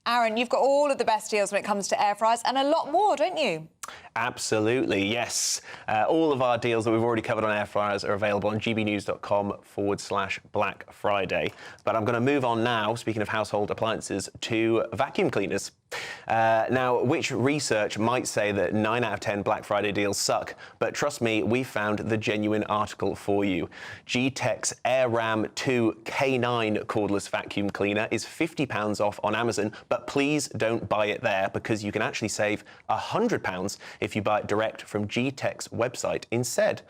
Aaron, you've got all of the best deals when it comes to air fryers and a lot more, don't you? Absolutely, yes. All of our deals that we've already covered on air fryers are available on gbnews.com/Black Friday. But I'm going to move on now, speaking of household appliances, to vacuum cleaners. Now, which research might say that 9 out of 10 Black Friday deals suck, but trust me, we found the genuine article for you. G-Tech's AirRam 2 K9 cordless vacuum cleaner is £50 off on Amazon, but please don't buy it there because you can actually save £100 if you buy it direct from G-Tech's website instead.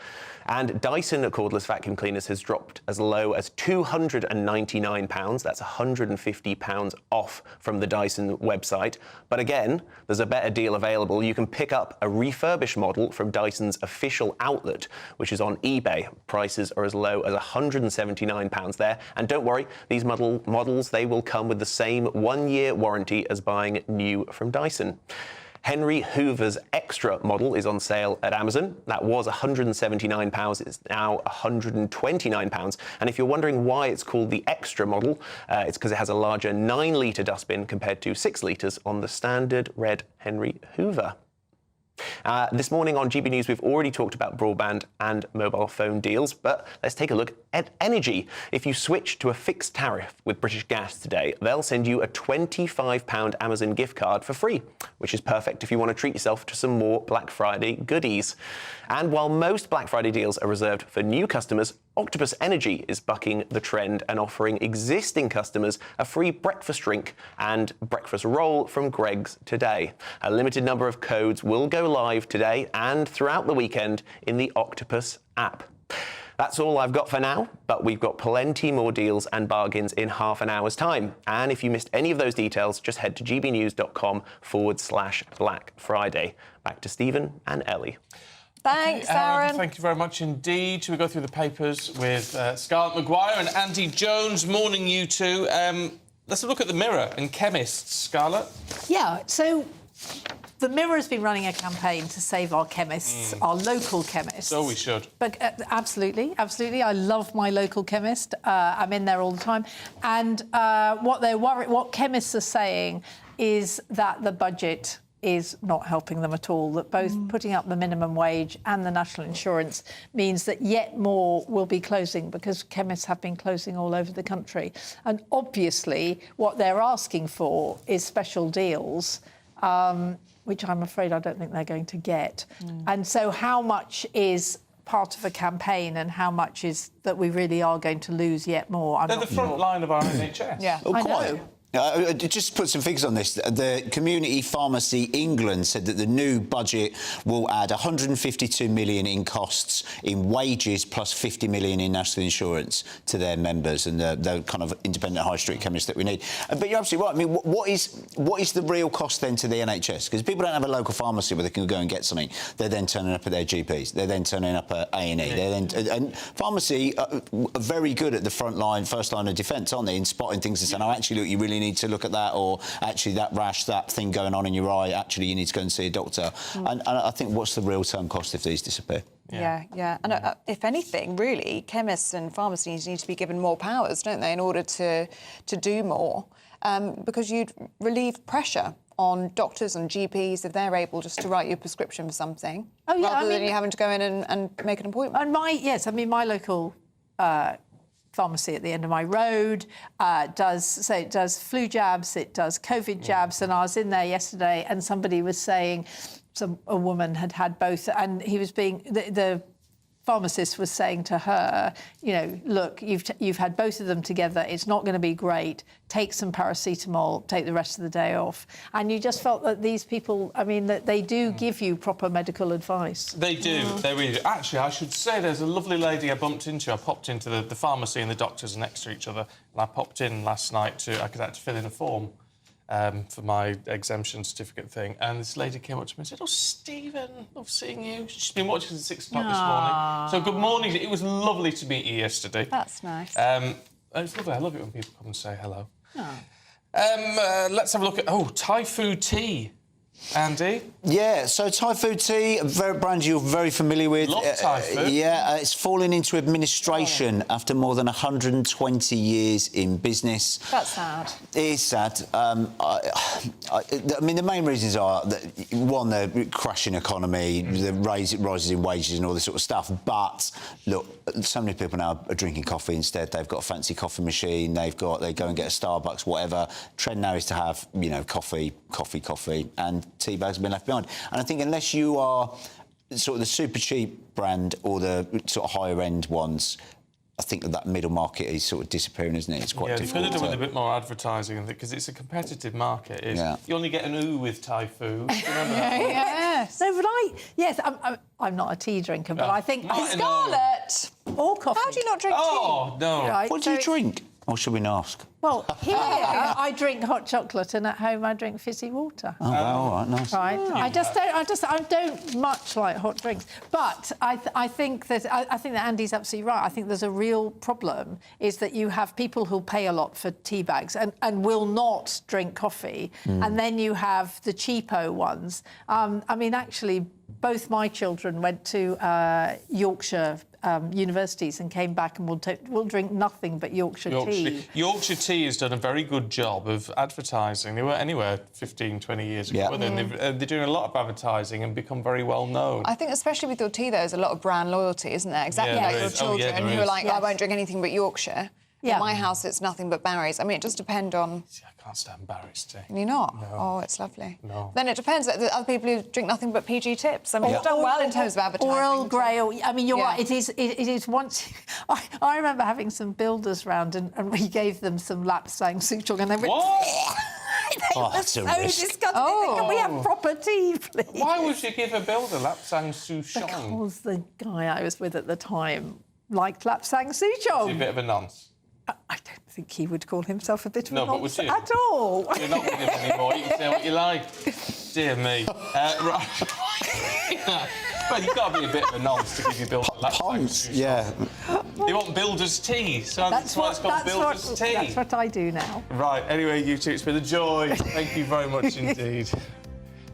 And Dyson cordless vacuum cleaners has dropped as low as £299. That's £150 off from the Dyson website. But again, there's a better deal available. You can pick up a refurbished model from Dyson's official outlet, which is on eBay. Prices are as low as £179 there. And don't worry, these models, they will come with the same 1-year warranty as buying new from Dyson. Henry Hoover's Extra model is on sale at Amazon. That was £179, it's now £129. And if you're wondering why it's called the Extra model, it's because it has a larger 9-litre dustbin compared to 6 litres on the standard red Henry Hoover. This morning on GB News, we've already talked about broadband and mobile phone deals, but let's take a look Energy. If you switch to a fixed tariff with British Gas today, they'll send you a £25 Amazon gift card for free, which is perfect if you want to treat yourself to some more Black Friday goodies. And while most Black Friday deals are reserved for new customers, Octopus Energy is bucking the trend and offering existing customers a free breakfast drink and breakfast roll from Greggs today. A limited number of codes will go live today and throughout the weekend in the Octopus app. That's all I've got for now, but we've got plenty more deals and bargains in half an hour's time. And if you missed any of those details, just head to gbnews.com/Black Friday. Back to Stephen and Ellie. Thanks, Aaron. Thank you very much indeed. Shall we go through the papers with Scarlett Maguire and Andy Jones? Morning, you two. Let's have a look at the Mirror and chemists. Scarlett? Yeah, so the Mirror has been running a campaign to save our chemists, our local chemists. So we should. But absolutely, absolutely. I love my local chemist. I'm in there all the time. And what chemists are saying is that the budget is not helping them at all, that both putting up the minimum wage and the national insurance means that yet more will be closing because chemists have been closing all over the country. And obviously what they're asking for is special deals, which I'm afraid I don't think they're going to get. And so how much is part of a campaign and how much is that we really are going to lose yet more? They're the front line of our NHS. Yeah, I know. Just put some figures on this. The Community Pharmacy England said that the new budget will add 152 million in costs in wages plus 50 million in national insurance to their members and the kind of independent high street chemists that we need. But you're absolutely right. I mean, what is the real cost then to the NHS? Because people don't have a local pharmacy where they can go and get something. They're then turning up at their GPs. They're then turning up at A&E. And pharmacy are very good at the front line, first line of defence, aren't they, in spotting things and saying, oh, actually, look, you really need to look at that, or actually that rash, that thing going on in your eye, actually you need to go and see a doctor. And I think what's the real term cost if these disappear? Yeah. And if anything, really, chemists and pharmacies need to be given more powers, don't they, in order to do more, because you'd relieve pressure on doctors and GPs if they're able just to write you a prescription for something, rather than you having to go in and make an appointment. And my local pharmacy at the end of my road does flu jabs, it does COVID jabs, and I was in there yesterday and somebody was saying a woman had both, and he was the pharmacist was saying to her, you know, look, you've had both of them together, it's not going to be great, take some paracetamol, take the rest of the day off. And you just felt that these people, I mean, that they do give you proper medical advice. They do, they really do. Actually, I should say there's a lovely lady I bumped into. I popped into the pharmacy and the doctors are next to each other, and I popped in last night I had to fill in a form for my exemption certificate thing, and this lady came up to me and said, oh, Stephen, love seeing you. She's been watching since 6 o'clock this morning. So good morning. It was lovely to meet you yesterday. That's nice. It's lovely. I love it when people come and say hello. Let's have a look at, Thai food tea. Andy? Yeah, so Thai food tea, a brand you're very familiar with. Love Thai food. It's fallen into administration after more than 120 years in business. That's sad. It is sad. I mean, the main reasons are that, one, the crashing economy, the rises in wages and all this sort of stuff. But, look, so many people now are drinking coffee instead. They've got a fancy coffee machine. They go and get a Starbucks, whatever. Trend now is to have, you know, coffee, and tea bags have been left behind. And I think unless you are sort of the super cheap brand or the sort of higher end ones, I think that middle market is sort of disappearing, isn't it? It's quite difficult. Yeah, you've got to do with a bit more advertising, because it's a competitive market. You only get an ooh with Thai food. Do you remember that? Yes. No, but I'm not a tea drinker, but I think... Scarlett! Or coffee. How do you not drink tea? Oh, no. Right, what do you drink? Or should we not ask? Well, here I drink hot chocolate, and at home I drink fizzy water. Oh, well, all right, nice. Right, I don't much like hot drinks, but I think that Andy's absolutely right. I think there's a real problem is that you have people who'll pay a lot for tea bags and will not drink coffee, and then you have the cheapo ones. I mean, actually, both my children went to Yorkshire universities and came back and will drink nothing but Yorkshire tea. Yorkshire Tea has done a very good job of advertising. They weren't anywhere 15, 20 years ago, were they? They're doing a lot of advertising and become very well known. I think especially with your tea, there's a lot of brand loyalty, isn't there? Exactly like your children who are like, I won't drink anything but Yorkshire. Yeah. In my house, it's nothing but Barry's. I mean, it just depends on... See, I can't stand Barry's tea. Can you not? No. Oh, it's lovely. No. Then it depends. There are other people who drink nothing but PG tips. I mean, you've done well in terms of advertising. Or Earl Grey. I mean, you're right. It is once... I remember having some builders round and we gave them some lapsang souchong and they went... What? They were so disgusting. Can we have proper tea, please? Why would you give a builder lapsang souchong? Because the guy I was with at the time liked lapsang souchong. Is he a bit of a nonce? I don't think he would call himself a bit of a nonce at all. You're not with him anymore. You can say what you like. Dear me. Right. Well, you've got to be a bit of a nonce to give your builder lapsang souchong. They want builder's tea, so that's why it's called builder's tea. That's what I do now. Right, anyway, you two, it's been a joy. Thank you very much indeed.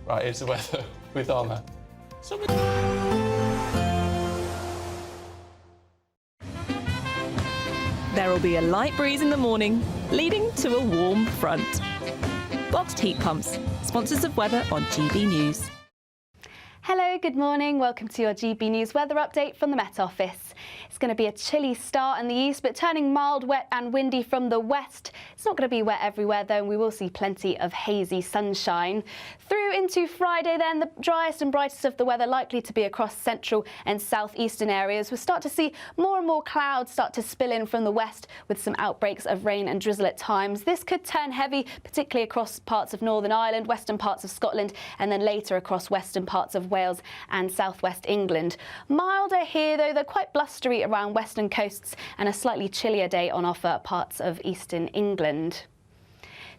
Right, here's the weather with Anna. There will be a light breeze in the morning, leading to a warm front. Boxed heat pumps, sponsors of weather on GB News. Hello, good morning. Welcome to your GB News weather update from the Met Office. It's going to be a chilly start in the east, but turning mild, wet and windy from the west. It's not going to be wet everywhere, though, and we will see plenty of hazy sunshine. Through into Friday, then, the driest and brightest of the weather likely to be across central and southeastern areas. We'll start to see more and more clouds start to spill in from the west with some outbreaks of rain and drizzle at times. This could turn heavy, particularly across parts of Northern Ireland, western parts of Scotland, and then later across western parts of Wales and southwest England. Milder here, though, they're quite blustery around western coasts and a slightly chillier day on offer at parts of eastern England.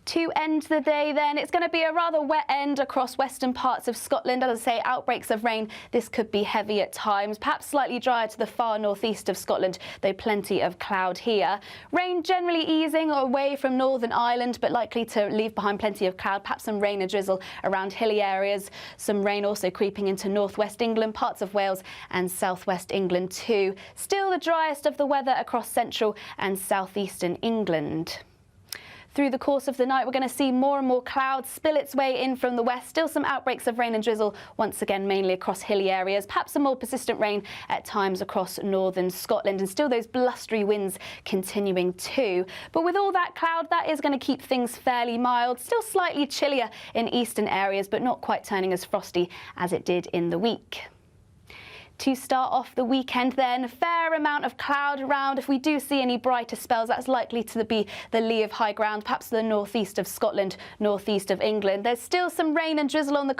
To end the day then, it's going to be a rather wet end across western parts of Scotland. As I say, outbreaks of rain, this could be heavy at times, perhaps slightly drier to the far northeast of Scotland, though plenty of cloud here. Rain generally easing away from Northern Ireland, but likely to leave behind plenty of cloud, perhaps some rain and drizzle around hilly areas. Some rain also creeping into northwest England, parts of Wales and southwest England too. Still the driest of the weather across central and southeastern England. Through the course of the night, we're going to see more and more clouds spill its way in from the west. Still some outbreaks of rain and drizzle, once again mainly across hilly areas. Perhaps some more persistent rain at times across northern Scotland, and still those blustery winds continuing too. But with all that cloud, that is going to keep things fairly mild. Still slightly chillier in eastern areas, but not quite turning as frosty as it did in the week. To start off the weekend then, a fair amount of cloud around. If we do see any brighter spells, that's likely to be the lee of high ground, perhaps the northeast of Scotland, northeast of England. There's still some rain and drizzle on the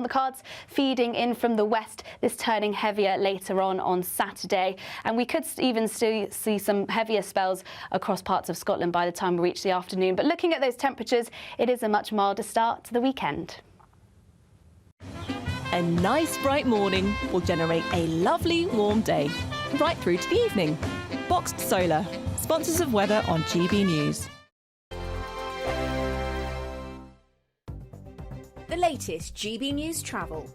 cards feeding in from the west, this turning heavier later on Saturday. And we could even still see some heavier spells across parts of Scotland by the time we reach the afternoon. But looking at those temperatures, it is a much milder start to the weekend. A nice bright morning will generate a lovely warm day, right through to the evening. Boxed Solar, sponsors of weather on GB News. The latest GB News travel.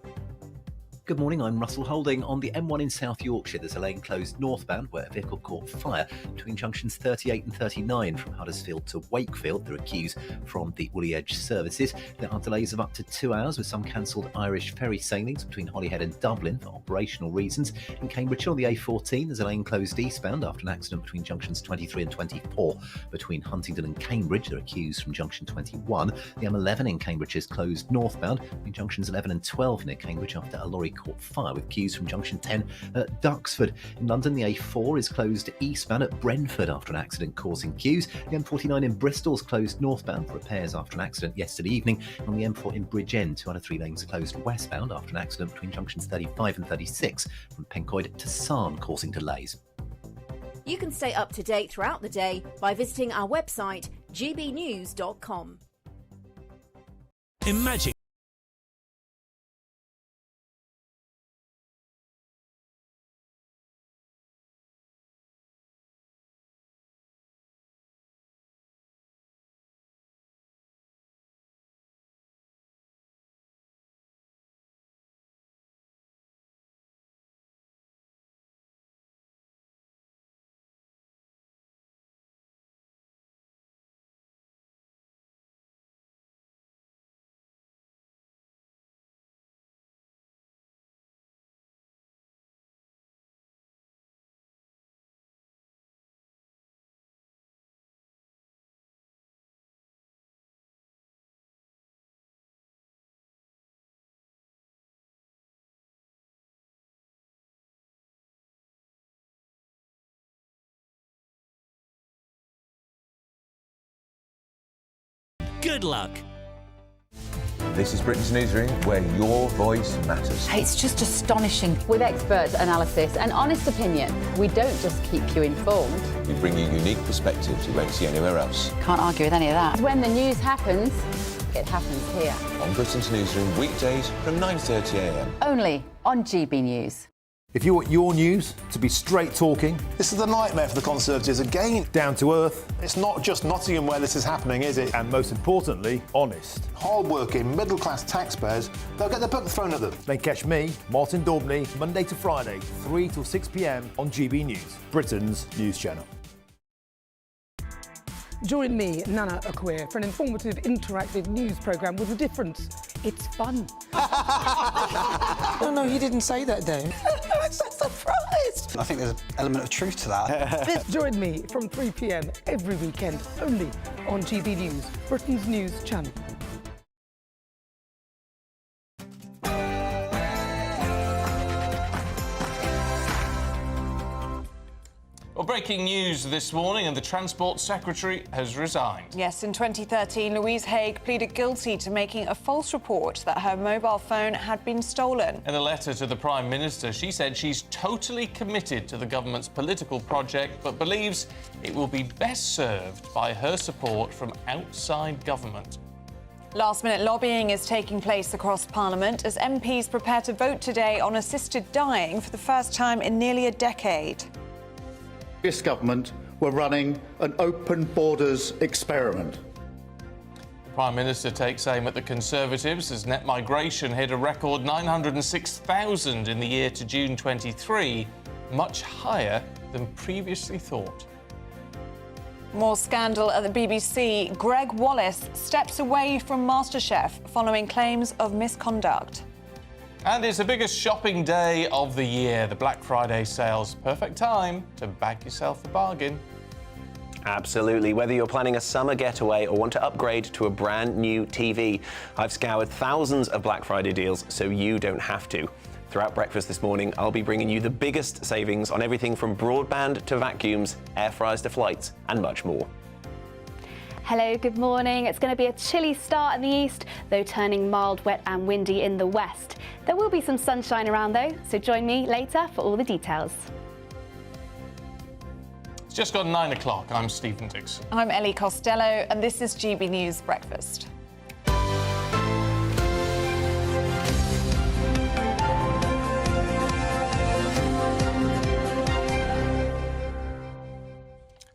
Good morning, I'm Russell Holding. On the M1 in South Yorkshire, there's a lane closed northbound where a vehicle caught fire between junctions 38 and 39 from Huddersfield to Wakefield. There are queues from the Woolly Edge services. There are delays of up to 2 hours with some cancelled Irish ferry sailings between Holyhead and Dublin for operational reasons. In Cambridgeshire on the A14, there's a lane closed eastbound after an accident between junctions 23 and 24. Between Huntingdon and Cambridge, there are queues from junction 21. The M11 in Cambridge is closed northbound between junctions 11 and 12 near Cambridge after a lorry caught fire with queues from junction 10 at Duxford. In London, the A4 is closed eastbound at Brentford after an accident causing queues. The M49 in Bristol is closed northbound for repairs after an accident yesterday evening. On the M4 in Bridgend, 2 out of 3 lanes are closed westbound after an accident between junctions 35 and 36 from Pencoed to Sarn, causing delays. You can stay up to date throughout the day by visiting our website gbnews.com. Imagine Good luck. This is Britain's Newsroom, where your voice matters. It's just astonishing. With expert analysis and honest opinion, we don't just keep you informed. We bring you unique perspectives you won't see anywhere else. Can't argue with any of that. When the news happens, it happens here. On Britain's Newsroom, weekdays from 9:30 a.m. Only on GB News. If you want your news to be straight talking... This is a nightmare for the Conservatives again. Down to earth. It's not just Nottingham where this is happening, is it? And most importantly, honest. Hard-working, middle-class taxpayers, they'll get their book thrown at them. Then catch me, Martin Daubney, Monday to Friday, 3 till 6 p.m. on GB News, Britain's news channel. Join me, Nana Akua, for an informative, interactive news programme with a difference. It's fun. No, he didn't say that, Dave. I'm so surprised. I think there's an element of truth to that. Join me from 3 p.m. every weekend, only on GB News, Britain's news channel. Well, breaking news this morning, and the Transport Secretary has resigned. Yes, in 2013, Louise Haigh pleaded guilty to making a false report that her mobile phone had been stolen. In a letter to the Prime Minister, she said she's totally committed to the government's political project, but believes it will be best served by her support from outside government. Last-minute lobbying is taking place across Parliament as MPs prepare to vote today on assisted dying for the first time in nearly a decade. This government were running an open borders experiment. The Prime Minister takes aim at the Conservatives as net migration hit a record 906,000 in the year to June 23, much higher than previously thought. More scandal at the BBC. Greg Wallace steps away from MasterChef following claims of misconduct. And it's the biggest shopping day of the year, the Black Friday sales. Perfect time to bag yourself a bargain. Absolutely. Whether you're planning a summer getaway or want to upgrade to a brand new TV, I've scoured thousands of Black Friday deals so you don't have to. Throughout breakfast this morning, I'll be bringing you the biggest savings on everything from broadband to vacuums, air fryers to flights, and much more. Hello, good morning. It's going to be a chilly start in the east, though turning mild, wet and windy in the west. There will be some sunshine around though, so join me later for all the details. It's just gone 9 o'clock. I'm Stephen Dixon. I'm Ellie Costello, and this is GB News Breakfast.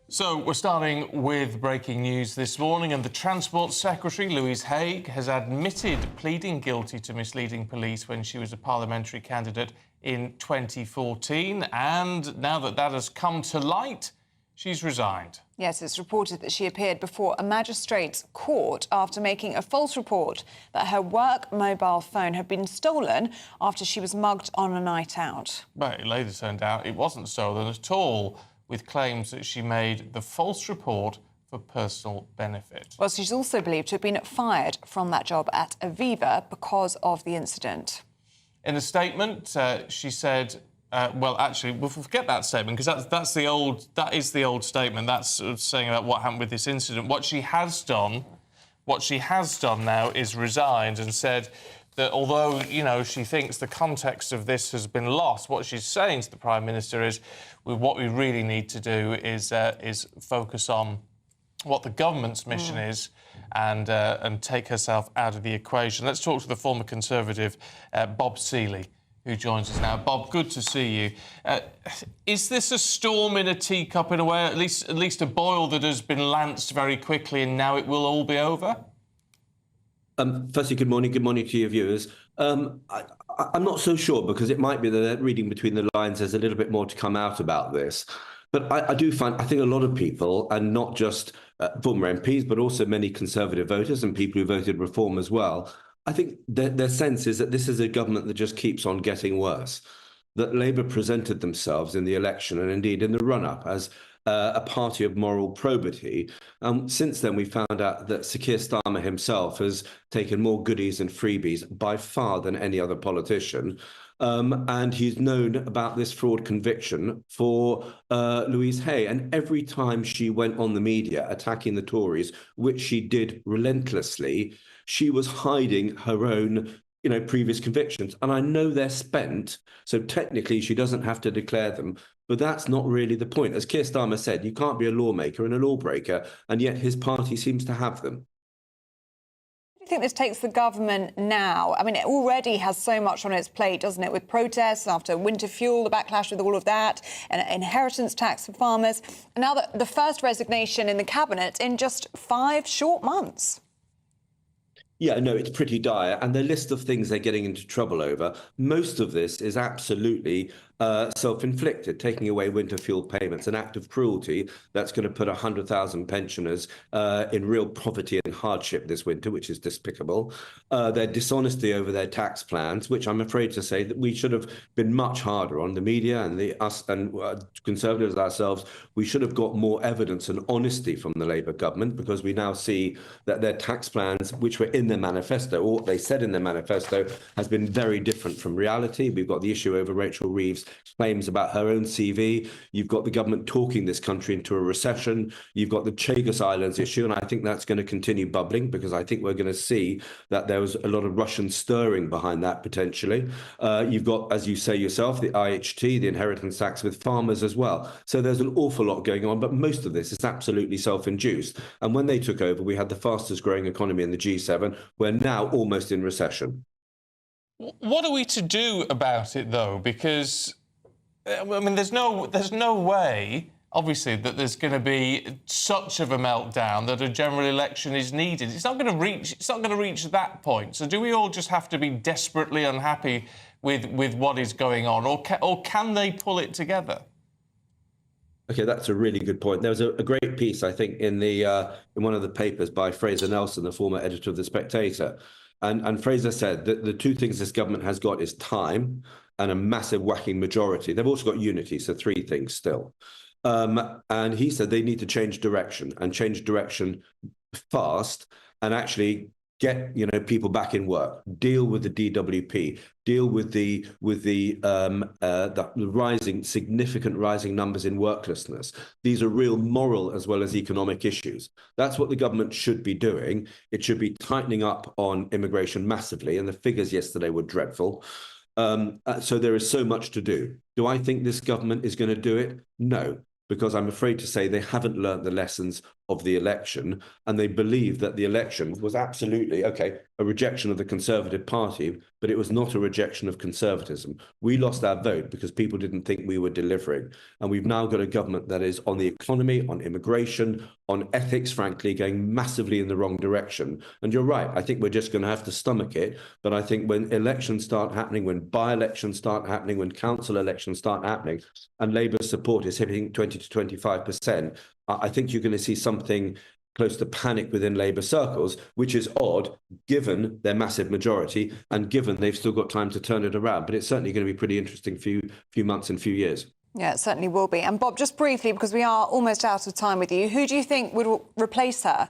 So we're starting with breaking news this morning, and the Transport Secretary, Louise Haigh, has admitted pleading guilty to misleading police when she was a parliamentary candidate in 2014. And now that that has come to light, she's resigned. Yes, it's reported that she appeared before a magistrate's court after making a false report that her work mobile phone had been stolen after she was mugged on a night out. But it later turned out it wasn't stolen at all, with claims that she made the false report for personal benefit. Well, she's also believed to have been fired from that job at Aviva because of the incident. In a statement, she said, well, actually, we'll forget that statement because that is the old statement. That's sort of saying about what happened with this incident. What she has done now is resigned and said that although, you know, she thinks the context of this has been lost, what she's saying to the Prime Minister is what we really need to do is focus on what the government's mission is and take herself out of the equation. Let's talk to the former Conservative, Bob Seeley, who joins us now. Bob, good to see you. Is this a storm in a teacup in a way, at least a boil that has been lanced very quickly and now it will all be over? Firstly, good morning. Good morning to your viewers. I'm not so sure because it might be that reading between the lines there's a little bit more to come out about this. But I think a lot of people, and not just former MPs, but also many Conservative voters and people who voted Reform as well, I think their sense is that this is a government that just keeps on getting worse. That Labour presented themselves in the election and indeed in the run-up as a party of moral probity. Since then, we found out that Sir Keir Starmer himself has taken more goodies and freebies by far than any other politician. And he's known about this fraud conviction for Louise Hay. And every time she went on the media attacking the Tories, which she did relentlessly, she was hiding her own previous convictions. And I know they're spent, so technically she doesn't have to declare them. But that's not really the point. As Keir Starmer said, you can't be a lawmaker and a lawbreaker, and yet his party seems to have them. Do you think this takes the government now? I mean, it already has so much on its plate, doesn't it, with protests after winter fuel, the backlash with all of that, and inheritance tax for farmers, and now the first resignation in the cabinet in just 5 short months. Yeah, no, it's pretty dire. And the list of things they're getting into trouble over, most of this is absolutely self-inflicted, taking away winter fuel payments, an act of cruelty that's going to put 100,000 pensioners in real poverty and hardship this winter, which is despicable. Their dishonesty over their tax plans, which I'm afraid to say that we should have been much harder on the media and us and Conservatives ourselves. We should have got more evidence and honesty from the Labour government, because we now see that their tax plans, which were in their manifesto, or what they said in their manifesto, has been very different from reality. We've got the issue over Rachel Reeves' claims about her own CV. You've got the government talking this country into a recession. You've got the Chagos Islands issue, and I think that's going to continue bubbling, because I think we're going to see that there was a lot of Russian stirring behind that potentially. You've got, as you say yourself, the IHT, the inheritance tax with farmers as well. So there's an awful lot going on, but most of this is absolutely self-induced. And when they took over, we had the fastest growing economy in the G7. We're now almost in recession. What are we to do about it, though? Because, I mean, there's no way, obviously, that there's going to be such of a meltdown that a general election is needed. It's not going to reach that point. So do we all just have to be desperately unhappy with what is going on, or can they pull it together? Okay, that's a really good point. There was a great piece, I think, in one of the papers by Fraser Nelson, the former editor of The Spectator. And Fraser said that the two things this government has got is time and a massive whacking majority. They've also got unity, so 3 things still. And he said they need to change direction fast, and actually get people back in work, deal with the DWP, deal with the significant rising numbers in worklessness. These are real moral as well as economic issues. That's what the government should be doing. It should be tightening up on immigration massively, and the figures yesterday were dreadful. So there is so much to do. Do I think this government is going to do it? No, because I'm afraid to say they haven't learnt the lessons of the election, and they believe that the election was absolutely, okay, a rejection of the Conservative Party, but it was not a rejection of conservatism. We lost our vote because people didn't think we were delivering. And we've now got a government that is on the economy, on immigration, on ethics, frankly, going massively in the wrong direction. And you're right, I think we're just going to have to stomach it. But I think when elections start happening, when by-elections start happening, when council elections start happening, and Labour's support is hitting 20 to 25%, I think you're going to see something close to panic within Labour circles, which is odd, given their massive majority and given they've still got time to turn it around. But it's certainly going to be pretty interesting few months and few years. Yeah, it certainly will be. And Bob, just briefly, because we are almost out of time with you, who do you think would replace her?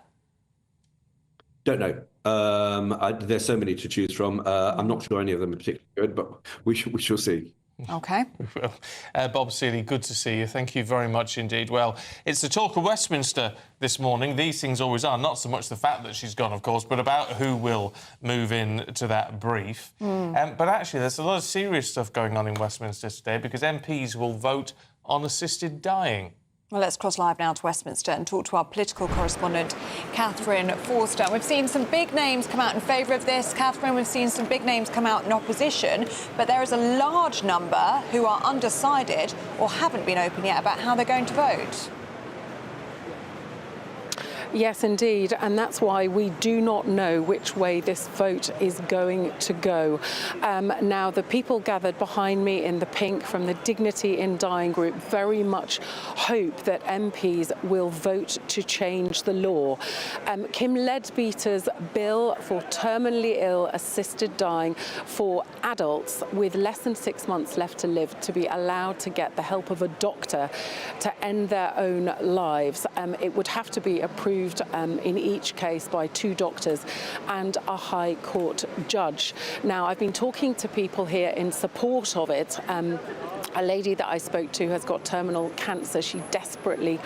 Don't know. There's so many to choose from. I'm not sure any of them are particularly good, but we shall see. OK. Well, Bob Seeley, good to see you. Thank you very much indeed. Well, it's the talk of Westminster this morning. These things always are. Not so much the fact that she's gone, of course, but about who will move in to that brief. But actually, there's a lot of serious stuff going on in Westminster today, because MPs will vote on assisted dying. Well, let's cross live now to Westminster and talk to our political correspondent, Catherine Forster. We've seen some big names come out in favour of this. Catherine, we've seen some big names come out in opposition, but there is a large number who are undecided or haven't been open yet about how they're going to vote. Yes, indeed, and that's why we do not know which way this vote is going to go. Now, the people gathered behind me in the pink from the Dignity in Dying group very much hope that MPs will vote to change the law. Kim Leadbeater's bill for terminally ill assisted dying for adults with less than 6 months left to live to be allowed to get the help of a doctor to end their own lives. It would have to be approved in each case by 2 doctors and a High Court judge. Now, I've been talking to people here in support of it. A lady that I spoke to has got terminal cancer. She desperately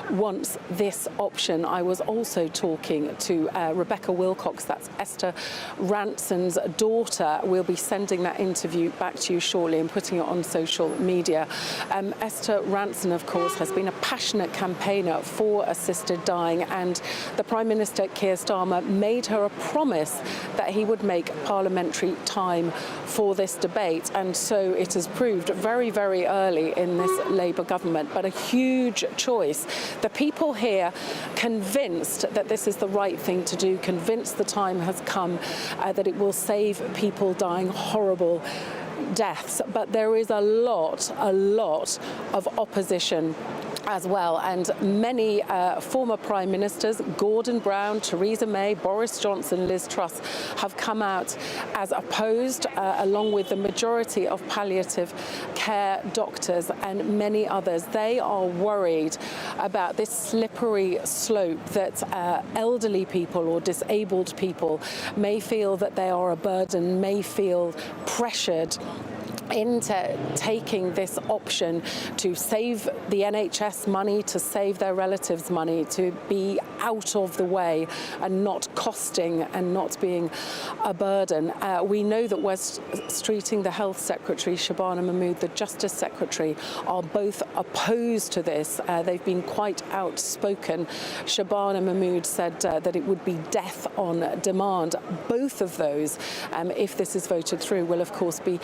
wants this option. I was also talking to Rebecca Wilcox, that's Esther Ranson's daughter. We'll be sending that interview back to you shortly and putting it on social media. Esther Ranson, of course, has been a passionate campaigner for assisted dying, and the Prime Minister, Keir Starmer, made her a promise that he would make parliamentary time for this debate, and so it has proved very, very early in this Labour government, but a huge choice. The people here convinced that this is the right thing to do, convinced the time has come, that it will save people dying horrible deaths, but there is a lot of opposition as well, and many former Prime Ministers, Gordon Brown, Theresa May, Boris Johnson, Liz Truss, have come out as opposed, along with the majority of palliative care doctors and many others. They are worried about this slippery slope that elderly people or disabled people may feel that they are a burden, may feel pressured into taking this option to save the NHS money, to save their relatives money, to be out of the way and not costing and not being a burden. We know that West Streeting, the Health Secretary, Shabana Mahmood, the Justice Secretary, are both opposed to this. They've been quite outspoken. Shabana Mahmood said that it would be death on demand. Both of those, if this is voted through, will of course be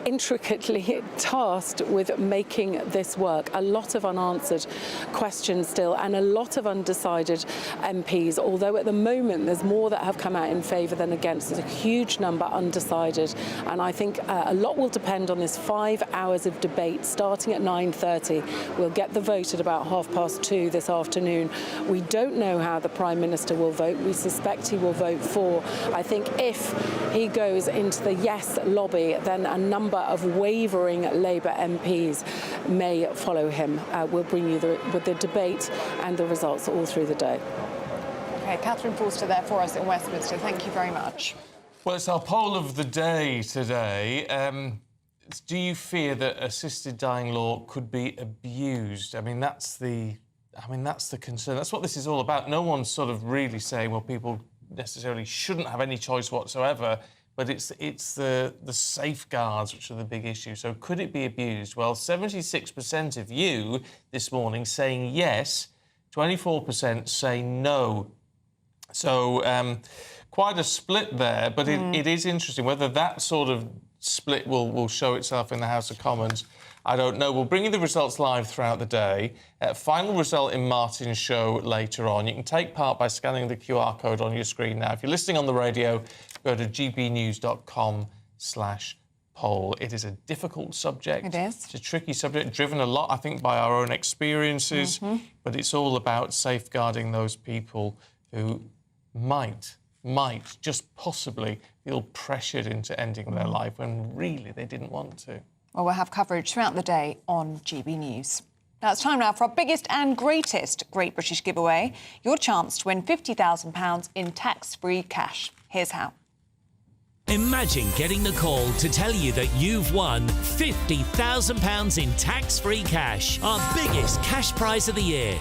intricately tasked with making this work. A lot of unanswered questions still and a lot of undecided MPs, although at the moment there's more that have come out in favour than against. There's a huge number undecided, and I think a lot will depend on this 5 hours of debate starting at 9:30. We'll get the vote at about 2:30 this afternoon. We don't know how the Prime Minister will vote. We suspect he will vote for. I think if he goes into the yes lobby, then a number of wavering Labour MPs may follow him. We'll bring you with the debate and the results all through the day. OK, Catherine Forster there for us in Westminster. Thank you very much. Well, it's our poll of the day today. Do you fear that assisted dying law could be abused? I mean, that's the concern. That's what this is all about. No one's sort of really saying, well, people necessarily shouldn't have any choice whatsoever. But it's the safeguards which are the big issue. So could it be abused? Well, 76% of you this morning saying yes, 24% say no. So quite a split there, but it is interesting. Whether that sort of split will show itself in the House of Commons, I don't know. We'll bring you the results live throughout the day. Final result in Martin's show later on. You can take part by scanning the QR code on your screen now. If you're listening on the radio, go to gbnews.com/poll. It is a difficult subject. It is. It's a tricky subject, driven a lot, I think, by our own experiences. But it's all about safeguarding those people who might just possibly feel pressured into ending their life when really they didn't want to. Well, we'll have coverage throughout the day on GB News. Now, it's time now for our biggest and greatest Great British giveaway. Your chance to win £50,000 in tax-free cash. Here's how. Imagine getting the call to tell you that you've won £50,000 in tax-free cash, our biggest cash prize of the year.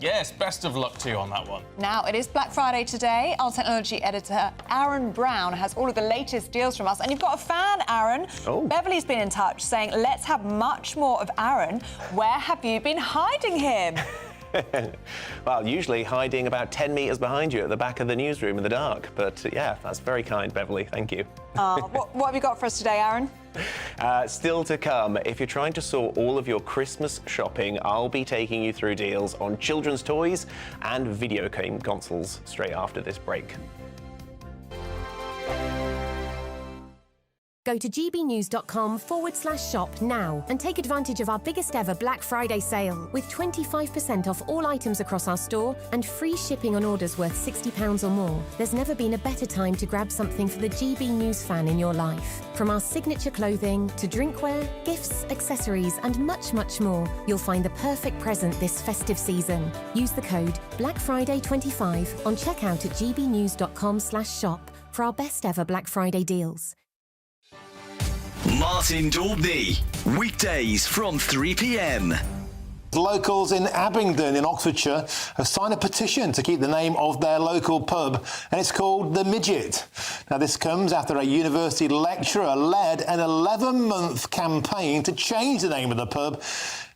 Yes, best of luck to you on that one. Now, it is Black Friday today. Our technology editor, Aaron Brown, has all of the latest deals from us. And you've got a fan, Aaron. Oh. Beverly's been in touch saying, let's have much more of Aaron. Where have you been hiding him? Well, usually hiding about 10 metres behind you at the back of the newsroom in the dark. But yeah, that's very kind, Beverly. Thank you. What have you got for us today, Aaron? Still to come, if you're trying to sort all of your Christmas shopping, I'll be taking you through deals on children's toys and video game consoles straight after this break. Go to gbnews.com/shop now and take advantage of our biggest ever Black Friday sale with 25% off all items across our store and free shipping on orders worth £60 or more. There's never been a better time to grab something for the GB News fan in your life. From our signature clothing to drinkware, gifts, accessories and much, much more, you'll find the perfect present this festive season. Use the code BlackFriday25 on checkout at gbnews.com/shop for our best ever Black Friday deals. Martin Daubney, weekdays from 3 p.m. Locals in Abingdon in Oxfordshire have signed a petition to keep the name of their local pub, and it's called The Midget. Now, this comes after a university lecturer led an 11-month campaign to change the name of the pub,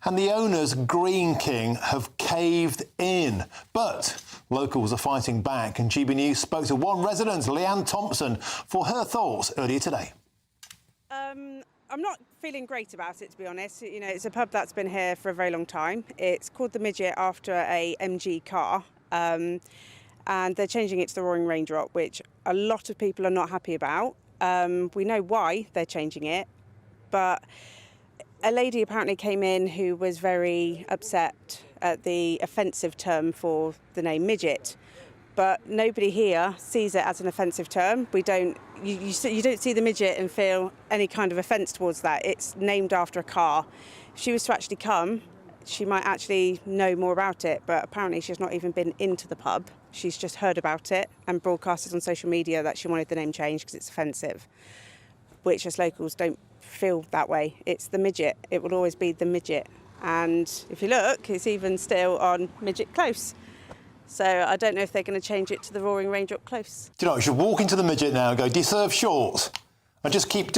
and the owners, Green King, have caved in. But locals are fighting back, and GB News spoke to one resident, Leanne Thompson, for her thoughts earlier today. I'm not feeling great about it, to be honest. You know, it's a pub that's been here for a very long time. It's called The Midget after a MG car, and they're changing it to the Roaring Raindrop, which a lot of people are not happy about. We know why they're changing it, but a lady apparently came in who was very upset at the offensive term for the name midget. But nobody here sees it as an offensive term. We don't. You don't see the midget and feel any kind of offence towards that. It's named after a car. If she was to actually come, she might actually know more about it. But apparently, she's not even been into the pub. She's just heard about it and broadcasted on social media that she wanted the name changed because it's offensive. Which, as locals, don't feel that way. It's the midget. It will always be the midget. And if you look, it's even still on Midget Close. So I don't know if they're going to change it to the Roaring Raindrop Close. Do you know, you should walk into the Midget now and go, do you serve shorts? And just keep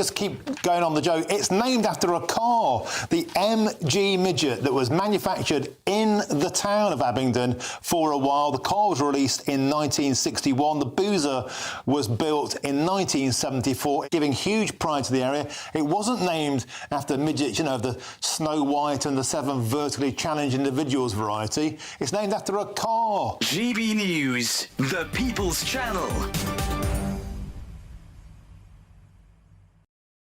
going on the joke. It's named after a car, the MG Midget, that was manufactured in the town of Abingdon for a while. The car was released in 1961. The Boozer was built in 1974, giving huge pride to the area. It wasn't named after midgets, you know, the Snow White and the 7 vertically challenged individuals variety. It's named after a car. GB News, the People's Channel.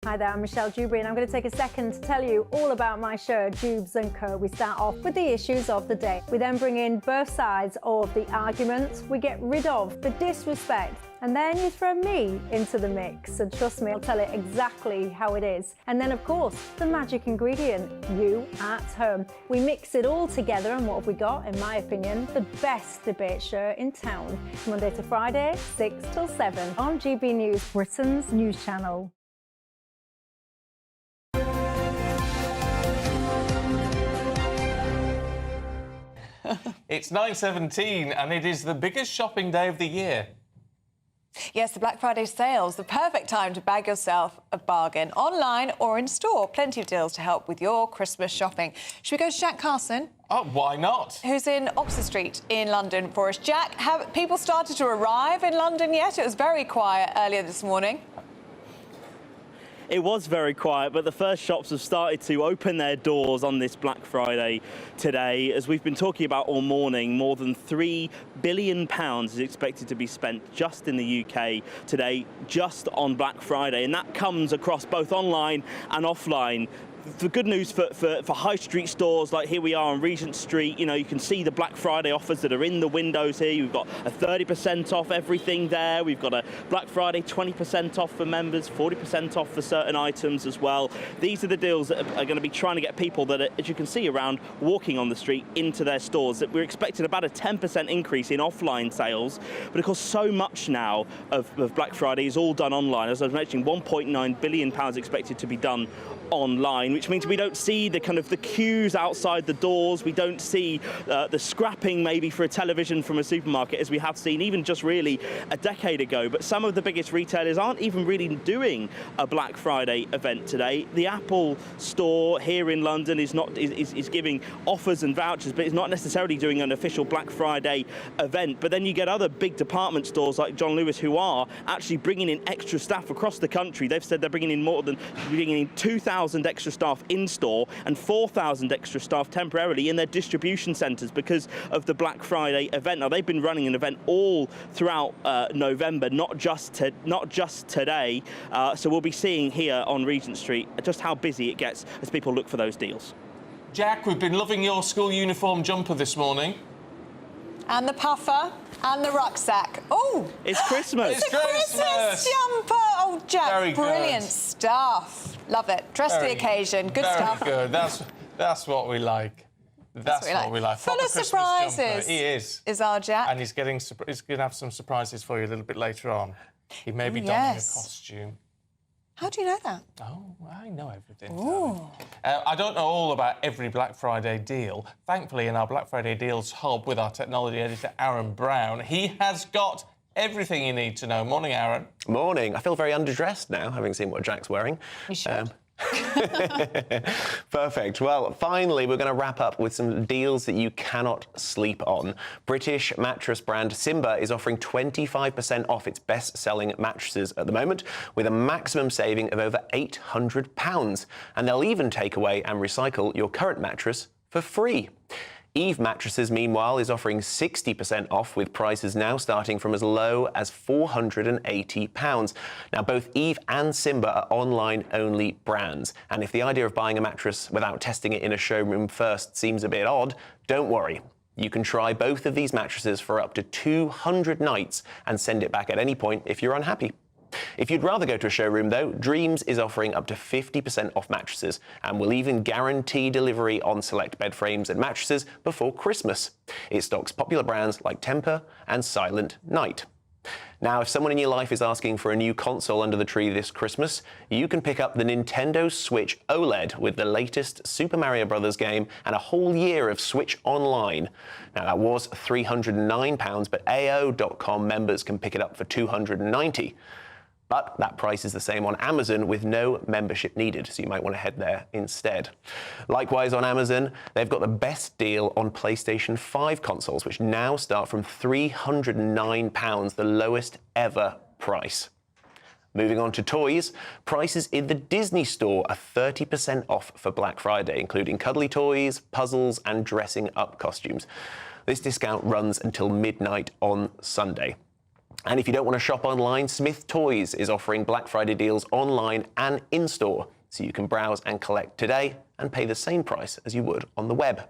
Hi there, I'm Michelle Dewberry, and I'm going to take a second to tell you all about my show, Dubes & Co. We start off with the issues of the day. We then bring in both sides of the arguments. We get rid of the disrespect. And then you throw me into the mix. And trust me, I'll tell it exactly how it is. And then, of course, the magic ingredient, you at home. We mix it all together, and what have we got? In my opinion, the best debate show in town. Monday to Friday, 6 till 7 on GB News, Britain's news channel. It's 9:17 and it is the biggest shopping day of the year. Yes, the Black Friday sales, the perfect time to bag yourself a bargain, online or in store. Plenty of deals to help with your Christmas shopping. Should we go to Jack Carson? Oh, why not? Who's in Oxford Street in London for us. Jack, have people started to arrive in London yet? It was very quiet earlier this morning. It was very quiet, but the first shops have started to open their doors on this Black Friday today. As we've been talking about all morning, more than £3 billion is expected to be spent just in the UK today, just on Black Friday. And that comes across both online and offline. The good news for high street stores, like here we are on Regent Street, you know, you can see the Black Friday offers that are in the windows here. We've got a 30% off everything there. We've got a Black Friday 20% off for members, 40% off for certain items as well. These are the deals that are going to be trying to get people that are, as you can see around, walking on the street into their stores. We're expecting about a 10% increase in offline sales, but of course so much now of Black Friday is all done online. As I was mentioning, £1.9 billion expected to be done online, which means we don't see the kind of the queues outside the doors. We don't see the scrapping maybe for a television from a supermarket as we have seen even just really a decade ago. But some of the biggest retailers aren't even really doing a Black Friday event today. The Apple store here in London is giving offers and vouchers, but it's not necessarily doing an official Black Friday event. But then you get other big department stores like John Lewis who are actually bringing in extra staff across the country. They've said they're bringing in 2,000 extra staff in store and 4,000 extra staff temporarily in their distribution centres because of the Black Friday event. Now, they've been running an event all throughout November, not just today. So we'll be seeing here on Regent Street just how busy it gets as people look for those deals. Jack, we've been loving your school uniform jumper this morning. And the puffer and the rucksack. Oh! It's Christmas. It's a Christmas jumper. Oh, Jack, Very brilliant good. stuff. Love it. Dress the occasion. Good stuff. Very good. That's what we like. That's what we like. Full of Proper Christmas surprises. jumper. He is. Is our Jack. And he's going to have some surprises for you a little bit later on. He may be donning a costume. How do you know that? Oh, I know everything. I don't know all about every Black Friday deal. Thankfully, in our Black Friday deals hub with our technology editor, Aaron Brown, he has got everything you need to know. Morning, Aaron. Morning. I feel very underdressed now, having seen what Jack's wearing. You should. Perfect. Well, finally, we're going to wrap up with some deals that you cannot sleep on. British mattress brand Simba is offering 25% off its best-selling mattresses at the moment, with a maximum saving of over £800. And they'll even take away and recycle your current mattress for free. Eve Mattresses, meanwhile, is offering 60% off, with prices now starting from as low as £480. Now, both Eve and Simba are online-only brands, and if the idea of buying a mattress without testing it in a showroom first seems a bit odd, don't worry. You can try both of these mattresses for up to 200 nights and send it back at any point if you're unhappy. If you'd rather go to a showroom, though, Dreams is offering up to 50% off mattresses and will even guarantee delivery on select bed frames and mattresses before Christmas. It stocks popular brands like Temper and Silent Night. Now, if someone in your life is asking for a new console under the tree this Christmas, you can pick up the Nintendo Switch OLED with the latest Super Mario Bros. Game and a whole year of Switch Online. Now, that was £309, but AO.com members can pick it up for £290. But that price is the same on Amazon with no membership needed, so you might want to head there instead. Likewise, on Amazon, they've got the best deal on PlayStation 5 consoles, which now start from £309, the lowest ever price. Moving on to toys, prices in the Disney store are 30% off for Black Friday, including cuddly toys, puzzles, and dressing up costumes. This discount runs until midnight on Sunday. And if you don't want to shop online, Smith Toys is offering Black Friday deals online and in-store, so you can browse and collect today and pay the same price as you would on the web.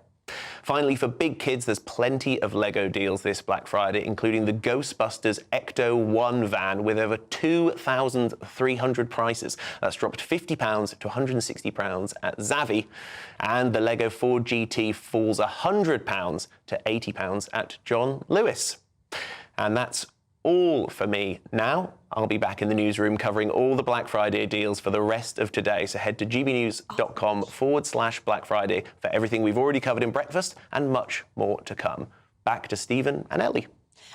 Finally, for big kids, there's plenty of Lego deals this Black Friday, including the Ghostbusters Ecto 1 van with over 2,300 prices. That's dropped £50 to £160 at Zavvi. And the Lego Ford GT falls £100 to £80 at John Lewis. And that's all for me now. I'll be back in the newsroom covering all the Black Friday deals for the rest of today. So head to gbnews.com/Black Friday for everything we've already covered in breakfast and much more to come. Back to Stephen and Ellie.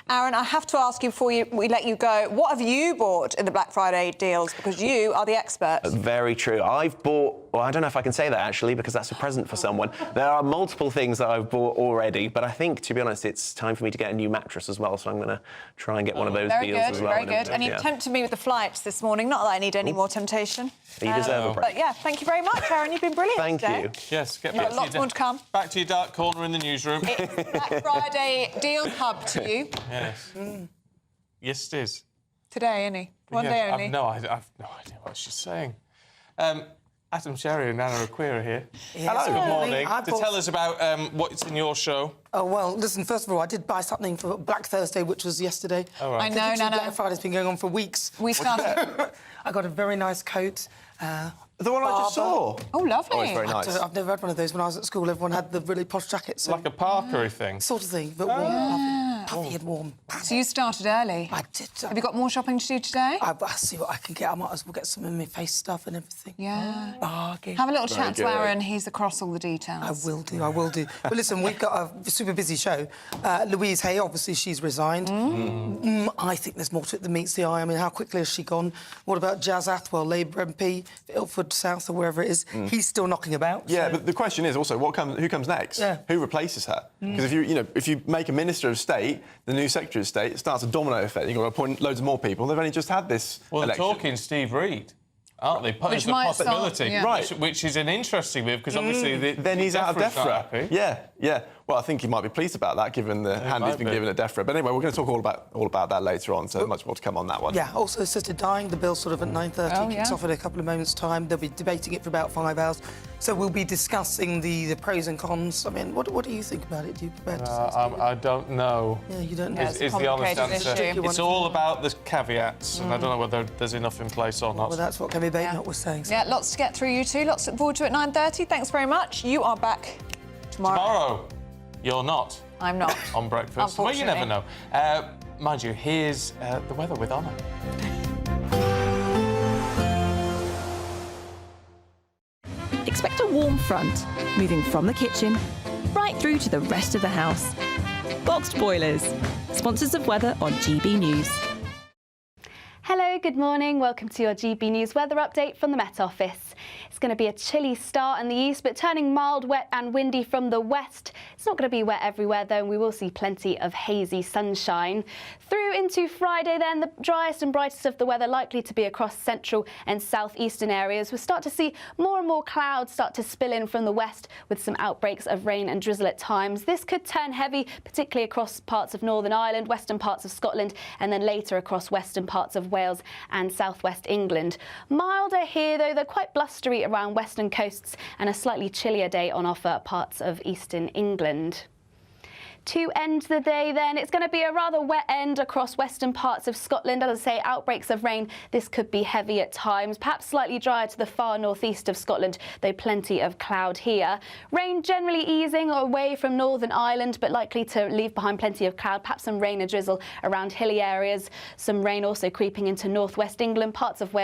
Aaron, I have to ask you before we let you go, what have you bought in the Black Friday deals? Because you are the expert. Very true. I've bought, well, I don't know if I can say that, actually, because that's a present for someone. There are multiple things that I've bought already, but I think, to be honest, it's time for me to get a new mattress as well, so I'm going to try and get one of those deals as well. Very good. And you tempted me with the flights this morning. Not that I need any more temptation. You deserve a break. But, yeah, thank you very much, Aaron. You've been brilliant Thank today. you. Yes, get You've got lots more to come. Back to your dark corner in the newsroom. It's Black Friday deals hub to you. Yes. Yes, it is. Today, only. One day only. I've no idea what she's saying. Adam Sherry and Anna Akua are here. Yes, Hello. Good morning. I To bought- tell us about what's in your show. Oh, well, listen, first of all, I did buy something for Black Thursday, which was yesterday. Oh, right. I know, Nana. Black Friday's been going on for weeks. We started. I got a very nice coat. The one I just saw. Oh, lovely. Oh, it's very nice. I've never had one of those. When I was at school, everyone had the really posh jackets. Like a Parkery thing. Sort of thing, but warm. puffy and warm. So you started early? I did. Have you got more shopping to do today? I'll see what I can get. I might as well get some of my face stuff and everything. Yeah. Bargain. Have a little chat to Aaron. He's across all the details. I will do. But listen, we've got a super busy show. Louise Hay, obviously, she's resigned. I think there's more to it than meets the eye. I mean, how quickly has she gone? What about Jazz Athwell, Labour MP, Ilford South or wherever it is? He's still knocking about. Yeah, so. but the question is also, who comes next? Yeah. Who replaces her? Because if you make a Minister of State, the new Secretary of State, it starts a domino effect. You've got to appoint loads of more people. They've only just had this election. They're talking Steve Reid, aren't they? Which might possibility. Start, Right. Which is an interesting move, because obviously... Then he's out of DEFRA. Yeah. Yeah. Well, I think he might be pleased about that, given the hand he's been given at DEFRA. But anyway, we're going to talk all about that later on, so much more to come on that one. Yeah, also assisted dying, the bill sort of at 9:30, kicks off in a couple of moments' time. They'll be debating it for about 5 hours. So we'll be discussing the pros and cons. I mean, what do you think about it? Do you prepare to I don't know. Yeah, you don't know. Is the honest answer. It's all about the caveats, and I don't know whether there's enough in place or not. Well, that's what Camilla Tominey was saying. Yeah, lots to get through, you two. Lots to look forward to at 9:30. Thanks very much. You are back tomorrow. You're not. I'm not. On breakfast. Well, you never know. Mind you, here's the weather with Anna. Expect a warm front, moving from the kitchen right through to the rest of the house. Boxed Boilers, sponsors of weather on GB News. Hello, good morning. Welcome to your GB News weather update from the Met Office. It's going to be a chilly start in the east, but turning mild, wet and windy from the west. It's not going to be wet everywhere, though, and we will see plenty of hazy sunshine. Through into Friday, then, the driest and brightest of the weather likely to be across central and southeastern areas. We'll start to see more and more clouds start to spill in from the west, with some outbreaks of rain and drizzle at times. This could turn heavy, particularly across parts of Northern Ireland, western parts of Scotland, and then later across western parts of Wales and southwest England. Milder here, though, they're quite blustery around western coasts, and a slightly chillier day on offer parts of eastern England. To end the day then, it's going to be a rather wet end across western parts of Scotland. As I say, outbreaks of rain. This could be heavy at times, perhaps slightly drier to the far northeast of Scotland, though plenty of cloud here. Rain generally easing away from Northern Ireland, but likely to leave behind plenty of cloud, perhaps some rain or drizzle around hilly areas. Some rain also creeping into northwest England, parts of Wales